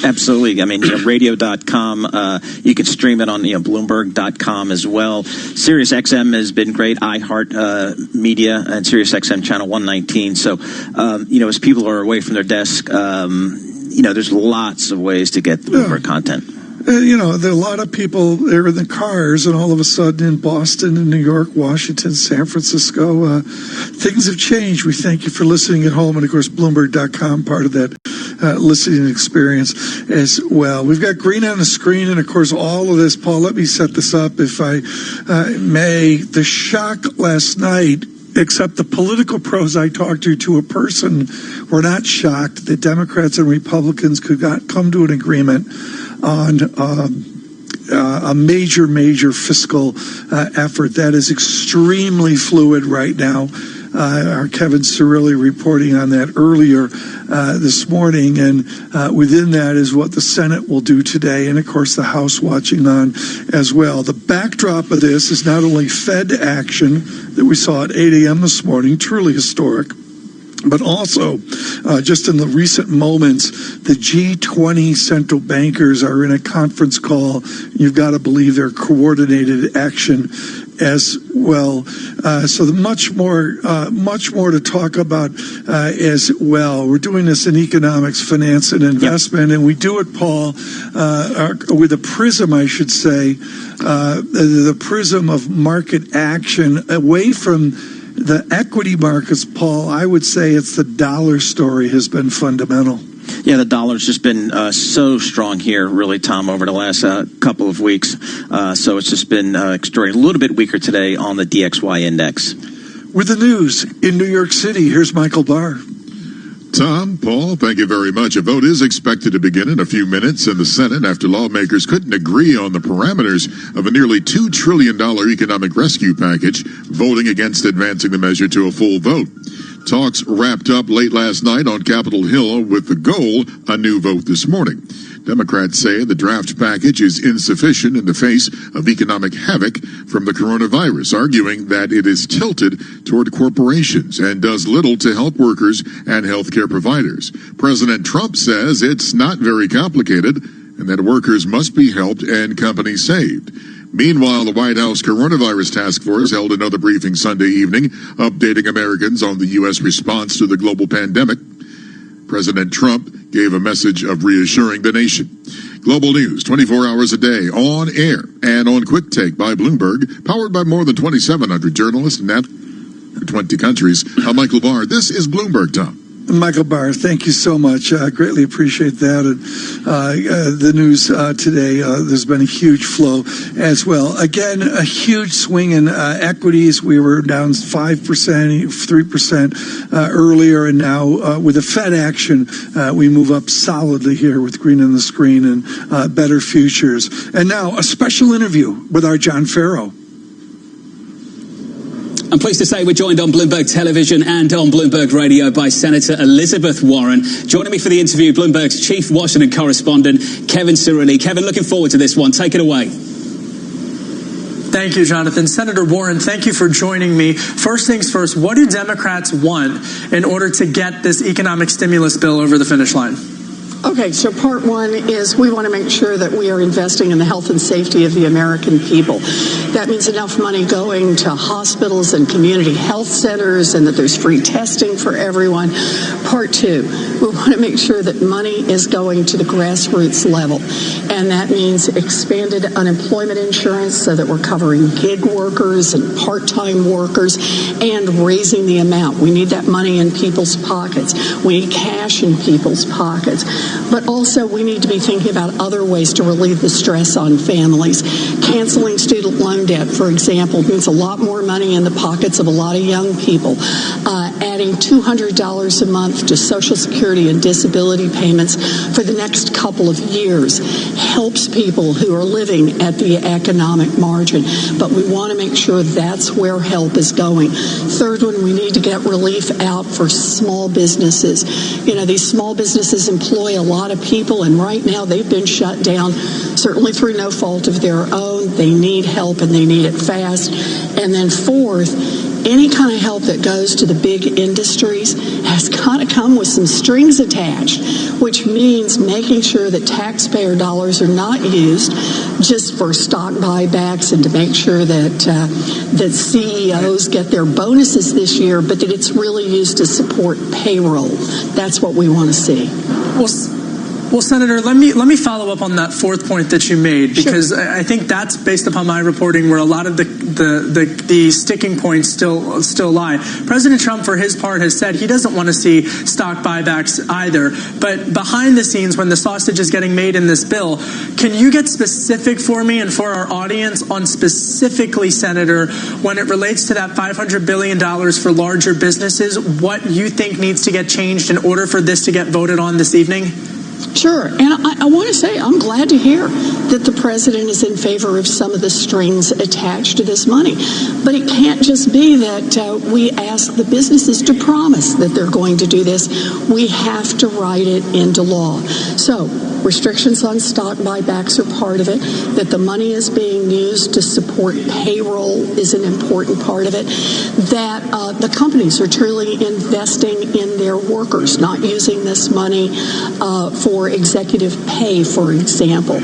Absolutely. I mean, radio.com, you can stream it on Bloomberg.com as well. SiriusXM has been great. iHeart Media and SiriusXM channel 119. So, as people are away from their desk, there's lots of ways to get the Bloomberg content. There are a lot of people there in the cars, and all of a sudden in Boston, in New York, Washington, San Francisco, things have changed. We thank you for listening at home, and of course, Bloomberg.com, part of that listening experience as well. We've got green on the screen, and of course, all of this. Paul, let me set this up, if I may. The shock last night, except the political pros I talked to a person, were not shocked that Democrats and Republicans could not come to an agreement on a major fiscal effort that is extremely fluid right now. Our Kevin Cirilli reporting on that earlier this morning, and within that is what the Senate will do today, and of course the House watching on as well. The backdrop of this is not only Fed action that we saw at 8 a.m. this morning, truly historic, but also, just in the recent moments, the G20 central bankers are in a conference call. You've got to believe they're coordinated action as well. So much more to talk about as well. We're doing this in economics, finance, and investment, and we do it, Paul, with a prism, I should say, the prism of market action away from the equity markets. Paul, I would say it's the dollar story has been fundamental. Yeah, the dollar's just been so strong here, really, Tom, over the last couple of weeks. So it's just been extraordinary. A little bit weaker today on the DXY index. With the news in New York City, here's Michael Barr. Tom, Paul, thank you very much. A vote is expected to begin in a few minutes in the Senate after lawmakers couldn't agree on the parameters of a nearly $2 trillion economic rescue package, voting against advancing the measure to a full vote. Talks wrapped up late last night on Capitol Hill with the goal, a new vote this morning. Democrats say the draft package is insufficient in the face of economic havoc from the coronavirus, arguing that it is tilted toward corporations and does little to help workers and healthcare providers. President Trump says it's not very complicated and that workers must be helped and companies saved. Meanwhile, the White House Coronavirus Task Force held another briefing Sunday evening, updating Americans on the U.S. response to the global pandemic. President Trump gave a message of reassuring the nation. Global news, 24 hours a day, on air and on Quick Take by Bloomberg, powered by more than 2,700 journalists in 20 countries. I'm Michael Barr. This is Bloomberg, Tom. Michael Barr, thank you so much. I greatly appreciate that. And the news today, there's been a huge flow as well. Again, a huge swing in equities. We were down 5%, 3% earlier, and now with the Fed action, we move up solidly here with green on the screen and better futures. And now a special interview with our John Farrow. I'm pleased to say we're joined on Bloomberg Television and on Bloomberg Radio by Senator Elizabeth Warren. Joining me for the interview, Bloomberg's chief Washington correspondent, Kevin Cirilli. Kevin, looking forward to this one. Take it away. Thank you, Jonathan. Senator Warren, thank you for joining me. First things first, what do Democrats want in order to get this economic stimulus bill over the finish line? Okay, so part one is we want to make sure that we are investing in the health and safety of the American people. That means enough money going to hospitals and community health centers and that there's free testing for everyone. Part two, we want to make sure that money is going to the grassroots level. And that means expanded unemployment insurance so that we're covering gig workers and part-time workers and raising the amount. We need that money in people's pockets. We need cash in people's pockets. But also we need to be thinking about other ways to relieve the stress on families. Canceling student loan debt, for example, means a lot more money in the pockets of a lot of young people. Adding $200 a month to Social Security and disability payments for the next couple of years helps people who are living at the economic margin. But we want to make sure that's where help is going. Third one, we need to get relief out for small businesses. You know, these small businesses employ a lot of people, and right now they've been shut down, certainly through no fault of their own. They need help, and they need it fast. And then fourth, any kind of help that goes to the big industries has got to come with some strings attached, which means making sure that taxpayer dollars are not used just for stock buybacks and to make sure that that CEOs get their bonuses this year, but that it's really used to support payroll. That's what we want to see. Well, Senator, let me follow up on that fourth point that you made, because sure. I think that's based upon my reporting where a lot of the sticking points still lie. President Trump, for his part, has said he doesn't want to see stock buybacks either. But behind the scenes, when the sausage is getting made in this bill, can you get specific for me and for our audience on specifically, Senator, when it relates to that $500 billion for larger businesses, what you think needs to get changed in order for this to get voted on this evening? Sure. And I want to say I'm glad to hear that the president is in favor of some of the strings attached to this money. But it can't just be that we ask the businesses to promise that they're going to do this. We have to write it into law. So restrictions on stock buybacks are part of it. That the money is being used to support payroll is an important part of it. That the companies are truly investing in their workers, not using this money for executive pay, for example,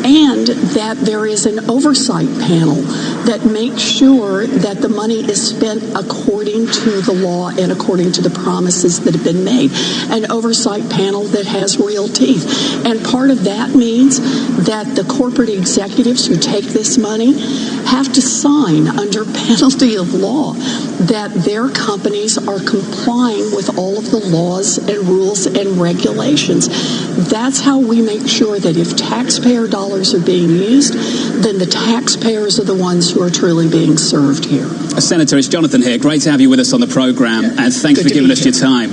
and that there is an oversight panel that makes sure that the money is spent according to the law and according to the promises that have been made. An oversight panel that has real teeth. And part of that means that the corporate executives who take this money have to sign under penalty of law that their companies are complying with all of the laws and rules and regulations. That's how we make sure that if taxpayer dollars are being used, then the taxpayers are the ones who are truly being served here. Senator, it's Jonathan here. Great to have you with us on the program, and thanks for giving us your time.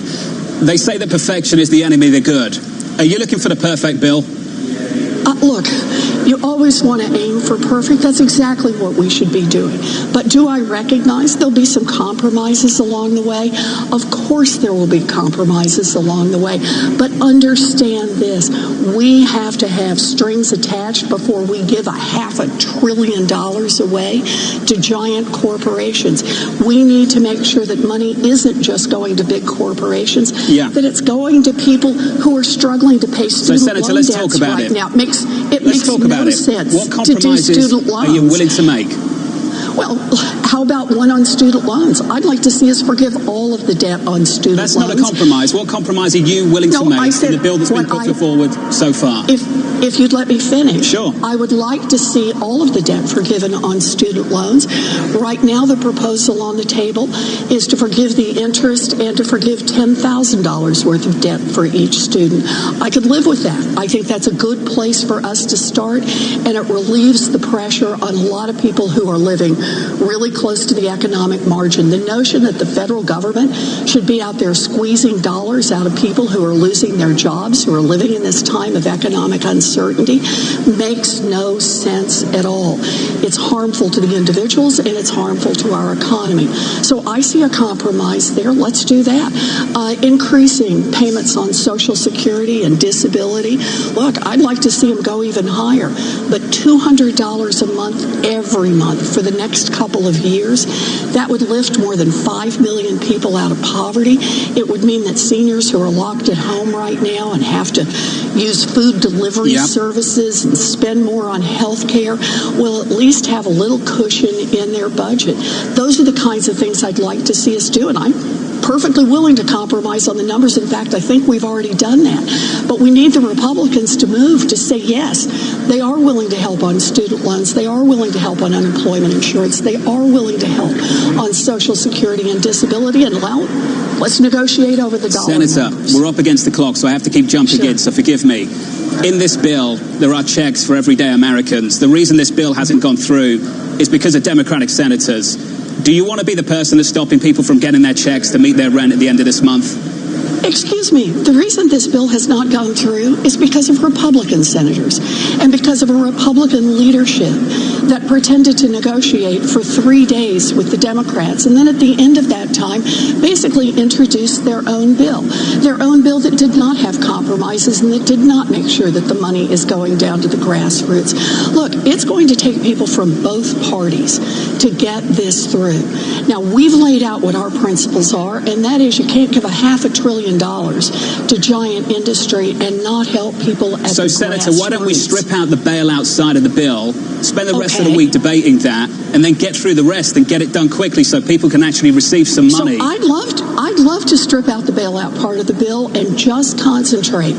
They say that perfection is the enemy of the good. Are you looking for the perfect bill? Look, you always want to aim for perfect. That's exactly what we should be doing. But do I recognize there'll be some compromises along the way? Of course there will be compromises along the way. But understand this. We have to have strings attached before we give $500 billion away to giant corporations. We need to make sure that money isn't just going to big corporations, that it's going to people who are struggling to pay student loan debts right now. It makes no sense what to do student are loans. you willing to make? Well, how about one on student loans? I'd like to see us forgive all of the debt on student loans. That's not a compromise. What compromise are you willing to make in the bill that's been put forward so far? If you'd let me finish. Sure. I would like to see all of the debt forgiven on student loans. Right now, the proposal on the table is to forgive the interest and to forgive $10,000 worth of debt for each student. I could live with that. I think that's a good place for us to start, and it relieves the pressure on a lot of people who are living really close to the economic margin. The notion that the federal government should be out there squeezing dollars out of people who are losing their jobs, who are living in this time of economic uncertainty, makes no sense at all. It's harmful to the individuals and it's harmful to our economy. So I see a compromise there. Let's do that. Increasing payments on Social Security and disability. Look, I'd like to see them go even higher, but $200 a month every month for the next couple of years, that would lift more than 5 million people out of poverty. It would mean that seniors who are locked at home right now and have to use food delivery services and spend more on health care will at least have a little cushion in their budget. Those are the kinds of things I'd like to see us do, and I'm perfectly willing to compromise on the numbers. In fact, I think we've already done that. But we need the Republicans to move to say, yes, they are willing to help on student loans. They are willing to help on unemployment insurance. They are willing to help on Social Security and disability. And, well, let's negotiate over the dollar. Senator, we're up against the clock, so I have to keep jumping in, so forgive me. In this bill, there are checks for everyday Americans. The reason this bill hasn't gone through is because of Democratic senators. Do you want to be the person that's stopping people from getting their checks to meet their rent at the end of this month? Excuse me, the reason this bill has not gone through is because of Republican senators and because of a Republican leadership that pretended to negotiate for 3 days with the Democrats and then at the end of that time basically introduced their own bill that did not have compromises and that did not make sure that the money is going down to the grassroots. Look, it's going to take people from both parties to get this through. Now, we've laid out what our principles are, and that is you can't give $500 billion to giant industry and not help people at the grassroots. So, Senator, why don't we strip out the bailout side of the bill, spend the rest of the week debating that, and then get through the rest and get it done quickly so people can actually receive some money? So I'd love to strip out the bailout part of the bill and just concentrate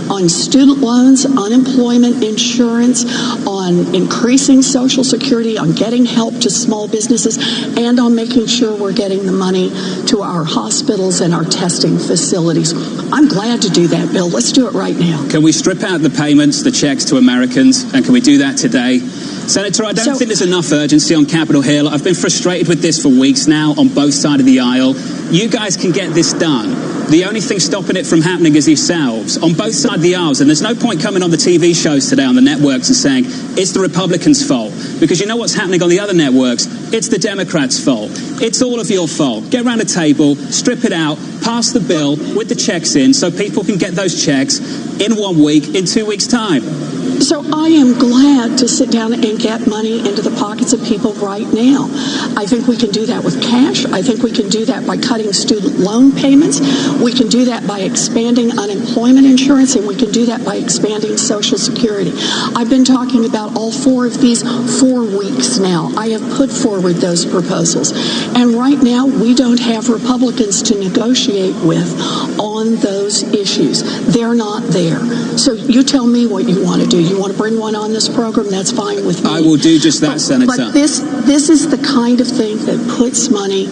on student loans, unemployment insurance, on increasing Social Security, on getting help to small businesses, and on making sure we're getting the money to our hospitals and our testing facilities. I'm glad to do that, Bill. Let's do it right now. Can we strip out the payments, the checks to Americans, and can we do that today? Senator, I don't think there's enough urgency on Capitol Hill. I've been frustrated with this for weeks now on both sides of the aisle. You guys can get this done. The only thing stopping it from happening is yourselves on both sides of the aisles. And there's no point coming on the TV shows today on the networks and saying it's the Republicans' fault. Because you know what's happening on the other networks? It's the Democrats' fault. It's all of your fault. Get around the table, strip it out, pass the bill with the checks in so people can get those checks in 1 week, in 2 weeks' time. So I am glad to sit down and get money into the pockets of people right now. I think we can do that with cash. I think we can do that by cutting student loan payments. We can do that by expanding unemployment insurance, and we can do that by expanding Social Security. I've been talking about all four of these for weeks now. I have put forward those proposals. And right now, we don't have Republicans to negotiate with on those issues. They're not there. So you tell me what you want to do. You want to bring one on this program? That's fine with me. I will do just that, Senator. But this is the kind of thing that puts money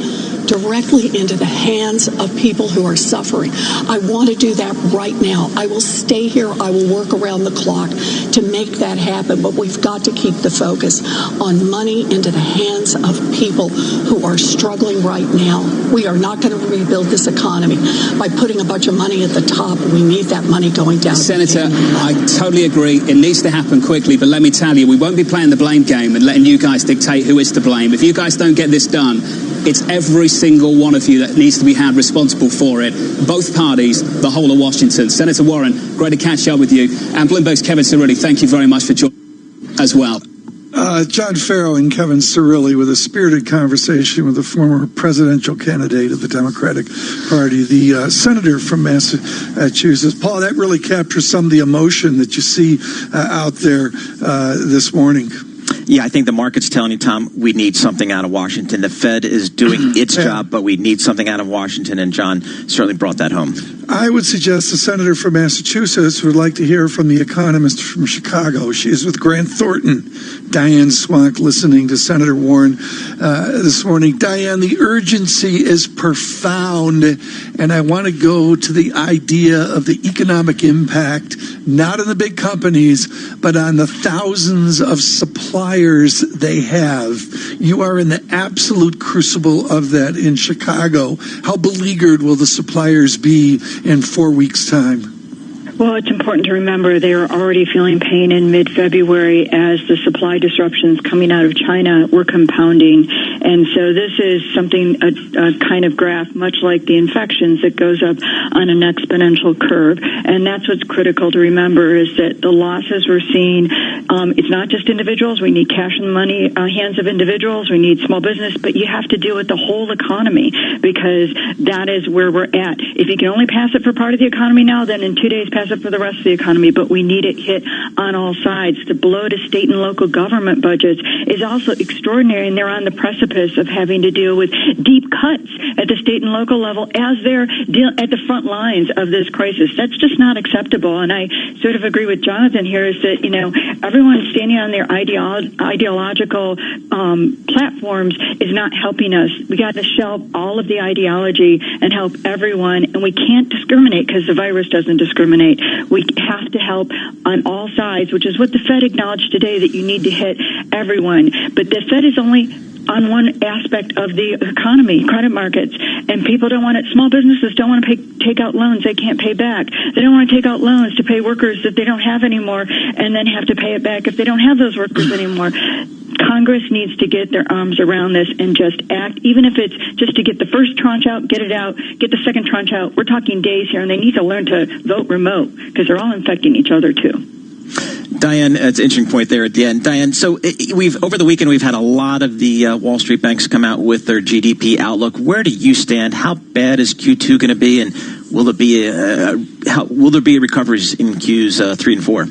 directly into the hands of people who are suffering. I want to do that right now. I will stay here. I will work around the clock to make that happen, but we've got to keep the focus on money into the hands of people who are struggling right now. We are not going to rebuild this economy by putting a bunch of money at the top. We need that money going down. Senator, I totally agree. It needs to happen quickly, but let me tell you, we won't be playing the blame game and letting you guys dictate who is to blame. If you guys don't get this done, it's every single one of you that needs to be held responsible for it. Both parties, the whole of Washington. Senator Warren, great to catch up with you. And Bloomberg's Kevin Cirilli, thank you very much for joining as well. John Farrow and Kevin Cirilli with a spirited conversation with the former presidential candidate of the Democratic Party, the senator from Massachusetts. Paul, that really captures some of the emotion that you see out there this morning. Yeah, I think the market's telling you, Tom, we need something out of Washington. The Fed is doing its job, but we need something out of Washington, and John certainly brought that home. I would suggest the senator from Massachusetts would like to hear from the economist from Chicago. She is with Grant Thornton. Diane Swank listening to Senator Warren this morning. Diane, the urgency is profound, and I want to go to the idea of the economic impact, not on the big companies, but on the thousands of suppliers they have. You are in the absolute crucible of that in Chicago. How beleaguered will the suppliers be in 4 weeks' time? Well, it's important to remember they are already feeling pain in mid-February as the supply disruptions coming out of China were compounding. And so this is something, a kind of graph, much like the infections, that goes up on an exponential curve. And that's what's critical to remember is that the losses we're seeing, it's not just individuals. We need cash in the money, hands of individuals. We need small business. But you have to deal with the whole economy because that is where we're at. If you can only pass it for part of the economy now, then in 2 days pass it for the rest of the economy, but we need it hit on all sides. The blow to state and local government budgets is also extraordinary, and they're on the precipice of having to deal with deep cuts at the state and local level as they're at the front lines of this crisis. That's just not acceptable, and I sort of agree with Jonathan here is that, you know, everyone standing on their ideological platforms is not helping us. We got to shelve all of the ideology and help everyone, and we can't discriminate because the virus doesn't discriminate. We have to help on all sides, which is what the Fed acknowledged today, that you need to hit everyone. But the Fed is only on one aspect of the economy, credit markets, and people don't want it. Small businesses don't want to take out loans they can't pay back. They don't want to take out loans to pay workers that they don't have anymore and then have to pay it back if they don't have those workers anymore. Congress needs to get their arms around this and just act, even if it's just to get the first tranche out, get it out, get the second tranche out. We're talking days here, and they need to learn to vote remote because they're all infecting each other too. Diane, it's an interesting point there at the end. Diane, so over the weekend we've had a lot of the Wall Street banks come out with their GDP outlook. Where do you stand? How bad is Q2 going to be, and will there be recoveries in Qs 3 and 4?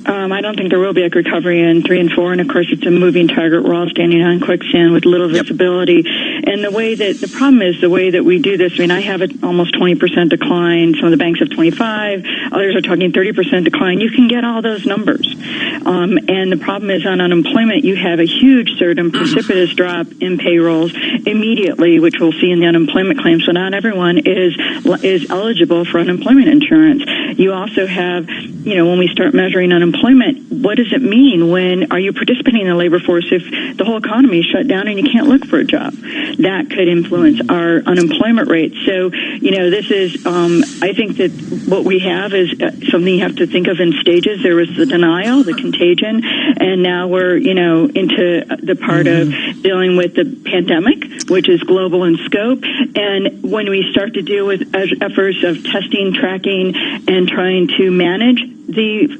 I don't think there will be a recovery in 3 and 4, and of course it's a moving target. We're all standing on quicksand with little visibility. And the problem is the way that we do this. I mean, I have an almost 20% decline. Some of the banks have 25. Others are talking 30% decline. You can get all those numbers. And the problem is on unemployment, you have a huge, certain precipitous drop in payrolls immediately, which we'll see in the unemployment claim. So not everyone is eligible for unemployment insurance. You also have, you know, when we start measuring unemployment, what does it mean? When are you participating in the labor force if the whole economy is shut down and you can't look for a job? That could influence our unemployment rate. So, you know, this is, I think that what we have is something you have to think of in stages. There was the denial, the contagion, and now we're, you know, into the part of dealing with the pandemic, which is global in scope. And when we start to deal with efforts of testing, tracking, and trying to manage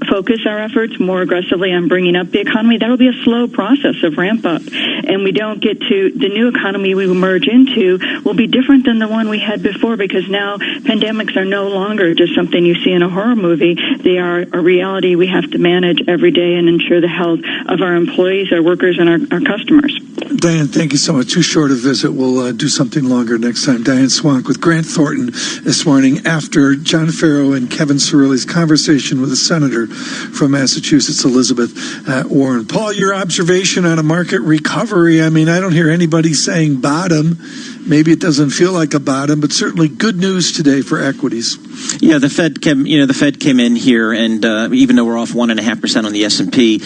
focus our efforts more aggressively on bringing up the economy, that'll be a slow process of ramp up. And we don't get to the new economy we will merge into will be different than the one we had before, because now pandemics are no longer just something you see in a horror movie. They are a reality we have to manage every day and ensure the health of our employees, our workers, and our customers. Diane, thank you so much. Too short a visit. We'll do something longer next time. Diane Swank with Grant Thornton this morning after John Farrow and Kevin Cirilli's conversation with the senator from Massachusetts, Elizabeth Warren. Paul, your observation on a market recovery. I mean, I don't hear anybody saying bottom. Maybe it doesn't feel like a bottom, but certainly good news today for equities. Yeah, the Fed came in here, and even though we're off 1.5% on the S&P,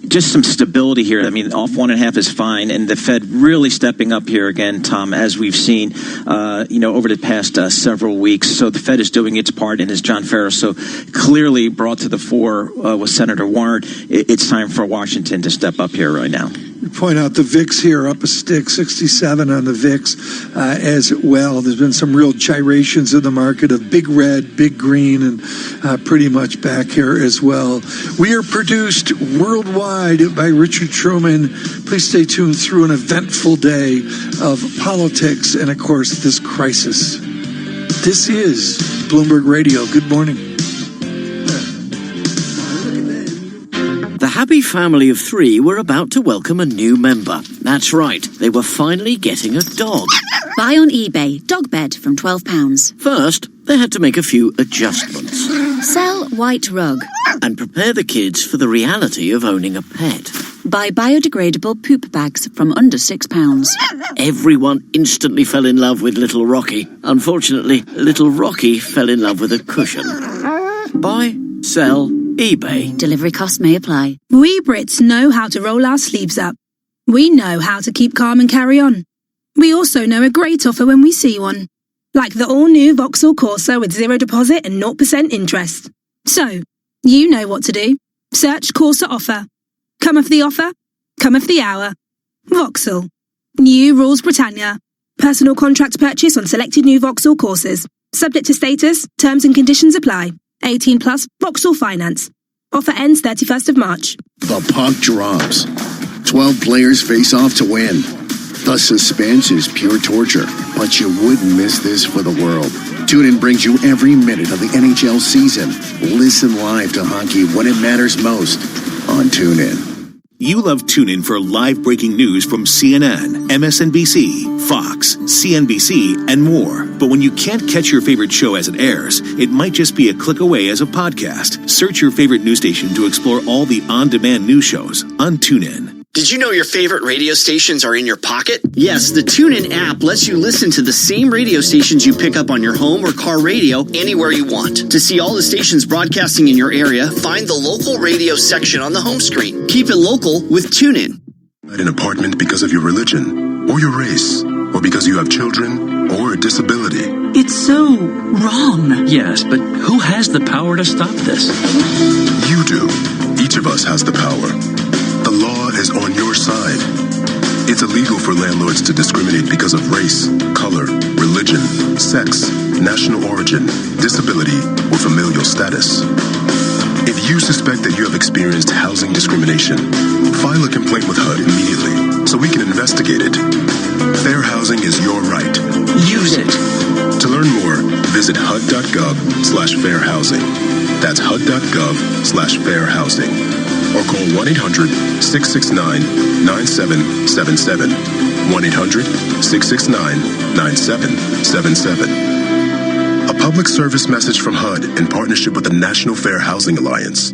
just some stability here. I mean, off 1.5 is fine, and the Fed really stepping up here again, Tom, as we've seen, over the past several weeks. So the Fed is doing its part, and as John Farrow so clearly brought to the fore with Senator Warren, it's time for Washington to step up here right now. You point out the VIX here up a stick, 67 on the VIX as well. There's been some real gyrations in the market of big red, big green, and pretty much back here as well. We are produced worldwide by Richard Truman. Please stay tuned through an eventful day of politics and, of course, this crisis. This is Bloomberg Radio. Good morning. The happy family of 3 were about to welcome a new member. That's right, they were finally getting a dog. Buy on eBay, dog bed from £12. First, they had to make a few adjustments. Sell white rug. And prepare the kids for the reality of owning a pet. Buy biodegradable poop bags from under £6. Everyone instantly fell in love with Little Rocky. Unfortunately, Little Rocky fell in love with a cushion. Buy, sell, eBay. Delivery costs may apply. We Brits know how to roll our sleeves up. We know how to keep calm and carry on. We also know a great offer when we see one. Like the all-new Vauxhall Corsa with 0 deposit and 0% interest. So, you know what to do. Search Corsa offer. Come off the offer, come off the hour. Vauxhall. New rules Britannia. Personal contract purchase on selected new Vauxhall Corsas. Subject to status, terms and conditions apply. 18 plus, Vauxhall Finance. Offer ends 31st of March. The puck drops. 12 players face off to win. The suspense is pure torture, but you wouldn't miss this for the world. TuneIn brings you every minute of the NHL season. Listen live to hockey when it matters most on TuneIn. You love TuneIn for live breaking news from CNN, MSNBC, Fox, CNBC, and more. But when you can't catch your favorite show as it airs, it might just be a click away as a podcast. Search your favorite news station to explore all the on-demand news shows on TuneIn. Did you know your favorite radio stations are in your pocket? Yes, the TuneIn app lets you listen to the same radio stations you pick up on your home or car radio anywhere you want. To see all the stations broadcasting in your area, find the local radio section on the home screen. Keep it local with TuneIn. An apartment because of your religion, or your race, or because you have children, or a disability. It's so wrong. Yes, but who has the power to stop this? You do. Each of us has the power. The law is on your side. It's illegal for landlords to discriminate because of race, color, religion, sex, national origin, disability, or familial status. If you suspect that you have experienced housing discrimination, file a complaint with HUD immediately so we can investigate it. Fair housing is your right. Use it. To learn more, visit HUD.gov/fairhousing. That's HUD.gov/fairhousing. Or call 1-800-669-9777. 1-800-669-9777. A public service message from HUD in partnership with the National Fair Housing Alliance.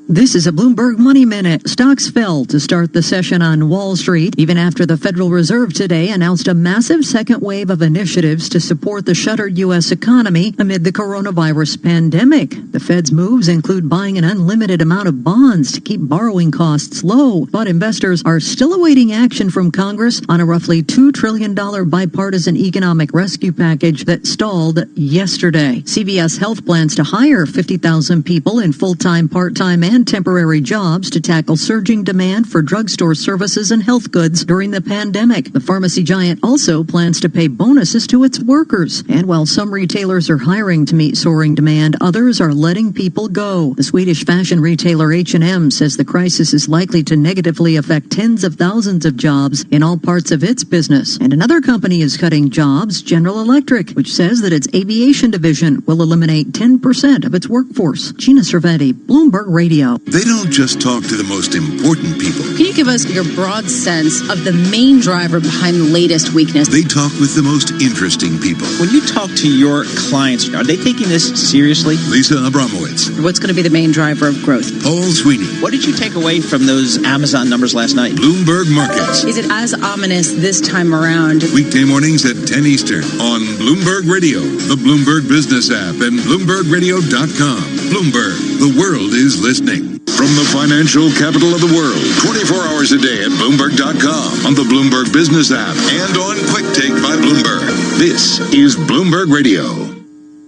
This is a Bloomberg Money Minute. Stocks fell to start the session on Wall Street, even after the Federal Reserve today announced a massive second wave of initiatives to support the shuttered U.S. economy amid the coronavirus pandemic. The Fed's moves include buying an unlimited amount of bonds to keep borrowing costs low, but investors are still awaiting action from Congress on a roughly $2 trillion bipartisan economic rescue package that stalled yesterday. CVS Health plans to hire 50,000 people in full-time, part-time, and temporary jobs to tackle surging demand for drugstore services and health goods during the pandemic. The pharmacy giant also plans to pay bonuses to its workers. And while some retailers are hiring to meet soaring demand, others are letting people go. The Swedish fashion retailer H&M says the crisis is likely to negatively affect tens of thousands of jobs in all parts of its business. And another company is cutting jobs, General Electric, which says that its aviation division will eliminate 10% of its workforce. Gina Cervetti, Bloomberg Radio. Radio. They don't just talk to the most important people. Can you give us your broad sense of the main driver behind the latest weakness? They talk with the most interesting people. When you talk to your clients, are they taking this seriously? Lisa Abramowitz. What's going to be the main driver of growth? Paul Sweeney. What did you take away from those Amazon numbers last night? Bloomberg Markets. Is it as ominous this time around? Weekday mornings at 10 Eastern on Bloomberg Radio, the Bloomberg Business app, and BloombergRadio.com. Bloomberg, the world is listening. From the financial capital of the world, 24 hours a day at Bloomberg.com, on the Bloomberg Business app, and on Quick Take by Bloomberg. This is Bloomberg Radio.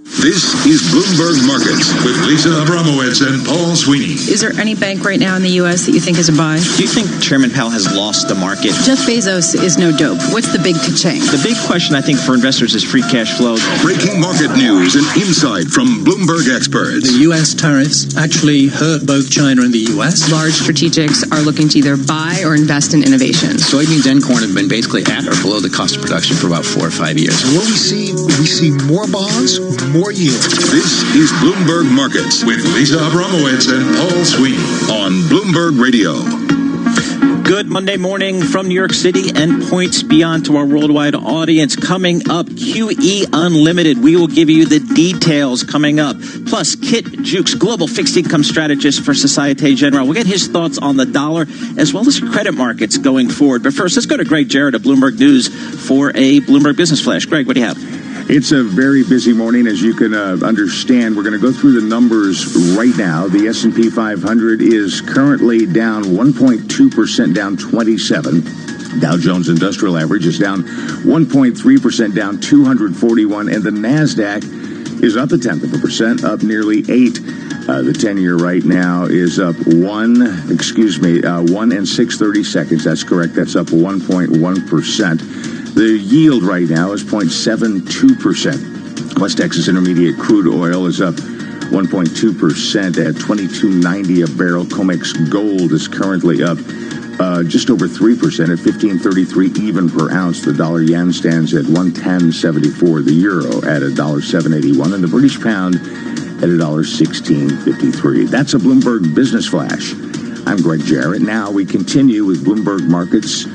This is Bloomberg Markets with Lisa Abramowitz and Paul Sweeney. Is there any bank right now in the U.S. that you think is a buy? Do you think Chairman Powell has lost the market? Jeff Bezos is no dope. What's the big ka-ching? The big question, I think, for investors is free cash flow. Breaking market news and insight from Bloomberg experts. The U.S. tariffs actually hurt both China and the U.S. Large strategics are looking to either buy or invest in innovation. Soybeans and corn have been basically at or below the cost of production for about 4 or 5 years. What we see more bonds, more yield. This is Bloomberg Markets with Lisa Abramowitz and Paul Sweeney on Bloomberg Radio. Good Monday morning from New York City and points beyond to our worldwide audience. Coming up, QE Unlimited. We will give you the details coming up. Plus, Kit Jukes, global fixed income strategist for Societe Generale. We'll get his thoughts on the dollar as well as credit markets going forward. But first, let's go to Greg Jarrett of Bloomberg News for a Bloomberg Business Flash. Greg, what do you have? It's a very busy morning, as you can understand. We're going to go through the numbers right now. The S&P 500 is currently down 1.2%, down 27. Dow Jones Industrial Average is down 1.3%, down 241. And the NASDAQ is up 0.1%, up nearly 8. The 10-year right now is up 1 and 6/30 seconds. That's correct. That's up 1.1%. The yield right now is 0.72%. West Texas Intermediate crude oil is up 1.2% at $22.90 a barrel. COMEX gold is currently up just over 3% at $15.33 even per ounce. The dollar yen stands at 110.74. The euro at $1.781, and the British pound at $1.1653. That's a Bloomberg Business Flash. I'm Greg Jarrett. Now we continue with Bloomberg Markets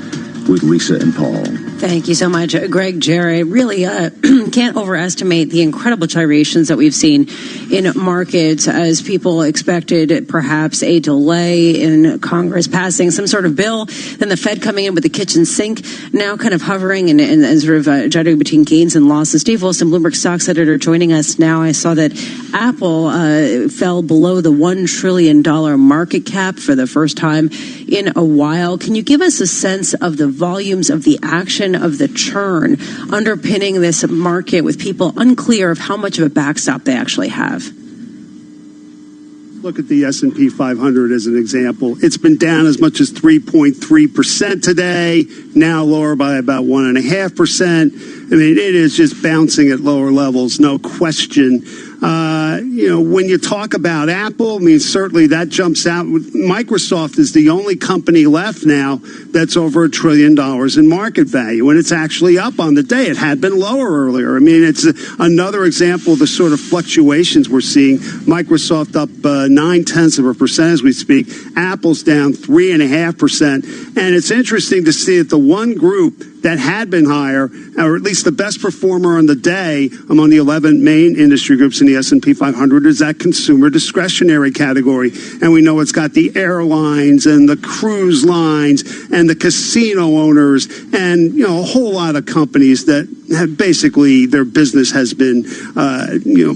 with Lisa and Paul. Thank you so much, Greg Jarrett. Really can't overestimate the incredible gyrations that we've seen in markets as people expected perhaps a delay in Congress passing some sort of bill, then the Fed coming in with the kitchen sink, now kind of hovering and sort of gyrating between gains and losses. Steve Wilson, Bloomberg Stocks editor, joining us now. I saw that Apple fell below the $1 trillion market cap for the first time in a while. Can you give us a sense of the volumes of the action of the churn underpinning this market with people unclear of how much of a backstop they actually have? Look at the S&P 500 as an example. It's been down as much as 3.3% today, now lower by about 1.5%. I mean, it is just bouncing at lower levels, no question. When you talk about Apple, I mean, certainly that jumps out. Microsoft is the only company left now that's over $1 trillion in market value, and it's actually up on the day. It had been lower earlier. I mean, it's another example of the sort of fluctuations we're seeing. Microsoft up 0.9% as we speak. Apple's down 3.5%. And it's interesting to see that the one group that had been higher, or at least the best performer on the day among the 11 main industry groups in the S&P 500 is that consumer discretionary category. And we know it's got the airlines and the cruise lines and the casino owners and, a whole lot of companies that have basically their business has been,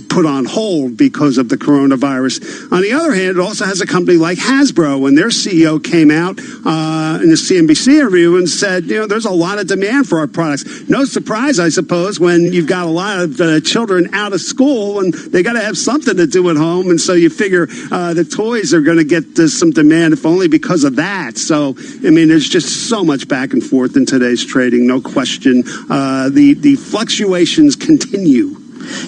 put on hold because of the coronavirus. On the other hand, it also has a company like Hasbro, and their CEO came out in the CNBC interview and said, there's a lot of demand for our products. No surprise, I suppose, when you've got a lot of children out of school and they got to have something to do at home. And so you figure the toys are going to get some demand, if only because of that. So, I mean, there's just so much back and forth in today's trading, no question. The fluctuations continue.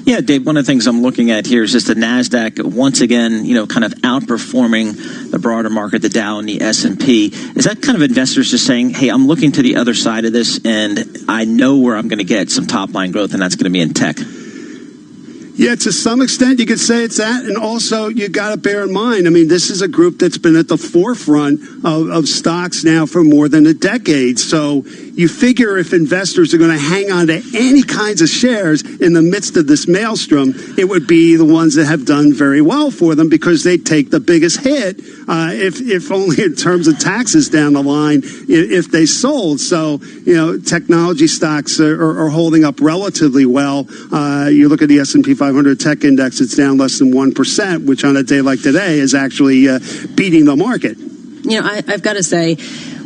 Yeah, Dave, one of the things I'm looking at here is just the NASDAQ once again, kind of outperforming the broader market, the Dow and the S&P. Is that kind of investors just saying, hey, I'm looking to the other side of this and I know where I'm going to get some top line growth, and that's going to be in tech? Yeah, to some extent, you could say it's that. And also, you got to bear in mind, I mean, this is a group that's been at the forefront of stocks now for more than a decade. So you figure if investors are going to hang on to any kinds of shares in the midst of this maelstrom, it would be the ones that have done very well for them because they take the biggest hit, if only in terms of taxes down the line, if they sold. So, technology stocks are holding up relatively well. You look at the S&P 500 tech index, it's down less than 1%, which on a day like today is actually beating the market. I've got to say,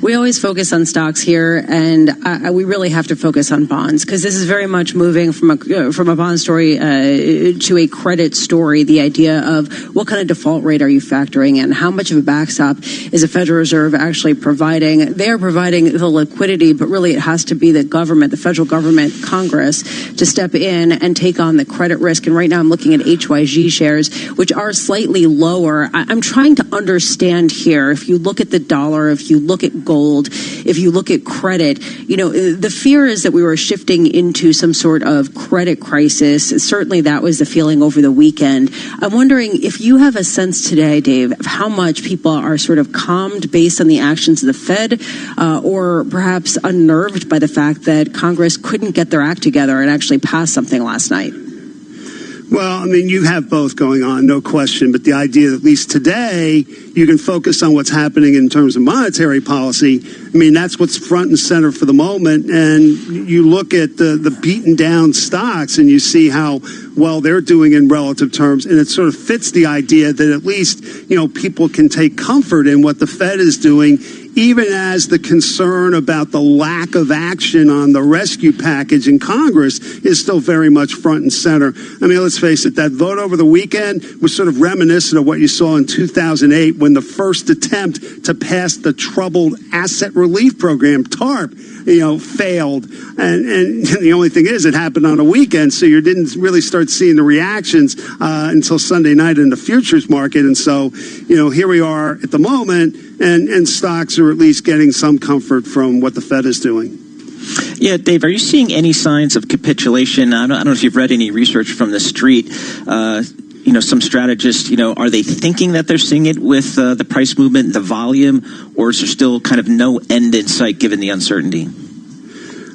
we always focus on stocks here, and we really have to focus on bonds because this is very much moving from a bond story to a credit story. The idea of what kind of default rate are you factoring in? How much of a backstop is the Federal Reserve actually providing? They are providing the liquidity, but really it has to be the government, the federal government, Congress, to step in and take on the credit risk. And right now I'm looking at HYG shares, which are slightly lower. I'm trying to understand here, if you look at the dollar, if you look at gold, if you look at credit, the fear is that we were shifting into some sort of credit crisis. Certainly that was the feeling over the weekend. I'm wondering if you have a sense today, Dave, of how much people are sort of calmed based on the actions of the Fed, or perhaps unnerved by the fact that Congress couldn't get their act together and actually pass something last night. Well, I mean, you have both going on, no question. But the idea that at least today you can focus on what's happening in terms of monetary policy, I mean, that's what's front and center for the moment. And you look at the beaten down stocks and you see how well they're doing in relative terms. And it sort of fits the idea that at least, people can take comfort in what the Fed is doing, even as the concern about the lack of action on the rescue package in Congress is still very much front and center. I mean, let's face it, that vote over the weekend was sort of reminiscent of what you saw in 2008 when the first attempt to pass the Troubled Asset Relief Program, TARP, failed. And the only thing is it happened on a weekend, so you didn't really start seeing the reactions until Sunday night in the futures market. And so, here we are at the moment, and stocks are at least getting some comfort from what the Fed is doing. Yeah, Dave, are you seeing any signs of capitulation? I don't know if you've read any research from the street. Some strategists, are they thinking that they're seeing it with the price movement, the volume, or is there still kind of no end in sight given the uncertainty?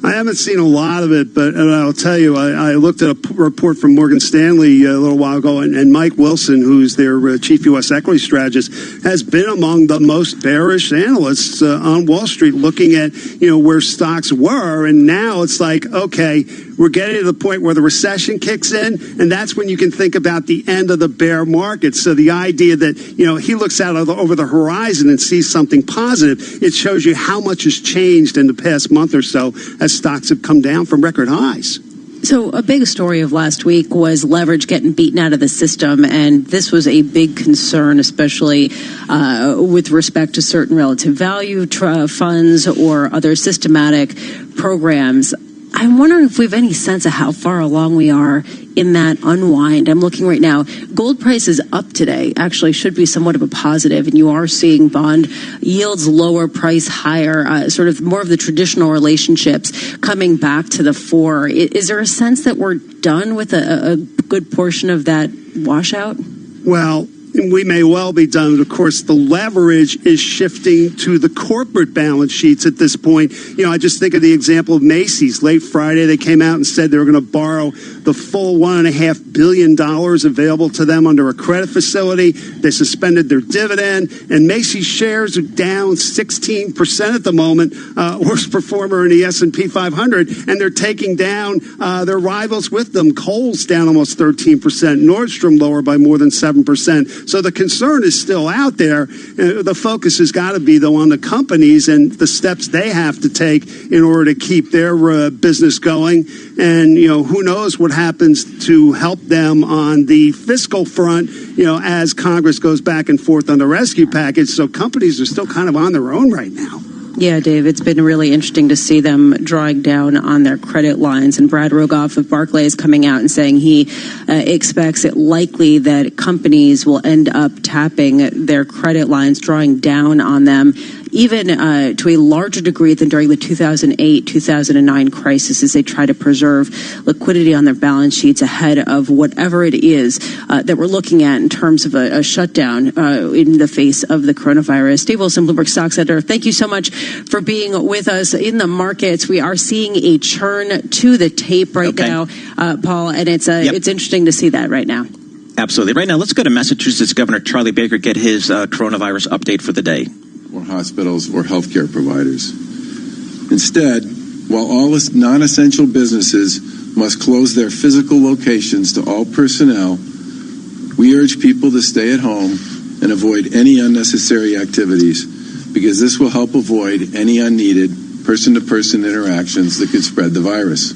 I haven't seen a lot of it, but I'll tell you, I looked at a report from Morgan Stanley a little while ago, and Mike Wilson, who's their chief U.S. equity strategist, has been among the most bearish analysts on Wall Street, looking at where stocks were, and now it's like, okay, we're getting to the point where the recession kicks in, and that's when you can think about the end of the bear market. So the idea that he looks out over the horizon and sees something positive, it shows you how much has changed in the past month or so as stocks have come down from record highs. So a big story of last week was leverage getting beaten out of the system, and this was a big concern, especially with respect to certain relative value funds or other systematic programs. I'm wondering if we have any sense of how far along we are in that unwind. I'm looking right now. Gold price is up today. Actually, should be somewhat of a positive, and you are seeing bond yields lower, price higher, sort of more of the traditional relationships coming back to the fore. Is there a sense that we're done with a good portion of that washout? Well, we may well be done. Of course, the leverage is shifting to the corporate balance sheets at this point. I just think of the example of Macy's. Late Friday, they came out and said they were going to borrow the full $1.5 billion available to them under a credit facility. They suspended their dividend, and Macy's shares are down 16% at the moment, worst performer in the S&P 500, and they're taking down their rivals with them. Kohl's down almost 13%, Nordstrom lower by more than 7%. So the concern is still out there. The focus has got to be, though, on the companies and the steps they have to take in order to keep their business going. And, who knows what happens to help them on the fiscal front, as Congress goes back and forth on the rescue package. So companies are still kind of on their own right now. Yeah, Dave, it's been really interesting to see them drawing down on their credit lines. And Brad Rogoff of Barclays coming out and saying he expects it likely that companies will end up tapping their credit lines, drawing down on them. even to a larger degree than during the 2008-2009 crisis, as they try to preserve liquidity on their balance sheets ahead of whatever it is that we're looking at in terms of a shutdown in the face of the coronavirus. Dave Wilson, Bloomberg Stocks Editor, thank you so much for being with us. In the markets, we are seeing a churn to the tape right now, Paul, and it's interesting to see that right now. Absolutely. Right now, let's go to Massachusetts Governor Charlie Baker, get his coronavirus update for the day. Or hospitals or healthcare providers. Instead, while all non-essential businesses must close their physical locations to all personnel, we urge people to stay at home and avoid any unnecessary activities, because this will help avoid any unneeded person-to-person interactions that could spread the virus.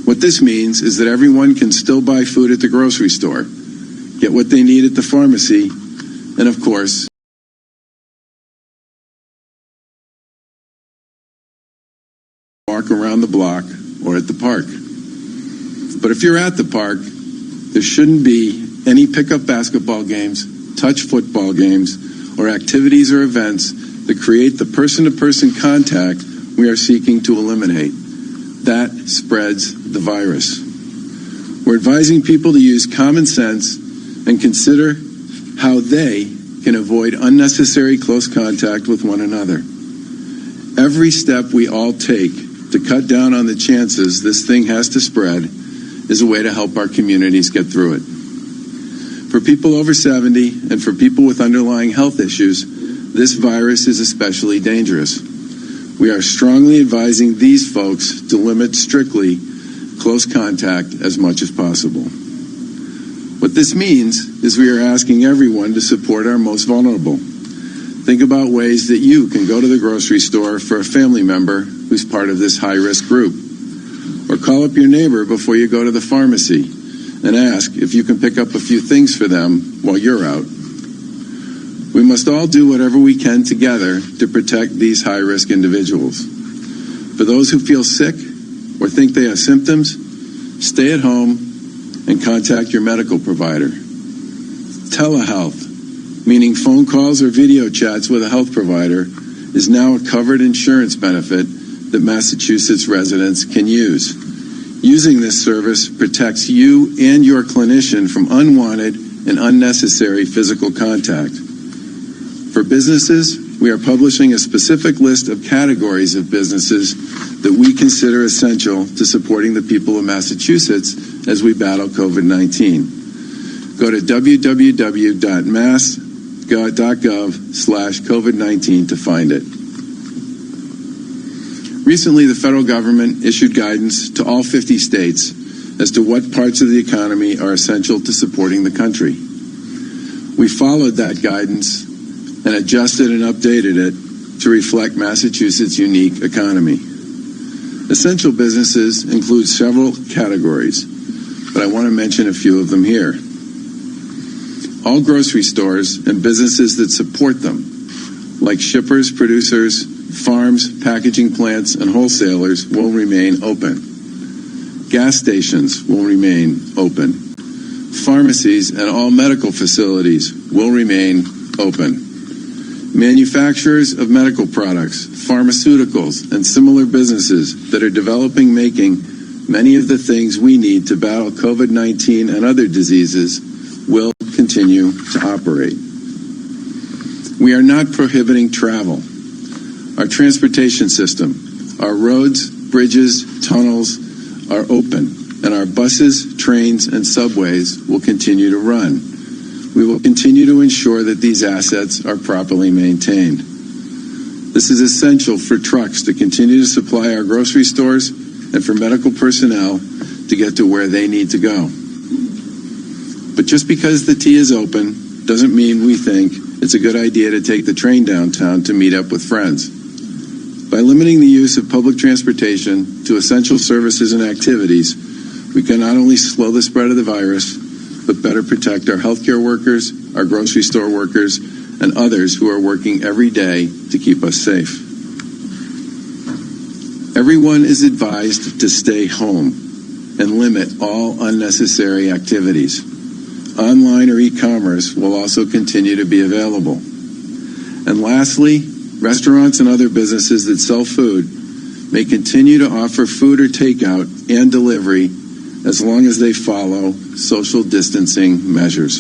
What this means is that everyone can still buy food at the grocery store, get what they need at the pharmacy, and of course, walk around the block or at the park. But if you're at the park, there shouldn't be any pickup basketball games, touch football games, or activities or events that create the person-to-person contact we are seeking to eliminate. That spreads the virus. We're advising people to use common sense and consider how they can avoid unnecessary close contact with one another. Every step we all take to cut down on the chances this thing has to spread is a way to help our communities get through it. For people over 70 and for people with underlying health issues, this virus is especially dangerous. We are strongly advising these folks to limit strictly close contact as much as possible. What this means is we are asking everyone to support our most vulnerable. Think about ways that you can go to the grocery store for a family member who's part of this high-risk group. Or call up your neighbor before you go to the pharmacy and ask if you can pick up a few things for them while you're out. We must all do whatever we can together to protect these high-risk individuals. For those who feel sick or think they have symptoms, stay at home and contact your medical provider. Telehealth, meaning phone calls or video chats with a health provider, is now a covered insurance benefit that Massachusetts residents can use. Using this service protects you and your clinician from unwanted and unnecessary physical contact. For businesses, we are publishing a specific list of categories of businesses that we consider essential to supporting the people of Massachusetts as we battle COVID-19. Go to www.mass.gov/COVID-19 to find it. Recently, the federal government issued guidance to all 50 states as to what parts of the economy are essential to supporting the country. We followed that guidance and adjusted and updated it to reflect Massachusetts' unique economy. Essential businesses include several categories, but I want to mention a few of them here. All grocery stores and businesses that support them, like shippers, producers, farms, packaging plants, and wholesalers, will remain open. Gas stations will remain open. Pharmacies and all medical facilities will remain open. Manufacturers of medical products, pharmaceuticals, and similar businesses that are developing making many of the things we need to battle COVID-19 and other diseases will continue to operate. We are not prohibiting travel. Our transportation system, our roads, bridges, tunnels are open, and our buses, trains, and subways will continue to run. We will continue to ensure that these assets are properly maintained. This is essential for trucks to continue to supply our grocery stores and for medical personnel to get to where they need to go. But just because the T is open doesn't mean we think it's a good idea to take the train downtown to meet up with friends. By limiting the use of public transportation to essential services and activities, we can not only slow the spread of the virus, but better protect our healthcare workers, our grocery store workers, and others who are working every day to keep us safe. Everyone is advised to stay home and limit all unnecessary activities. Online or e-commerce will also continue to be available. And lastly, Restaurants and other businesses that sell food may continue to offer food or takeout and delivery as long as they follow social distancing measures.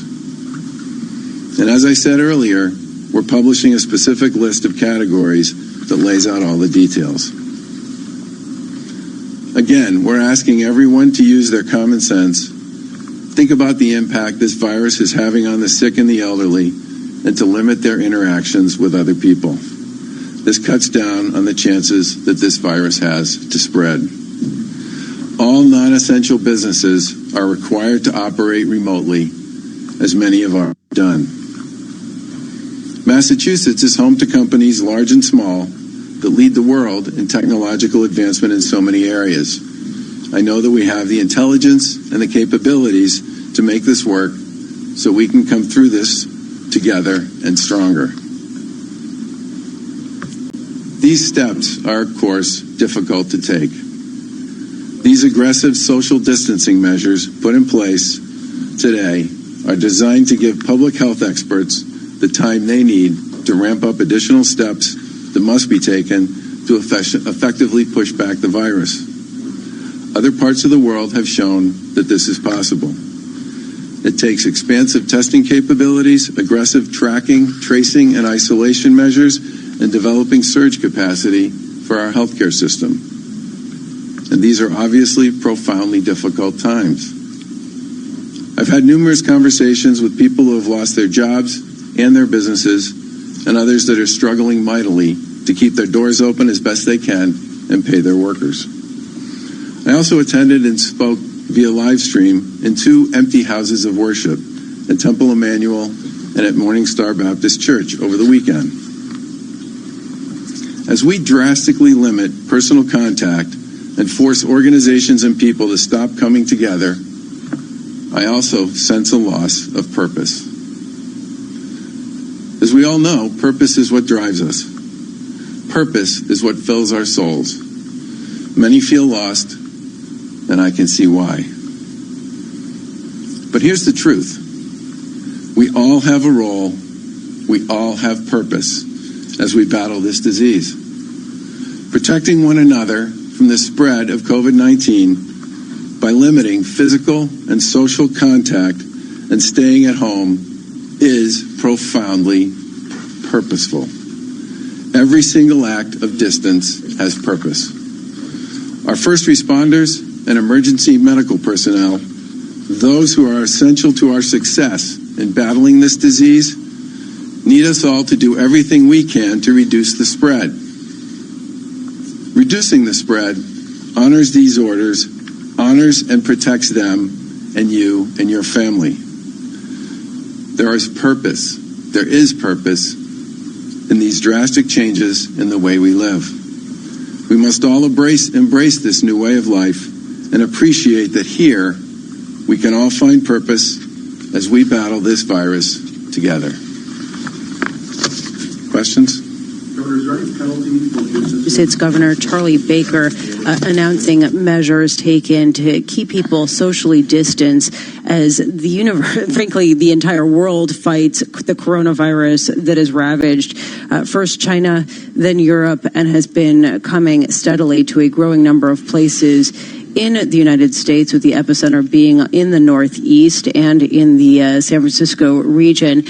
And as I said earlier, we're publishing a specific list of categories that lays out all the details. Again, we're asking everyone to use their common sense, think about the impact this virus is having on the sick and the elderly, and to limit their interactions with other people. This cuts down on the chances that this virus has to spread. All non-essential businesses are required to operate remotely, as many have already done. Massachusetts is home to companies large and small that lead the world in technological advancement in so many areas. I know that we have the intelligence and the capabilities to make this work so we can come through this together and stronger. These steps are, of course, difficult to take. These aggressive social distancing measures put in place today are designed to give public health experts the time they need to ramp up additional steps that must be taken to effectively push back the virus. Other parts of the world have shown that this is possible. It takes expansive testing capabilities, aggressive tracking, tracing, and isolation measures, and developing surge capacity for our healthcare system. And these are obviously profoundly difficult times. I've had numerous conversations with people who have lost their jobs and their businesses, and others that are struggling mightily to keep their doors open as best they can and pay their workers. I also attended and spoke via live stream in 2 empty houses of worship at Temple Emmanuel and at Morning Star Baptist Church over the weekend. As we drastically limit personal contact and force organizations and people to stop coming together, I also sense a loss of purpose. As we all know, purpose is what drives us. Purpose is what fills our souls. Many feel lost, and I can see why. But here's the truth. We all have a role. We all have purpose as we battle this disease. Protecting one another from the spread of COVID-19 by limiting physical and social contact and staying at home is profoundly purposeful. Every single act of distance has purpose. Our first responders and emergency medical personnel, those who are essential to our success in battling this disease, need us all to do everything we can to reduce the spread. Reducing the spread honors these orders, honors and protects them and you and your family. There is purpose in these drastic changes in the way we live. We must all embrace this new way of life and appreciate that here we can all find purpose as we battle this virus together. Questions? Massachusetts Governor Charlie Baker announcing measures taken to keep people socially distanced as frankly, the entire world fights the coronavirus that has ravaged first China, then Europe, and has been coming steadily to a growing number of places in the United States, with the epicenter being in the Northeast and in the San Francisco region,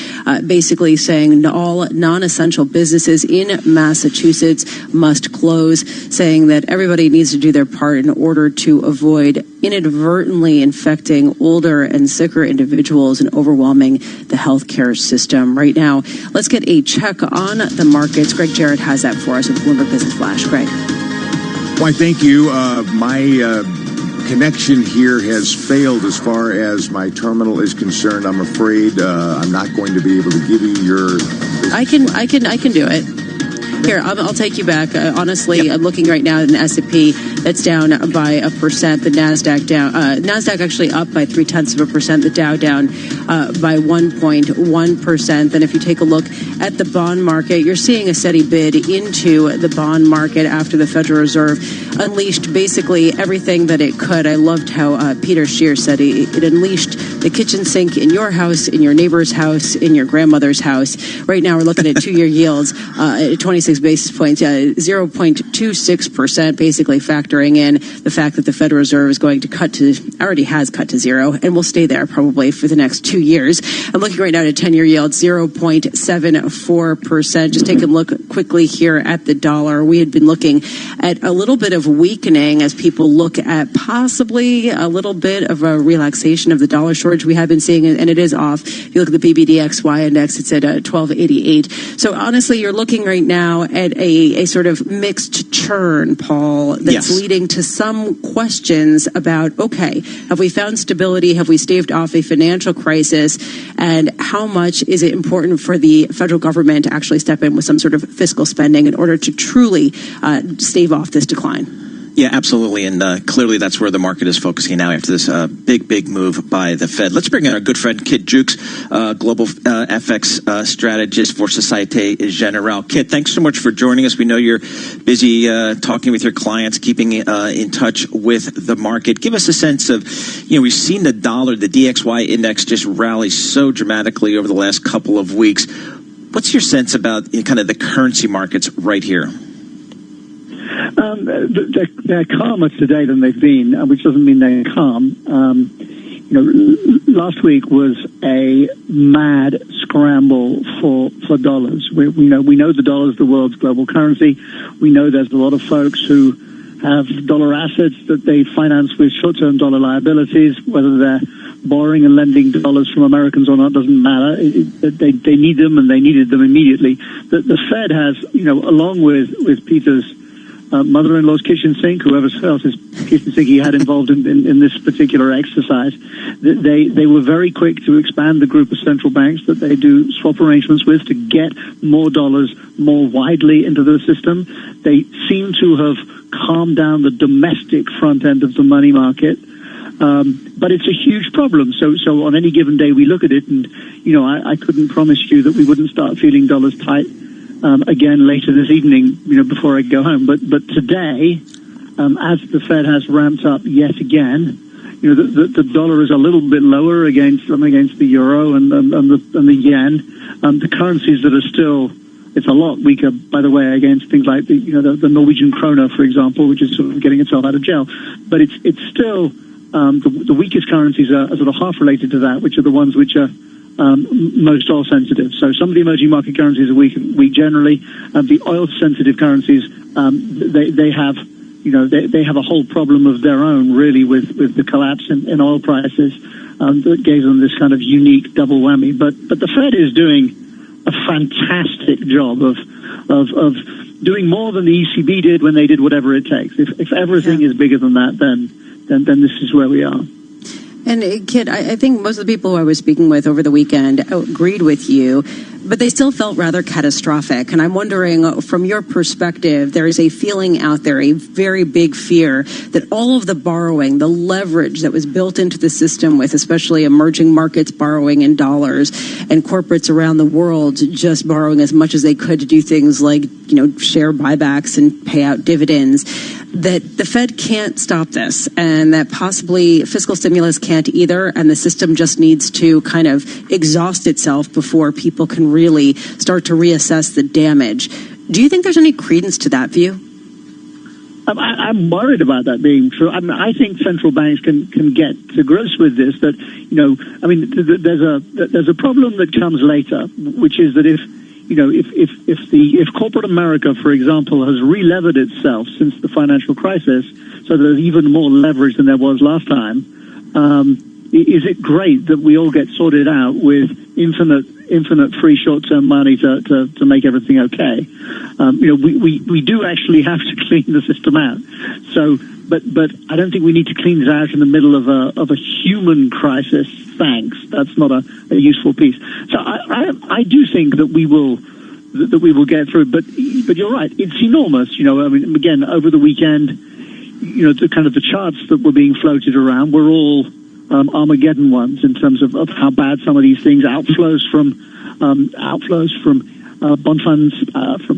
basically saying all non-essential businesses in Massachusetts must close, saying that everybody needs to do their part in order to avoid inadvertently infecting older and sicker individuals and overwhelming the healthcare system. Right now, let's get a check on the markets. Greg Jarrett has that for us with Bloomberg Business Flash. Greg. Why, thank you. My connection here has failed as far as my terminal is concerned. I'm afraid I'm not going to be able to give you your. I can do it. Here, I'll take you back. Honestly, yep. I'm looking right now at an S&P that's down by 1%. The Nasdaq down. Nasdaq actually up by 0.3%. The Dow down by 1.1%. Then, if you take a look at the bond market, you're seeing a steady bid into the bond market after the Federal Reserve unleashed basically everything that it could. I loved how Peter Scheer said it unleashed the kitchen sink in your house, in your neighbor's house, in your grandmother's house. Right now, we're looking at 2-year yields at 27 26 basis points, 0.26%, basically factoring in the fact that the Federal Reserve is going to already has cut to zero, and will stay there probably for the next 2 years. I'm looking right now at a 10-year yield, 0.74%. Just take a look quickly here at the dollar. We had been looking at a little bit of weakening as people look at possibly a little bit of a relaxation of the dollar shortage we have been seeing, and it is off. If you look at the BBDXY index, it's at 1288. So honestly, you're looking right now at a sort of mixed churn, Paul, that's leading to some questions about, okay, have we found stability? Have we staved off a financial crisis? And how much is it important for the federal government to actually step in with some sort of fiscal spending in order to truly stave off this decline? Yeah, absolutely. And clearly that's where the market is focusing now after this big move by the Fed. Let's bring in our good friend Kit Jukes, global FX strategist for Societe Generale. Kit, thanks so much for joining us. We know you're busy talking with your clients, keeping in touch with the market. Give us a sense of, we've seen the dollar, the DXY index just rally so dramatically over the last couple of weeks. What's your sense about kind of the currency markets right here? They're calmer today than they've been, which doesn't mean they're calm. Last week was a mad scramble for dollars. We know the dollar is the world's global currency. We know there's a lot of folks who have dollar assets that they finance with short-term dollar liabilities, whether they're borrowing and lending dollars from Americans or not doesn't matter. They need them, and they needed them immediately. The Fed has, along with Peter's mother-in-law's kitchen sink, whoever else's kitchen sink he had involved in this particular exercise, they were very quick to expand the group of central banks that they do swap arrangements with to get more dollars more widely into the system. They seem to have calmed down the domestic front end of the money market. But it's a huge problem. So on any given day we look at it, and I couldn't promise you that we wouldn't start feeling dollars tight again later this evening, before I go home. But today, as the Fed has ramped up yet again, the dollar is a little bit lower against the euro and the yen. The currencies that are still, it's a lot weaker, by the way, against things like the Norwegian kroner, for example, which is sort of getting itself out of jail. But it's still the weakest currencies are sort of half related to that, which are the ones which are most oil sensitive. So some of the emerging market currencies are weak generally. The oil sensitive currencies, they have a whole problem of their own, really, with the collapse in oil prices that gave them this kind of unique double whammy. But the Fed is doing a fantastic job of doing more than the ECB did when they did whatever it takes. If everything is bigger than that, then this is where we are. And Kit, I think most of the people who I was speaking with over the weekend agreed with you, but they still felt rather catastrophic. And I'm wondering, from your perspective, there is a feeling out there, a very big fear that all of the borrowing, the leverage that was built into the system with especially emerging markets borrowing in dollars and corporates around the world just borrowing as much as they could to do things like, share buybacks and pay out dividends, that the Fed can't stop this, and that possibly fiscal stimulus can't either, and the system just needs to kind of exhaust itself before people can really start to reassess the damage. Do you think there's any credence to that view? I'm worried about that being true. I think central banks can get to grips with this. That there's a problem that comes later, which is that if corporate America, for example, has re-levered itself since the financial crisis, so there's even more leverage than there was last time, is it great that we all get sorted out with infinite free short-term money to make everything okay? We do actually have to clean the system out. So, but I don't think we need to clean it out in the middle of a human crisis. Thanks. That's not a useful piece. So I do think that we will get through. But you're right. It's enormous. Again, over the weekend, the charts that were being floated around were all Armageddon ones in terms of how bad some of these things, outflows from bond funds, from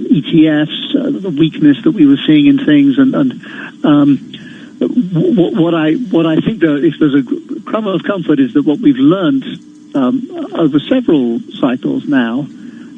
ETFs, the weakness that we were seeing in things, what I think, if there's a crumb of comfort, is that what we've learned over several cycles now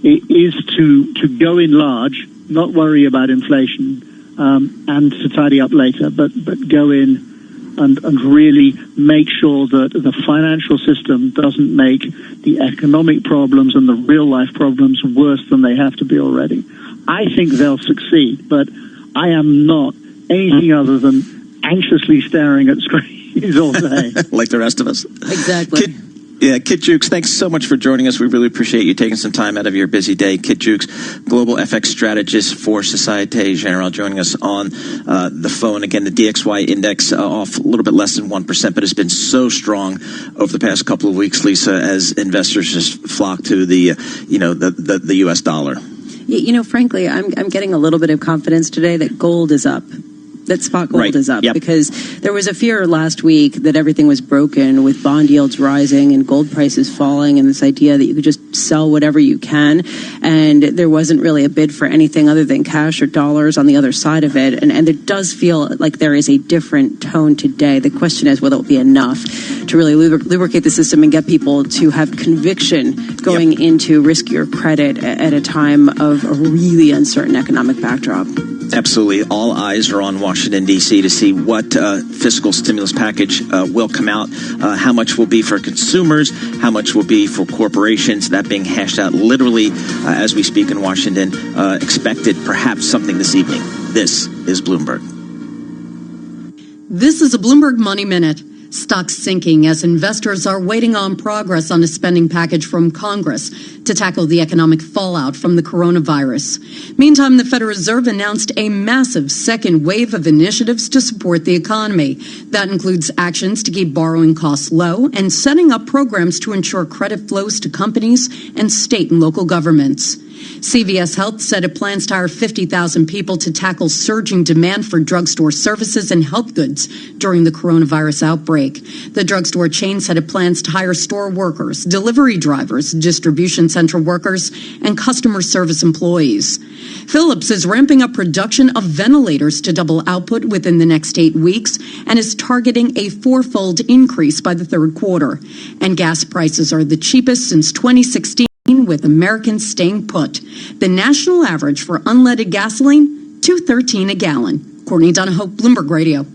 is to go in large not worry about inflation, and to tidy up later, but go in and really make sure that the financial system doesn't make the economic problems and the real life problems worse than they have to be already. I think they'll succeed, but I am not anything other than anxiously staring at screens all day. Like the rest of us. Exactly. Kit Jukes, thanks so much for joining us. We really appreciate you taking some time out of your busy day. Kit Jukes, Global FX Strategist for Societe Generale, joining us on the phone. Again, the DXY index off a little bit less than 1%, but it's been so strong over the past couple of weeks, Lisa, as investors just flock to the U.S. dollar. Frankly, I'm getting a little bit of confidence today that gold is up. That spot gold is up, because there was a fear last week that everything was broken with bond yields rising and gold prices falling, and this idea that you could just sell whatever you can, and there wasn't really a bid for anything other than cash or dollars on the other side of it. And it does feel like there is a different tone today. The question is whether it will be enough to really lubricate the system and get people to have conviction going into riskier credit at a time of a really uncertain economic backdrop. Absolutely. All eyes are on Washington, D.C. to see what fiscal stimulus package will come out, how much will be for consumers, how much will be for corporations. That being hashed out literally as we speak in Washington. Expected perhaps something this evening. This is Bloomberg. This is a Bloomberg Money Minute. Stocks sinking as investors are waiting on progress on a spending package from Congress to tackle the economic fallout from the coronavirus. Meantime, the Federal Reserve announced a massive second wave of initiatives to support the economy. That includes actions to keep borrowing costs low and setting up programs to ensure credit flows to companies and state and local governments. CVS Health said it plans to hire 50,000 people to tackle surging demand for drugstore services and health goods during the coronavirus outbreak. The drugstore chain said it plans to hire store workers, delivery drivers, distribution center workers, and customer service employees. Philips is ramping up production of ventilators to double output within the next 8 weeks and is targeting a fourfold increase by the third quarter. And gas prices are the cheapest since 2016. With Americans staying put. The national average for unleaded gasoline, $2.13 a gallon. Courtney Donahoe, Bloomberg Radio.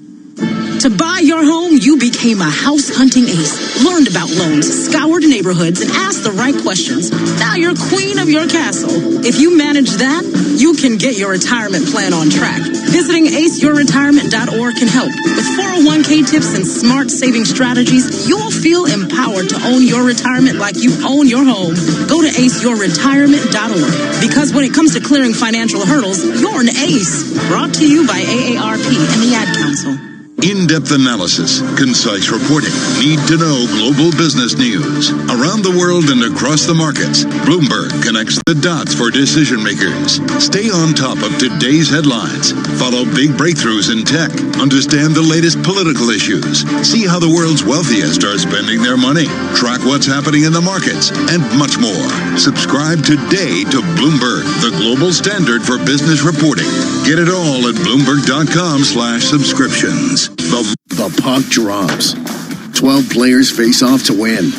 To buy your home, you became a house hunting ace, learned about loans, scoured neighborhoods, and asked the right questions. Now you're queen of your castle. If you manage that, you can get your retirement plan on track. Visiting aceyourretirement.org can help. With 401k tips and smart saving strategies, you'll feel empowered to own your retirement like you own your home. Go to aceyourretirement.org. Because when it comes to clearing financial hurdles, you're an ace. Brought to you by AARP and the Ad Council. In-depth analysis, concise reporting, need-to-know global business news. Around the world and across the markets, Bloomberg connects the dots for decision makers. Stay on top of today's headlines. Follow big breakthroughs in tech. Understand the latest political issues. See how the world's wealthiest are spending their money. Track what's happening in the markets, and much more. Subscribe today to Bloomberg, the global standard for business reporting. Get it all at Bloomberg.com/subscriptions. The puck drops. 12 players face off to win.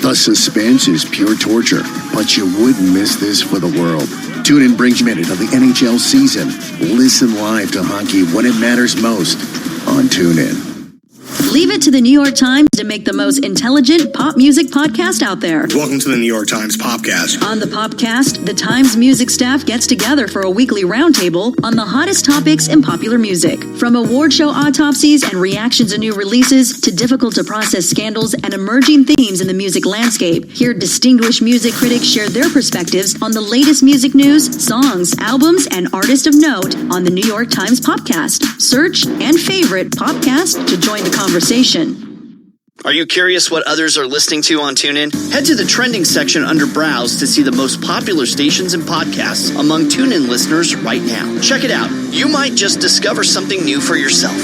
The suspense is pure torture, but you wouldn't miss this for the world. Tune in Brinks Minute of the NHL season. Listen live to hockey when it matters most on TuneIn. Leave it to the New York Times to make the most intelligent pop music podcast out there. Welcome to the New York Times Popcast. On the Popcast, the Times music staff gets together for a weekly roundtable on the hottest topics in popular music. From award show autopsies and reactions to new releases to difficult-to-process scandals and emerging themes in the music landscape, hear distinguished music critics share their perspectives on the latest music news, songs, albums, and artists of note on the New York Times Popcast. Search and favorite Popcast to join the conversation. Are you curious what others are listening to on TuneIn? Head to the trending section under Browse to see the most popular stations and podcasts among TuneIn listeners right now. Check it out. You might just discover something new for yourself.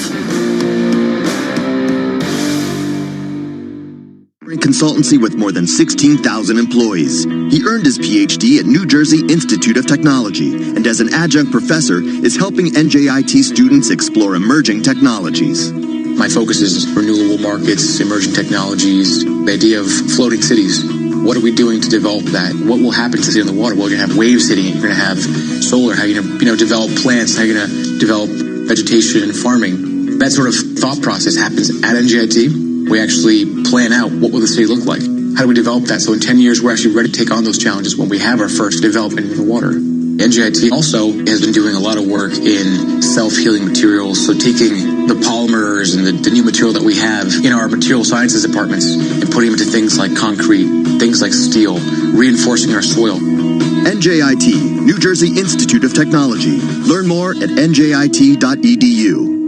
Consultancy with more than 16,000 employees. He earned his PhD at New Jersey Institute of Technology and as an adjunct professor is helping NJIT students explore emerging technologies. My focus is renewable markets, emerging technologies, the idea of floating cities. What are we doing to develop that? What will happen to it in the water? Well, you're going to have waves hitting it. You're going to have solar. How are you going to develop plants? How are you going to develop vegetation and farming? That sort of thought process happens at NJIT. We actually plan out what will the city look like. How do we develop that? So in 10 years, we're actually ready to take on those challenges when we have our first development in the water. NJIT also has been doing a lot of work in self-healing materials, so taking the polymers and the new material that we have in our material sciences departments and putting them into things like concrete, things like steel, reinforcing our soil. NJIT, New Jersey Institute of Technology. Learn more at njit.edu.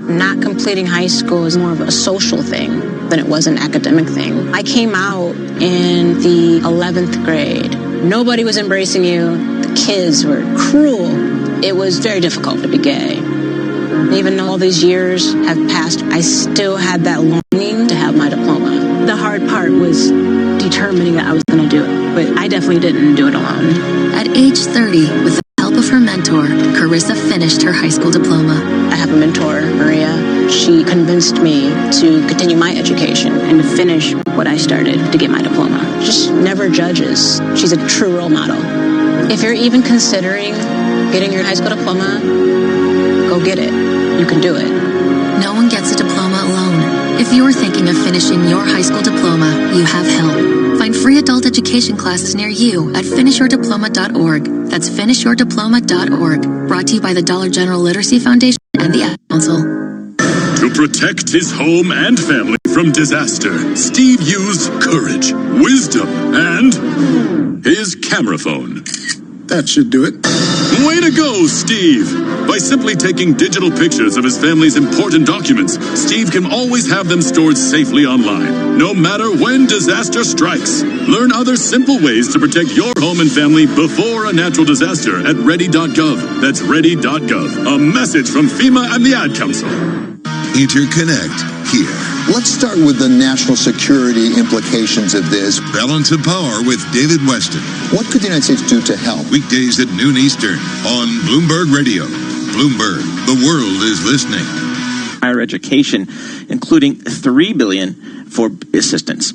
Not completing high school is more of a social thing than it was an academic thing. I came out in the 11th grade. Nobody was embracing you. The kids were cruel. It was very difficult to be gay. Even though all these years have passed, I still had that longing to have my diploma. The hard part was determining that I was going to do it, but I definitely didn't do it alone. At age 30, with the help of her mentor, Carissa finished her high school diploma. I have a mentor, Maria. She convinced me to continue my education and to finish what I started to get my diploma. Just never judges. She's a true role model. If you're even considering getting your high school diploma, go get it. You can do it. No one gets a diploma alone. If you're thinking of finishing your high school diploma, you have help. Find free adult education classes near you at finishyourdiploma.org. That's finishyourdiploma.org. Brought to you by the Dollar General Literacy Foundation and the Ad Council. To protect his home and family from disaster, Steve used courage, wisdom, and his camera phone. That should do it. Way to go, Steve! By simply taking digital pictures of his family's important documents, Steve can always have them stored safely online, no matter when disaster strikes. Learn other simple ways to protect your home and family before a natural disaster at ready.gov. That's ready.gov. A message from FEMA and the Ad Council. Interconnect here. Let's start with the national security implications of this. Balance of Power with David Weston. What could the United States do to help? Weekdays at noon Eastern on Bloomberg Radio. Bloomberg, the world is listening. Higher education, including $3 billion for assistance.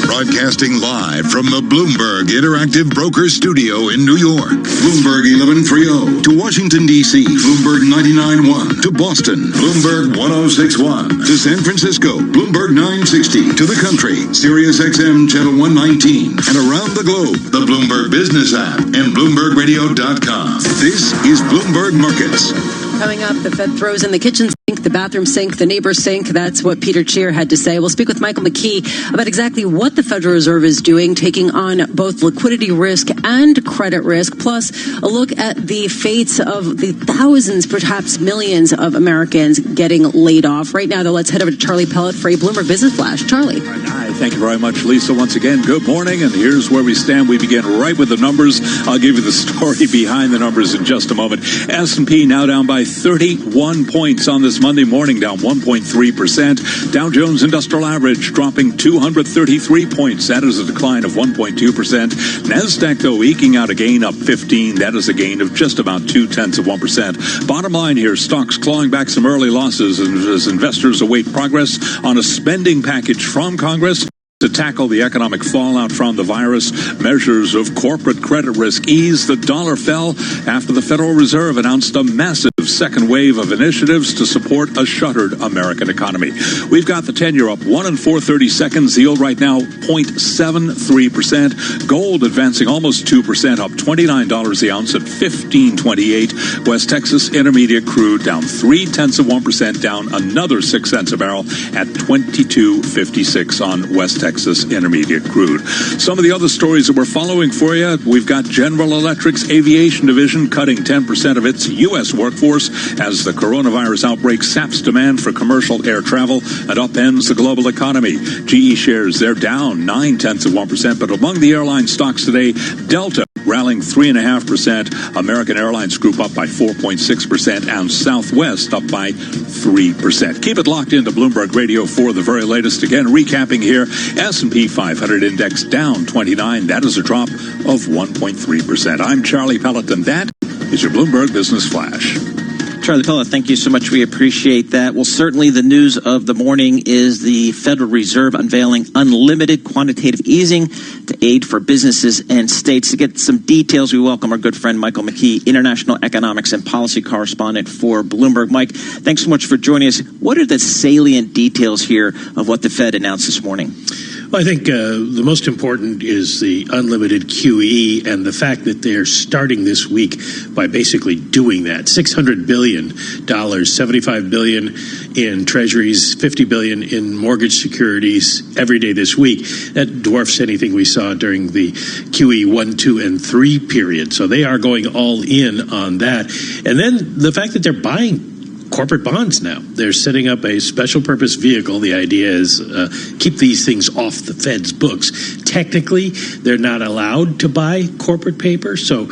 Broadcasting live from the Bloomberg Interactive Brokers Studio in New York. Bloomberg 1130 to Washington, D.C. Bloomberg 99.1 to Boston. Bloomberg 106.1 to San Francisco. Bloomberg 960 to the country. Sirius XM Channel 119 and around the globe. The Bloomberg Business app and BloombergRadio.com. This is Bloomberg Markets. Coming up, the Fed throws in the kitchen sink, the bathroom sink, the neighbor sink. That's what Peter Cheer had to say. We'll speak with Michael McKee about exactly what the Federal Reserve is doing, taking on both liquidity risk and credit risk, plus a look at the fates of the thousands, perhaps millions of Americans getting laid off. Right now, though, let's head over to Charlie Pellet for a Bloomberg Business Flash. Charlie. Hi, thank you very much, Lisa. Once again, good morning, and here's where we stand. We begin right with the numbers. I'll give you the story behind the numbers in just a moment. S&P now down by 31 points on this Monday morning, down 1.3%. Dow Jones Industrial Average dropping 233 points. That is a decline of 1.2%. NASDAQ, though, eking out a gain up 15. That is a gain of just about 0.2%. Bottom line here, stocks clawing back some early losses as investors await progress on a spending package from Congress to tackle the economic fallout from the virus. Measures of corporate credit risk ease. The dollar fell after the Federal Reserve announced a massive second wave of initiatives to support a shuttered American economy. We've got the 10-year up 1 and 4/32. Yield right now 0.73%. Gold advancing almost 2%, up $29 the ounce at $15.28. West Texas Intermediate crude down 0.3%, down another 6 cents a barrel at $22.56 on West Texas Intermediate crude. Some of the other stories that we're following for you, we've got General Electric's aviation division cutting 10% of its U.S. workforce as the coronavirus outbreak saps demand for commercial air travel and upends the global economy. GE shares, they're down 0.9%, but among the airline stocks today, Delta rallying 3.5%, American Airlines Group up by 4.6%, and Southwest up by 3%. Keep it locked into Bloomberg Radio for the very latest. Again, recapping here, S&P 500 index down 29. That is a drop of 1.3%. I'm Charlie Pellet, and that is your Bloomberg Business Flash. Charlie Pella, thank you so much. We appreciate that. Well, certainly the news of the morning is the Federal Reserve unveiling unlimited quantitative easing to aid for businesses and states. To get some details, we welcome our good friend Michael McKee, international economics and policy correspondent for Bloomberg. Mike, thanks so much for joining us. What are the salient details here of what the Fed announced this morning? Well, I think the most important is the unlimited QE and the fact that they're starting this week by basically doing that. $600 billion, $75 billion in treasuries, $50 billion in mortgage securities every day this week. That dwarfs anything we saw during the QE 1, 2, and 3 period. So they are going all in on that. And then the fact that they're buying corporate bonds now. They're setting up a special purpose vehicle. The idea is keep these things off the Fed's books. Technically, they're not allowed to buy corporate paper. So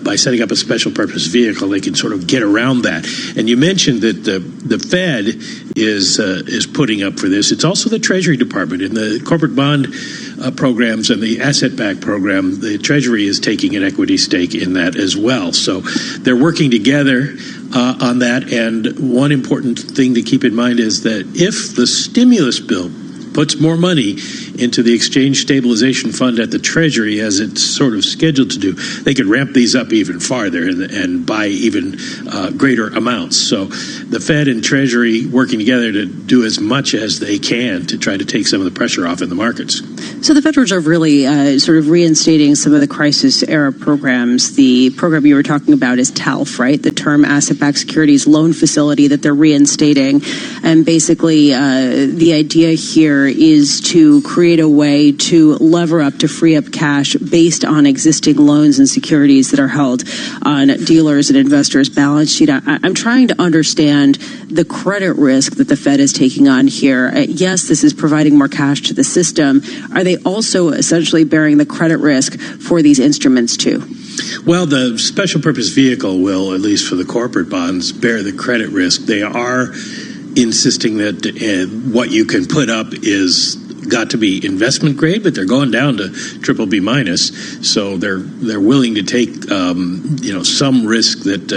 by setting up a special purpose vehicle, they can sort of get around that. And you mentioned that the Fed is putting up for this. It's also the Treasury Department. In the corporate bond programs and the asset-backed program, the Treasury is taking an equity stake in that as well. So they're working together on that. And one important thing to keep in mind is that if the stimulus bill puts more money into the Exchange Stabilization Fund at the Treasury, as it's sort of scheduled to do, they could ramp these up even farther and buy even greater amounts. So the Fed and Treasury working together to do as much as they can to try to take some of the pressure off in the markets. So the Federal Reserve really sort of reinstating some of the crisis-era programs. The program you were talking about is TALF, right? The Term Asset-Backed Securities Loan Facility that they're reinstating. And basically the idea here is to create a way to lever up, to free up cash based on existing loans and securities that are held on dealers and investors' balance sheet. I'm trying to understand the credit risk that the Fed is taking on here. Yes, this is providing more cash to the system. Are they also essentially bearing the credit risk for these instruments too? Well, the special purpose vehicle will, at least for the corporate bonds, bear the credit risk. They are insisting that what you can put up is got to be investment grade, but they're going down to BBB minus. So they're willing to take some risk that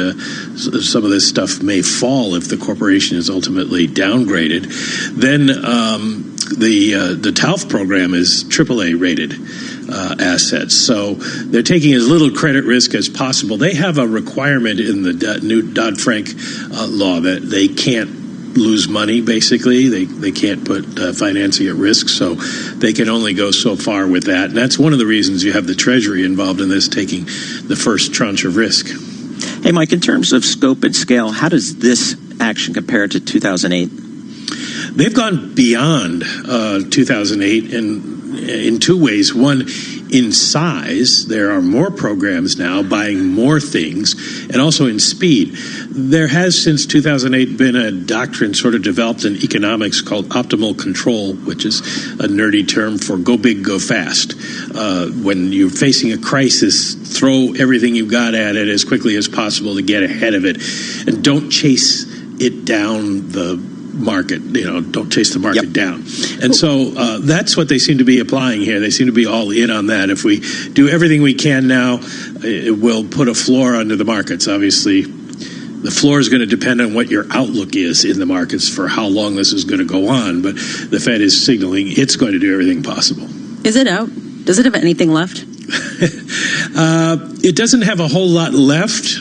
some of this stuff may fall if the corporation is ultimately downgraded. Then the TALF program is AAA rated assets. So they're taking as little credit risk as possible. They have a requirement in the new Dodd-Frank law that they can't lose money, basically. They can't put financing at risk, so they can only go so far with that. And that's one of the reasons you have the Treasury involved in this, taking the first tranche of risk. Hey, Mike, in terms of scope and scale, how does this action compare to 2008? They've gone beyond 2008 in two ways. One, in size, there are more programs now buying more things, and also in speed. There has, since 2008, been a doctrine sort of developed in economics called optimal control, which is a nerdy term for go big, go fast. When you're facing a crisis, throw everything you've got at it as quickly as possible to get ahead of it, and don't chase it down the market. Don't chase the market down. And so that's what they seem to be applying here. They seem to be all in on that. If we do everything we can now, it will put a floor under the markets. Obviously, the floor is going to depend on what your outlook is in the markets for how long this is going to go on. But the Fed is signaling it's going to do everything possible. Is it out? Does it have anything left? It doesn't have a whole lot left.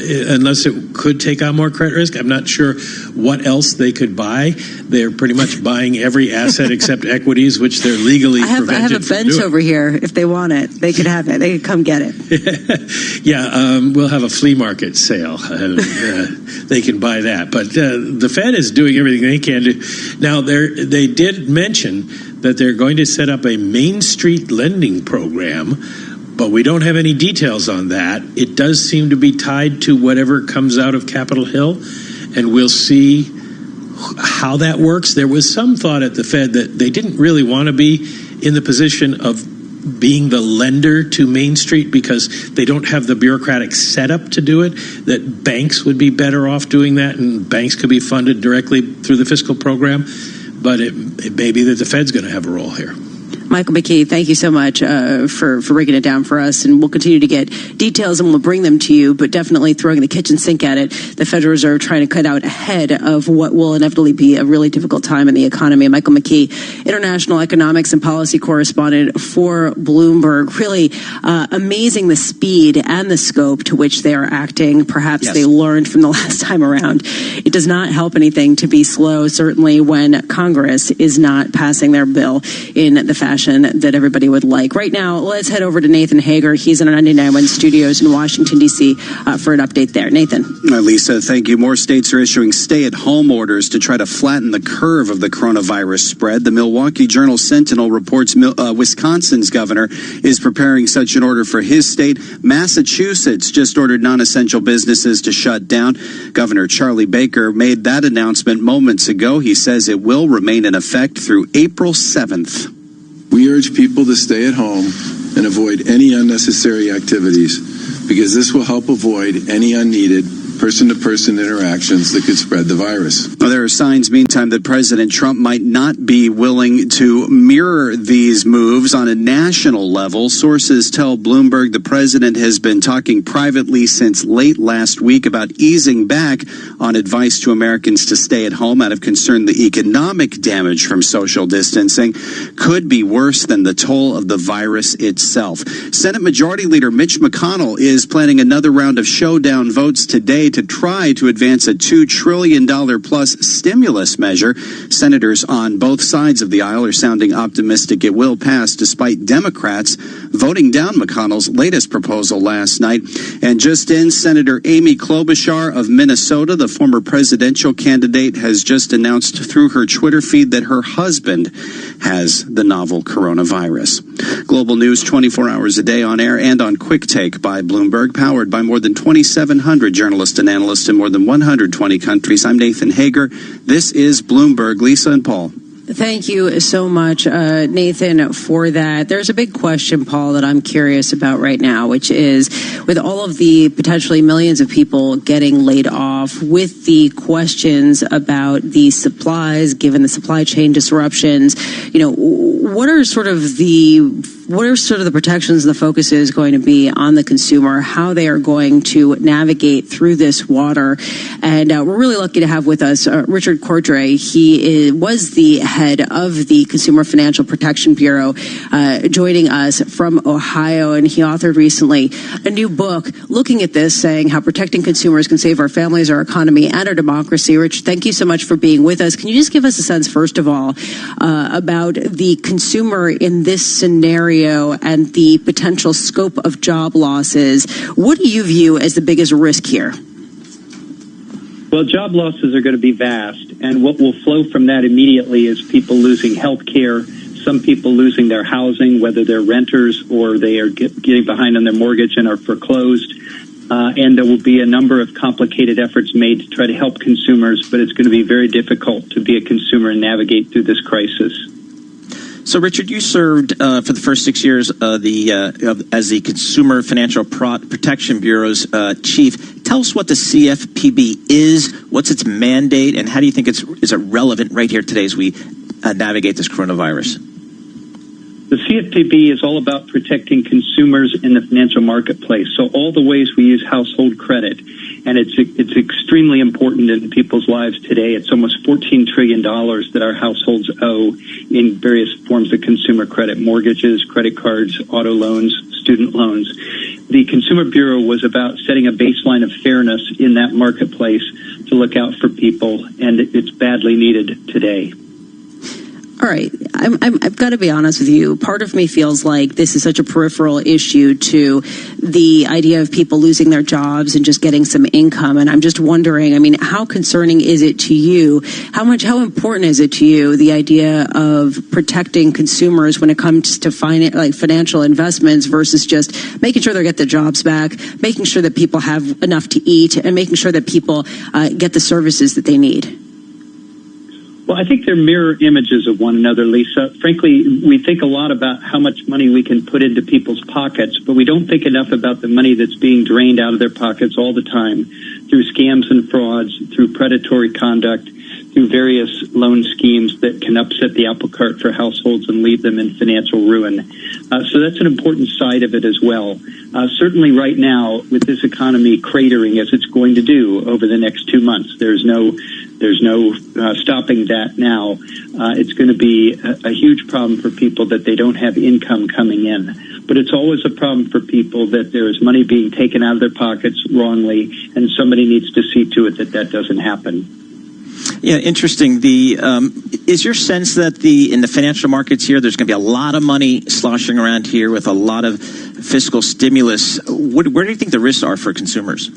Unless it could take on more credit risk. I'm not sure what else they could buy. They're pretty much buying every asset except equities, which they're legally prevented from doing. I have a bench over here. If they want it, they could have it. They could come get it. Yeah, we'll have a flea market sale. They can buy that. But the Fed is doing everything they can do. Now, they did mention that they're going to set up a Main Street lending program, but we don't have any details on that. It does seem to be tied to whatever comes out of Capitol Hill, and we'll see how that works. There was some thought at the Fed that they didn't really want to be in the position of being the lender to Main Street because they don't have the bureaucratic setup to do it, that banks would be better off doing that, and banks could be funded directly through the fiscal program. But it may be that the Fed's going to have a role here. Michael McKee, thank you so much for breaking it down for us. And we'll continue to get details and we'll bring them to you, but definitely throwing the kitchen sink at it. The Federal Reserve trying to cut out ahead of what will inevitably be a really difficult time in the economy. Michael McKee, international economics and policy correspondent for Bloomberg. Really amazing the speed and the scope to which they are acting. Perhaps they learned from the last time around. It does not help anything to be slow, certainly when Congress is not passing their bill in the fashion that everybody would like. Right now, let's head over to Nathan Hager. He's in our 99.1 studios in Washington, D.C. For an update there. Nathan. Lisa, thank you. More states are issuing stay-at-home orders to try to flatten the curve of the coronavirus spread. The Milwaukee Journal-Sentinel reports Wisconsin's governor is preparing such an order for his state. Massachusetts just ordered non-essential businesses to shut down. Governor Charlie Baker made that announcement moments ago. He says it will remain in effect through April 7th. We urge people to stay at home and avoid any unnecessary activities because this will help avoid any unneeded person-to-person interactions that could spread the virus. Well, there are signs, meantime, that President Trump might not be willing to mirror these moves on a national level. Sources tell Bloomberg the president has been talking privately since late last week about easing back on advice to Americans to stay at home out of concern the economic damage from social distancing could be worse than the toll of the virus itself. Senate Majority Leader Mitch McConnell is planning another round of showdown votes today to try to advance a $2 trillion plus stimulus measure. Senators on both sides of the aisle are sounding optimistic it will pass, despite Democrats voting down McConnell's latest proposal last night. And just in, Senator Amy Klobuchar of Minnesota, the former presidential candidate, has just announced through her Twitter feed that her husband has the novel coronavirus. Global news 24 hours a day on air and on Quick Take by Bloomberg, powered by more than 2,700 journalists and analysts in more than 120 countries. I'm Nathan Hager. This is Bloomberg. Lisa and Paul. Thank you so much, Nathan, for that. There's a big question, Paul, that I'm curious about right now, which is with all of the potentially millions of people getting laid off, with the questions about the supplies, given the supply chain disruptions, what are sort of the protections and the focus is going to be on the consumer, how they are going to navigate through this water. And we're really lucky to have with us Richard Cordray. He was the head of the Consumer Financial Protection Bureau, joining us from Ohio. And he authored recently a new book looking at this, saying how protecting consumers can save our families, our economy, and our democracy. Rich, thank you so much for being with us. Can you just give us a sense, first of all, about the consumer in this scenario and the potential scope of job losses? What do you view as the biggest risk here? Well, job losses are going to be vast, and what will flow from that immediately is people losing health care, some people losing their housing, whether they're renters or they are getting behind on their mortgage and are foreclosed. And there will be a number of complicated efforts made to try to help consumers, but it's going to be very difficult to be a consumer and navigate through this crisis. So, Richard, you served for the first 6 years as the Consumer Financial Protection Bureau's chief. Tell us what the CFPB is, what's its mandate, and how do you think is it relevant right here today as we navigate this coronavirus? The CFPB is all about protecting consumers in the financial marketplace. So all the ways we use household credit, and it's extremely important in people's lives today. It's almost $14 trillion that our households owe in various forms of consumer credit, mortgages, credit cards, auto loans, student loans. The Consumer Bureau was about setting a baseline of fairness in that marketplace to look out for people, and it's badly needed today. All right. I've got to be honest with you. Part of me feels like this is such a peripheral issue to the idea of people losing their jobs and just getting some income. And I'm just wondering, how concerning is it to you? How important is it to you, the idea of protecting consumers when it comes to financial investments versus just making sure they get their jobs back, making sure that people have enough to eat, and making sure that people get the services that they need? Well, I think they're mirror images of one another, Lisa. Frankly, we think a lot about how much money we can put into people's pockets, but we don't think enough about the money that's being drained out of their pockets all the time through scams and frauds, through predatory conduct, through various loan schemes that can upset the apple cart for households and leave them in financial ruin. So that's an important side of it as well. Certainly right now, with this economy cratering as it's going to do over the next 2 months, there's no stopping that now. It's going to be a huge problem for people that they don't have income coming in. But it's always a problem for people that there is money being taken out of their pockets wrongly, and somebody needs to see to it that that doesn't happen. Yeah, interesting. Is your sense that in the financial markets here, there's going to be a lot of money sloshing around here with a lot of fiscal stimulus? Where do you think the risks are for consumers?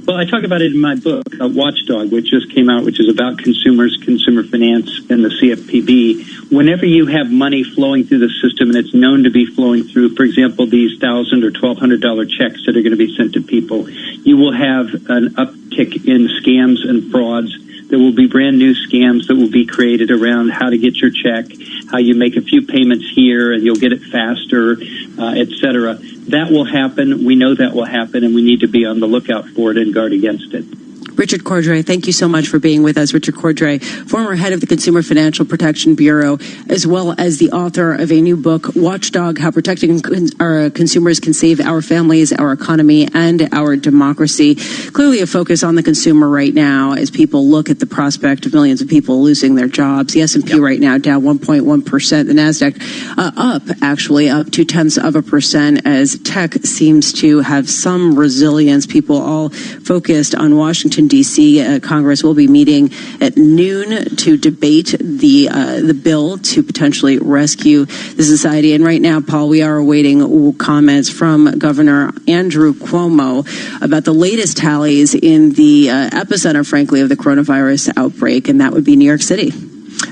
Well, I talk about it in my book, Watchdog, which just came out, which is about consumers, consumer finance, and the CFPB. Whenever you have money flowing through the system, and it's known to be flowing through, for example, these $1,000 or $1,200 checks that are going to be sent to people, you will have an uptick in scams and frauds. There will be brand new scams that will be created around how to get your check, how you make a few payments here and you'll get it faster, et cetera. That will happen. We know that will happen, and we need to be on the lookout for it and guard against it. Richard Cordray, thank you so much for being with us. Richard Cordray, former head of the Consumer Financial Protection Bureau, as well as the author of a new book, Watchdog, How Protecting Our Consumers Can Save Our Families, Our Economy, and Our Democracy. Clearly a focus on the consumer right now as people look at the prospect of millions of people losing their jobs. The S&P right now down 1.1%. The NASDAQ up 0.2% as tech seems to have some resilience. People all focused on Washington, D.C. Congress will be meeting at noon to debate the bill to potentially rescue the society. And right now, Paul, we are awaiting comments from Governor Andrew Cuomo about the latest tallies in the epicenter, frankly, of the coronavirus outbreak, and that would be New York City.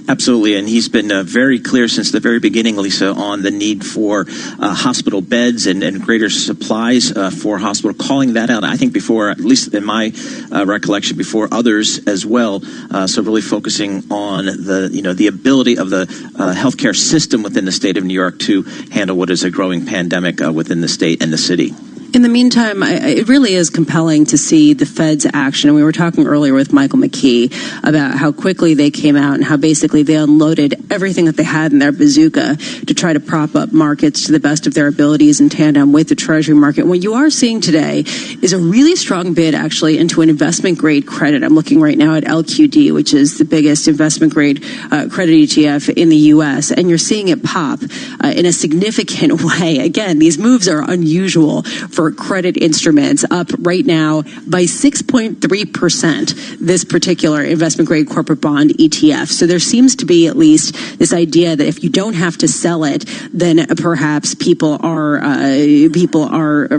Absolutely, and he's been very clear since the very beginning, Lisa, on the need for hospital beds and greater supplies for hospital, calling that out, I think, before, at least in my recollection, before others as well. So really focusing on the ability of the healthcare system within the state of New York to handle what is a growing pandemic within the state and the city. In the meantime, it really is compelling to see the Fed's action. And we were talking earlier with Michael McKee about how quickly they came out and how basically they unloaded everything that they had in their bazooka to try to prop up markets to the best of their abilities in tandem with the Treasury market. What you are seeing today is a really strong bid actually into an investment-grade credit. I'm looking right now at LQD, which is the biggest investment-grade credit ETF in the U.S., and you're seeing it pop in a significant way. Again, these moves are unusual for credit instruments, up right now by 6.3%, this particular investment-grade corporate bond ETF. So there seems to be at least this idea that if you don't have to sell it, then perhaps people are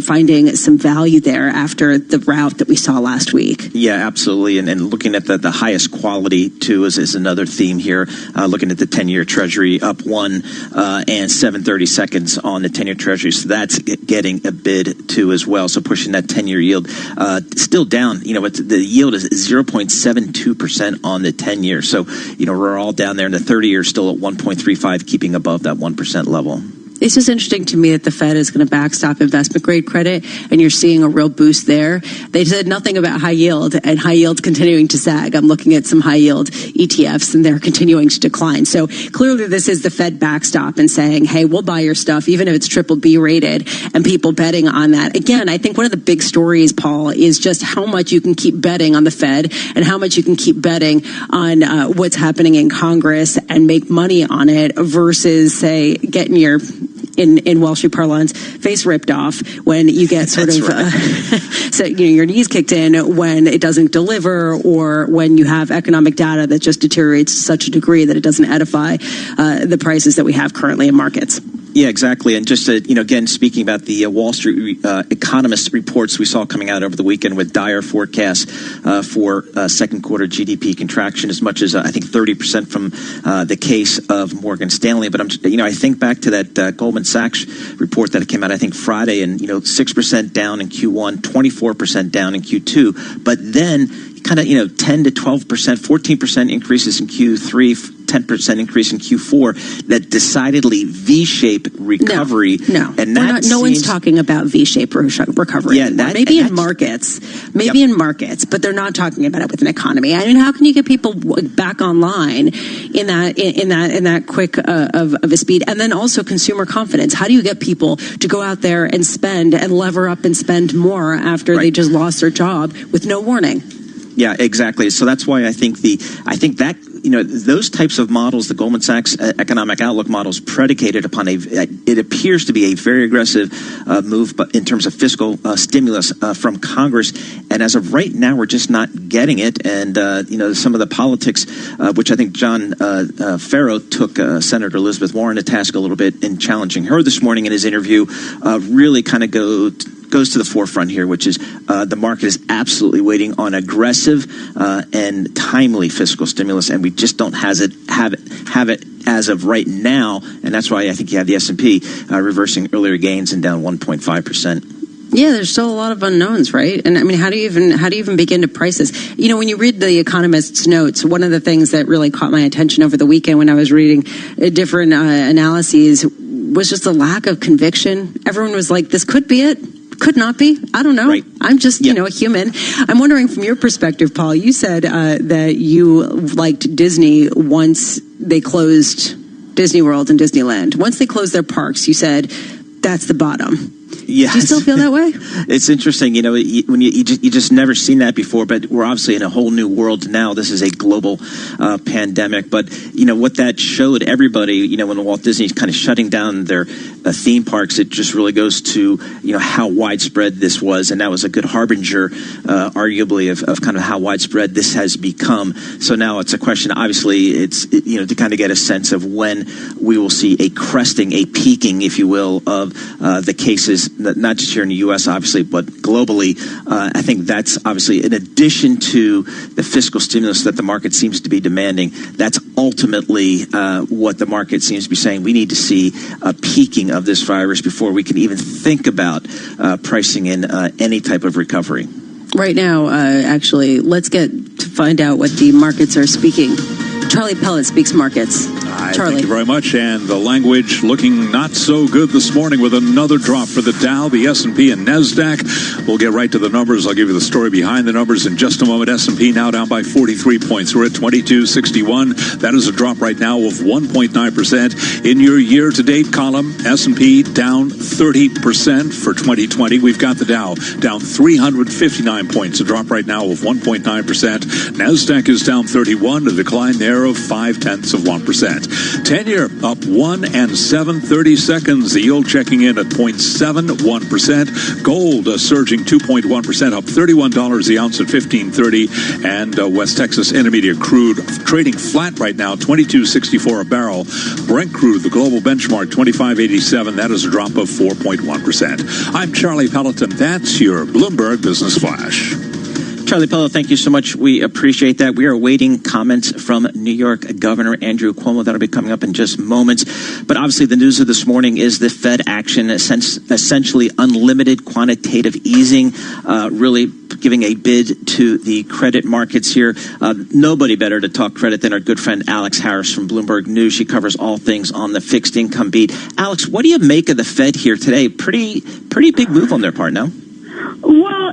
finding some value there after the rout that we saw last week. Yeah, absolutely. And looking at the highest quality, too, is another theme here. Looking at the 10-year Treasury up 1 and 7/32 on the 10-year Treasury. So that's getting a bid, too, as well. So pushing that 10-year yield still down. The yield is 0.72% on the 10-year. So, we're all down there, and the 30-year still at 1.35, keeping above that 1% level. It's just interesting to me that the Fed is going to backstop investment-grade credit, and you're seeing a real boost there. They said nothing about high yield, and high yield's continuing to sag. I'm looking at some high-yield ETFs, and they're continuing to decline. So clearly this is the Fed backstop and saying, hey, we'll buy your stuff, even if it's BBB rated, and people betting on that. Again, I think one of the big stories, Paul, is just how much you can keep betting on the Fed and how much you can keep betting on what's happening in Congress and make money on it versus, say, getting your in Wall Street parlance, face ripped off when you get sort of so your knees kicked in when it doesn't deliver, or when you have economic data that just deteriorates to such a degree that it doesn't edify the prices that we have currently in markets. Yeah, exactly. And just again, speaking about the Wall Street economist reports we saw coming out over the weekend with dire forecasts for second quarter GDP contraction, as much as I think 30% from the case of Morgan Stanley. But I think back to that Goldman Sachs report that came out, I think Friday, and 6% down in Q1, 24% down in Q2, but then kind of 10 to 12%, 14% increases in Q3. 10% increase in Q4, that decidedly V-shape recovery. No one's talking about V-shaped recovery. Yeah, maybe in markets, but they're not talking about it with an economy. I mean, how can you get people back online in that quick of a speed? And then also consumer confidence. How do you get people to go out there and spend and lever up and spend more after they just lost their job with no warning? Yeah, exactly. So that's why I think that those types of models, the Goldman Sachs economic outlook models, predicated upon it appears to be a very aggressive move, but in terms of fiscal stimulus from Congress. And as of right now, we're just not getting it. And some of the politics, which I think John Farrow took Senator Elizabeth Warren to task a little bit in challenging her this morning in his interview, really kind of goes to the forefront here, which is the market is absolutely waiting on aggressive and timely fiscal stimulus, and we just don't have it as of right now, and that's why I think you have the S&P reversing earlier gains and down 1.5%. Yeah, there's still a lot of unknowns, right? And I mean, how do you even begin to price this? You know, when you read the Economist's notes, one of the things that really caught my attention over the weekend when I was reading different analyses was just the lack of conviction. Everyone was like, this could be it. Could not be. I don't know. Right. I'm just, a human. I'm wondering from your perspective, Paul, you said that you liked Disney once they closed Disney World and Disneyland. Once they closed their parks, you said that's the bottom. Yeah. Do you still feel that way? It's interesting, when you just never seen that before, but we're obviously in a whole new world now. This is a global pandemic, but what that showed everybody, when Walt Disney's kind of shutting down their theme parks, it just really goes to, how widespread this was, and that was a good harbinger, arguably, of kind of how widespread this has become. So now it's a question, obviously, it's, to kind of get a sense of when we will see a cresting, a peaking, if you will, of the cases, not just here in the U.S., obviously, but globally. I think that's obviously, in addition to the fiscal stimulus that the market seems to be demanding, that's ultimately what the market seems to be saying. We need to see a peaking of this virus before we can even think about pricing in any type of recovery. Right now, actually, let's get to find out what the markets are speaking. Charlie Pellet speaks markets. Charlie. Thank you very much. And the language looking not so good this morning with another drop for the Dow, the S&P, and NASDAQ. We'll get right to the numbers. I'll give you the story behind the numbers in just a moment. S&P now down by 43 points. We're at 2261. That is a drop right now of 1.9%. In your year-to-date column, S&P down 30% for 2020. We've got the Dow down 359 points, a drop right now of 1.9%. NASDAQ is down 31, a decline there of 0.5%. 10-year up 1 7/30. The yield checking in at 0.71%. Gold surging 2.1%, up $31 the ounce at $15.30. And West Texas Intermediate crude trading flat right now, $22.64 a barrel. Brent crude, the global benchmark, $25.87. That is a drop of 4.1%. I'm Charlie Pelleton. That's your Bloomberg Business Flash. Charlie Pellet, thank you so much. We appreciate that. We are awaiting comments from New York Governor Andrew Cuomo. That'll be coming up in just moments. But obviously the news of this morning is the Fed action, essentially unlimited quantitative easing, really giving a bid to the credit markets here. Nobody better to talk credit than our good friend Alex Harris from Bloomberg News. She covers all things on the fixed income beat. Alex, what do you make of the Fed here today? Pretty big move on their part, no? Well,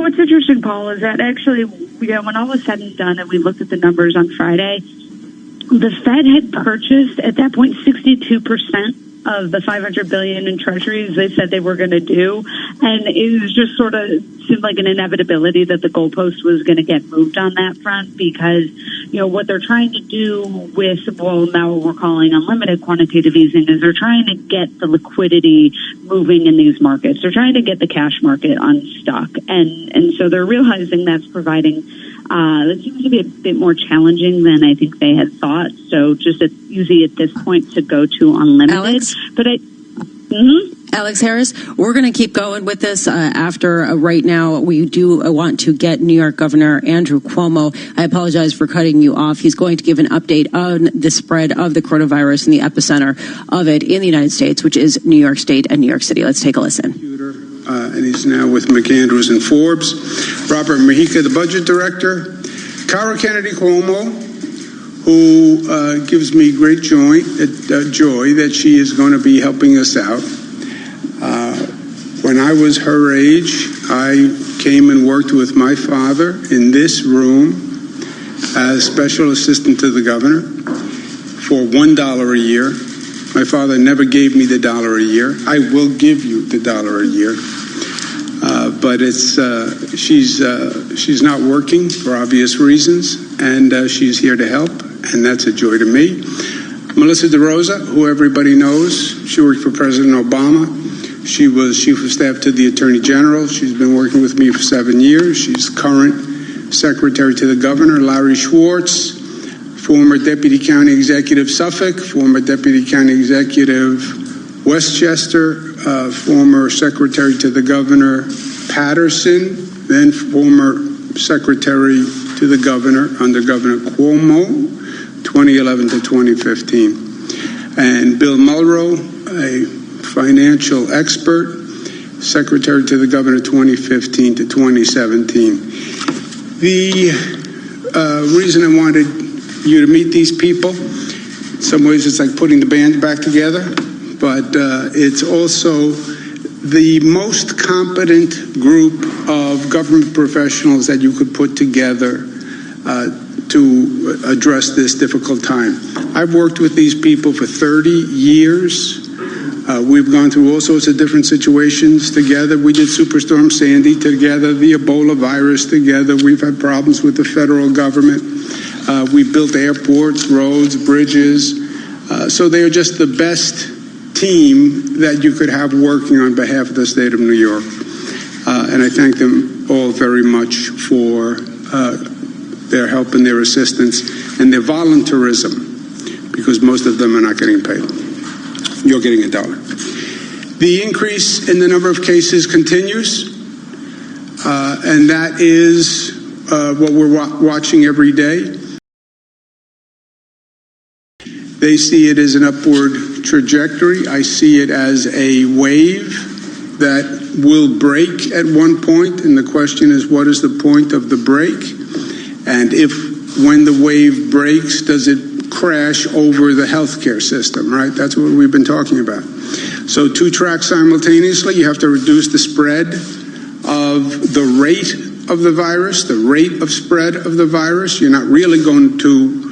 what's interesting, Paul, is that actually, when all was said and done and we looked at the numbers on Friday, the Fed had purchased, at that point, 62% of the $500 billion in treasuries they said they were going to do. And it was just sort of seemed like an inevitability that the goalpost was going to get moved on that front because, what they're trying to do with, now what we're calling unlimited quantitative easing is they're trying to get the liquidity moving in these markets. They're trying to get the cash market unstuck. And so they're realizing that's providing that seems to be a bit more challenging than I think they had thought. So just easy at this point to go to unlimited. Alex? But Alex Harris, we're going to keep going with this after right now. We do want to get New York Governor Andrew Cuomo. I apologize for cutting you off. He's going to give an update on the spread of the coronavirus and the epicenter of it in the United States, which is New York State and New York City. Let's take a listen. And he's now with McAndrews and Forbes. Robert Mujica, the budget director. Cara Kennedy Cuomo, who gives me great joy that she is going to be helping us out. When I was her age, I came and worked with my father in this room as special assistant to the governor for $1 a year. My father never gave me the $1 a year. I will give you the $1 a year. But she's not working for obvious reasons, and she's here to help, and that's a joy to me. Melissa DeRosa, who everybody knows, she worked for President Obama. She was Chief of Staff to the Attorney General. She's been working with me for 7 years. She's current Secretary to the Governor. Larry Schwartz, former Deputy County Executive Suffolk, former Deputy County Executive Westchester, former Secretary to the Governor Patterson, then former Secretary to the Governor under Governor Cuomo, 2011 to 2015. And Bill Mulrow, a financial expert, Secretary to the Governor 2015 to 2017. The reason I wanted you to meet these people, in some ways it's like putting the band back together, but it's also the most competent group of government professionals that you could put together to address this difficult time. I've worked with these people for 30 years. We've gone through all sorts of different situations together. We did Superstorm Sandy together, the Ebola virus together. We've had problems with the federal government. We built airports, roads, bridges. So they are just the best team that you could have working on behalf of the state of New York. And I thank them all very much for their help and their assistance and their volunteerism, because most of them are not getting paid. You're getting $1. The increase in the number of cases continues, and that is what we're watching every day. They see it as an upward trajectory. I see it as a wave that will break at one point, and the question is, what is the point of the break? And when the wave breaks, does it crash over the healthcare system, right? That's what we've been talking about. So 2 tracks simultaneously. You have to reduce the spread of the rate of the virus, the rate of spread of the virus. You're not really going to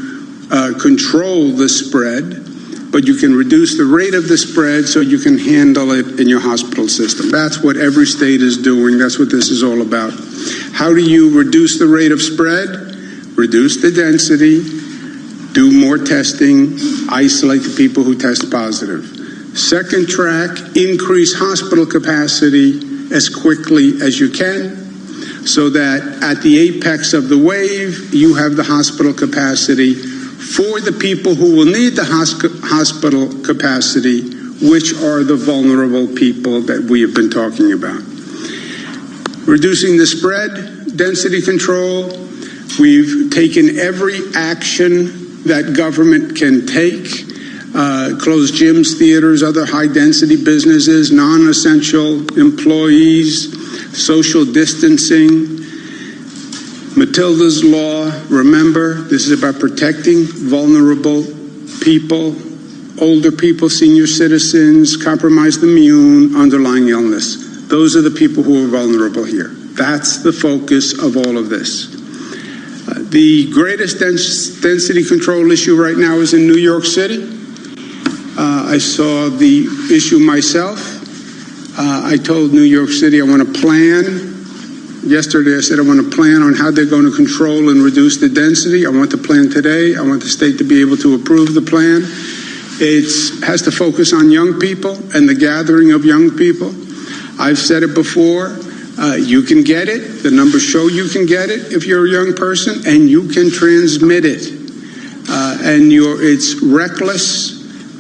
control the spread, but you can reduce the rate of the spread so you can handle it in your hospital system. That's what every state is doing. That's what this is all about. How do you reduce the rate of spread? Reduce the density, do more testing, isolate the people who test positive. Second track, increase hospital capacity as quickly as you can, so that at the apex of the wave, you have the hospital capacity for the people who will need the hospital capacity, which are the vulnerable people that we have been talking about. Reducing the spread, density control. We've taken every action that government can take. Closed gyms, theaters, other high-density businesses, non-essential employees, social distancing. Matilda's Law, remember, this is about protecting vulnerable people, older people, senior citizens, compromised immune, underlying illness. Those are the people who are vulnerable here. That's the focus of all of this. The greatest density control issue right now is in New York City. I saw the issue myself. I told New York City I want to plan. Yesterday I said I want to plan on how they're going to control and reduce the density. I want the plan today. I want the state to be able to approve the plan. It has to focus on young people and the gathering of young people. I've said it before. You can get it. The numbers show you can get it if you're a young person, and you can transmit it. It's reckless.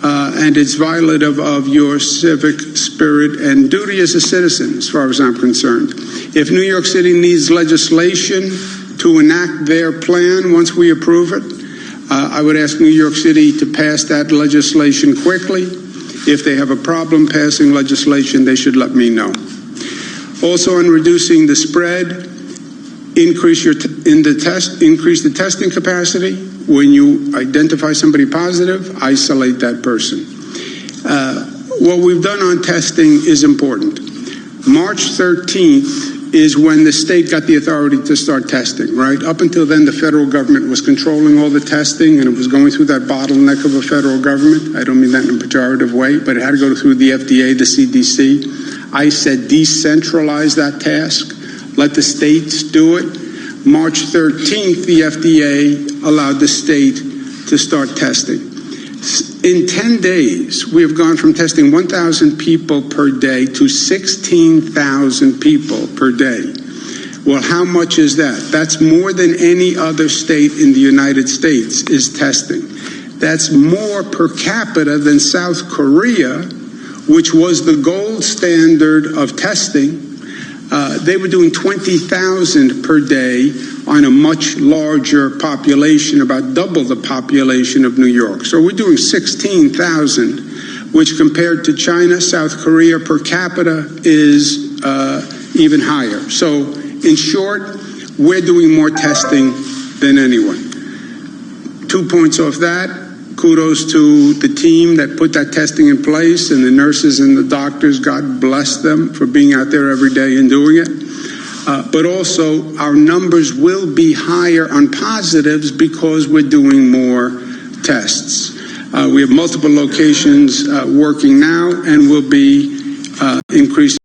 And it's violative of your civic spirit and duty as a citizen, as far as I'm concerned. If New York City needs legislation to enact their plan once we approve it, I would ask New York City to pass that legislation quickly. If they have a problem passing legislation, they should let me know. Also, on reducing the spread, increase the testing capacity. When you identify somebody positive, isolate that person. What we've done on testing is important. March 13th is when the state got the authority to start testing, right? Up until then, the federal government was controlling all the testing, and it was going through that bottleneck of a federal government. I don't mean that in a pejorative way, but it had to go through the FDA, the CDC. I said decentralize that task. Let the states do it. March 13th, the FDA allowed the state to start testing. In 10 days, we have gone from testing 1,000 people per day to 16,000 people per day. Well, how much is that? That's more than any other state in the United States is testing. That's more per capita than South Korea, which was the gold standard of testing. They were doing 20,000 per day on a much larger population, about double the population of New York. So we're doing 16,000, which compared to China, South Korea per capita is even higher. So in short, we're doing more testing than anyone. 2 points off that. Kudos to the team that put that testing in place and the nurses and the doctors. God bless them for being out there every day and doing it. But also, our numbers will be higher on positives because we're doing more tests. We have multiple locations working now, and we'll be increasing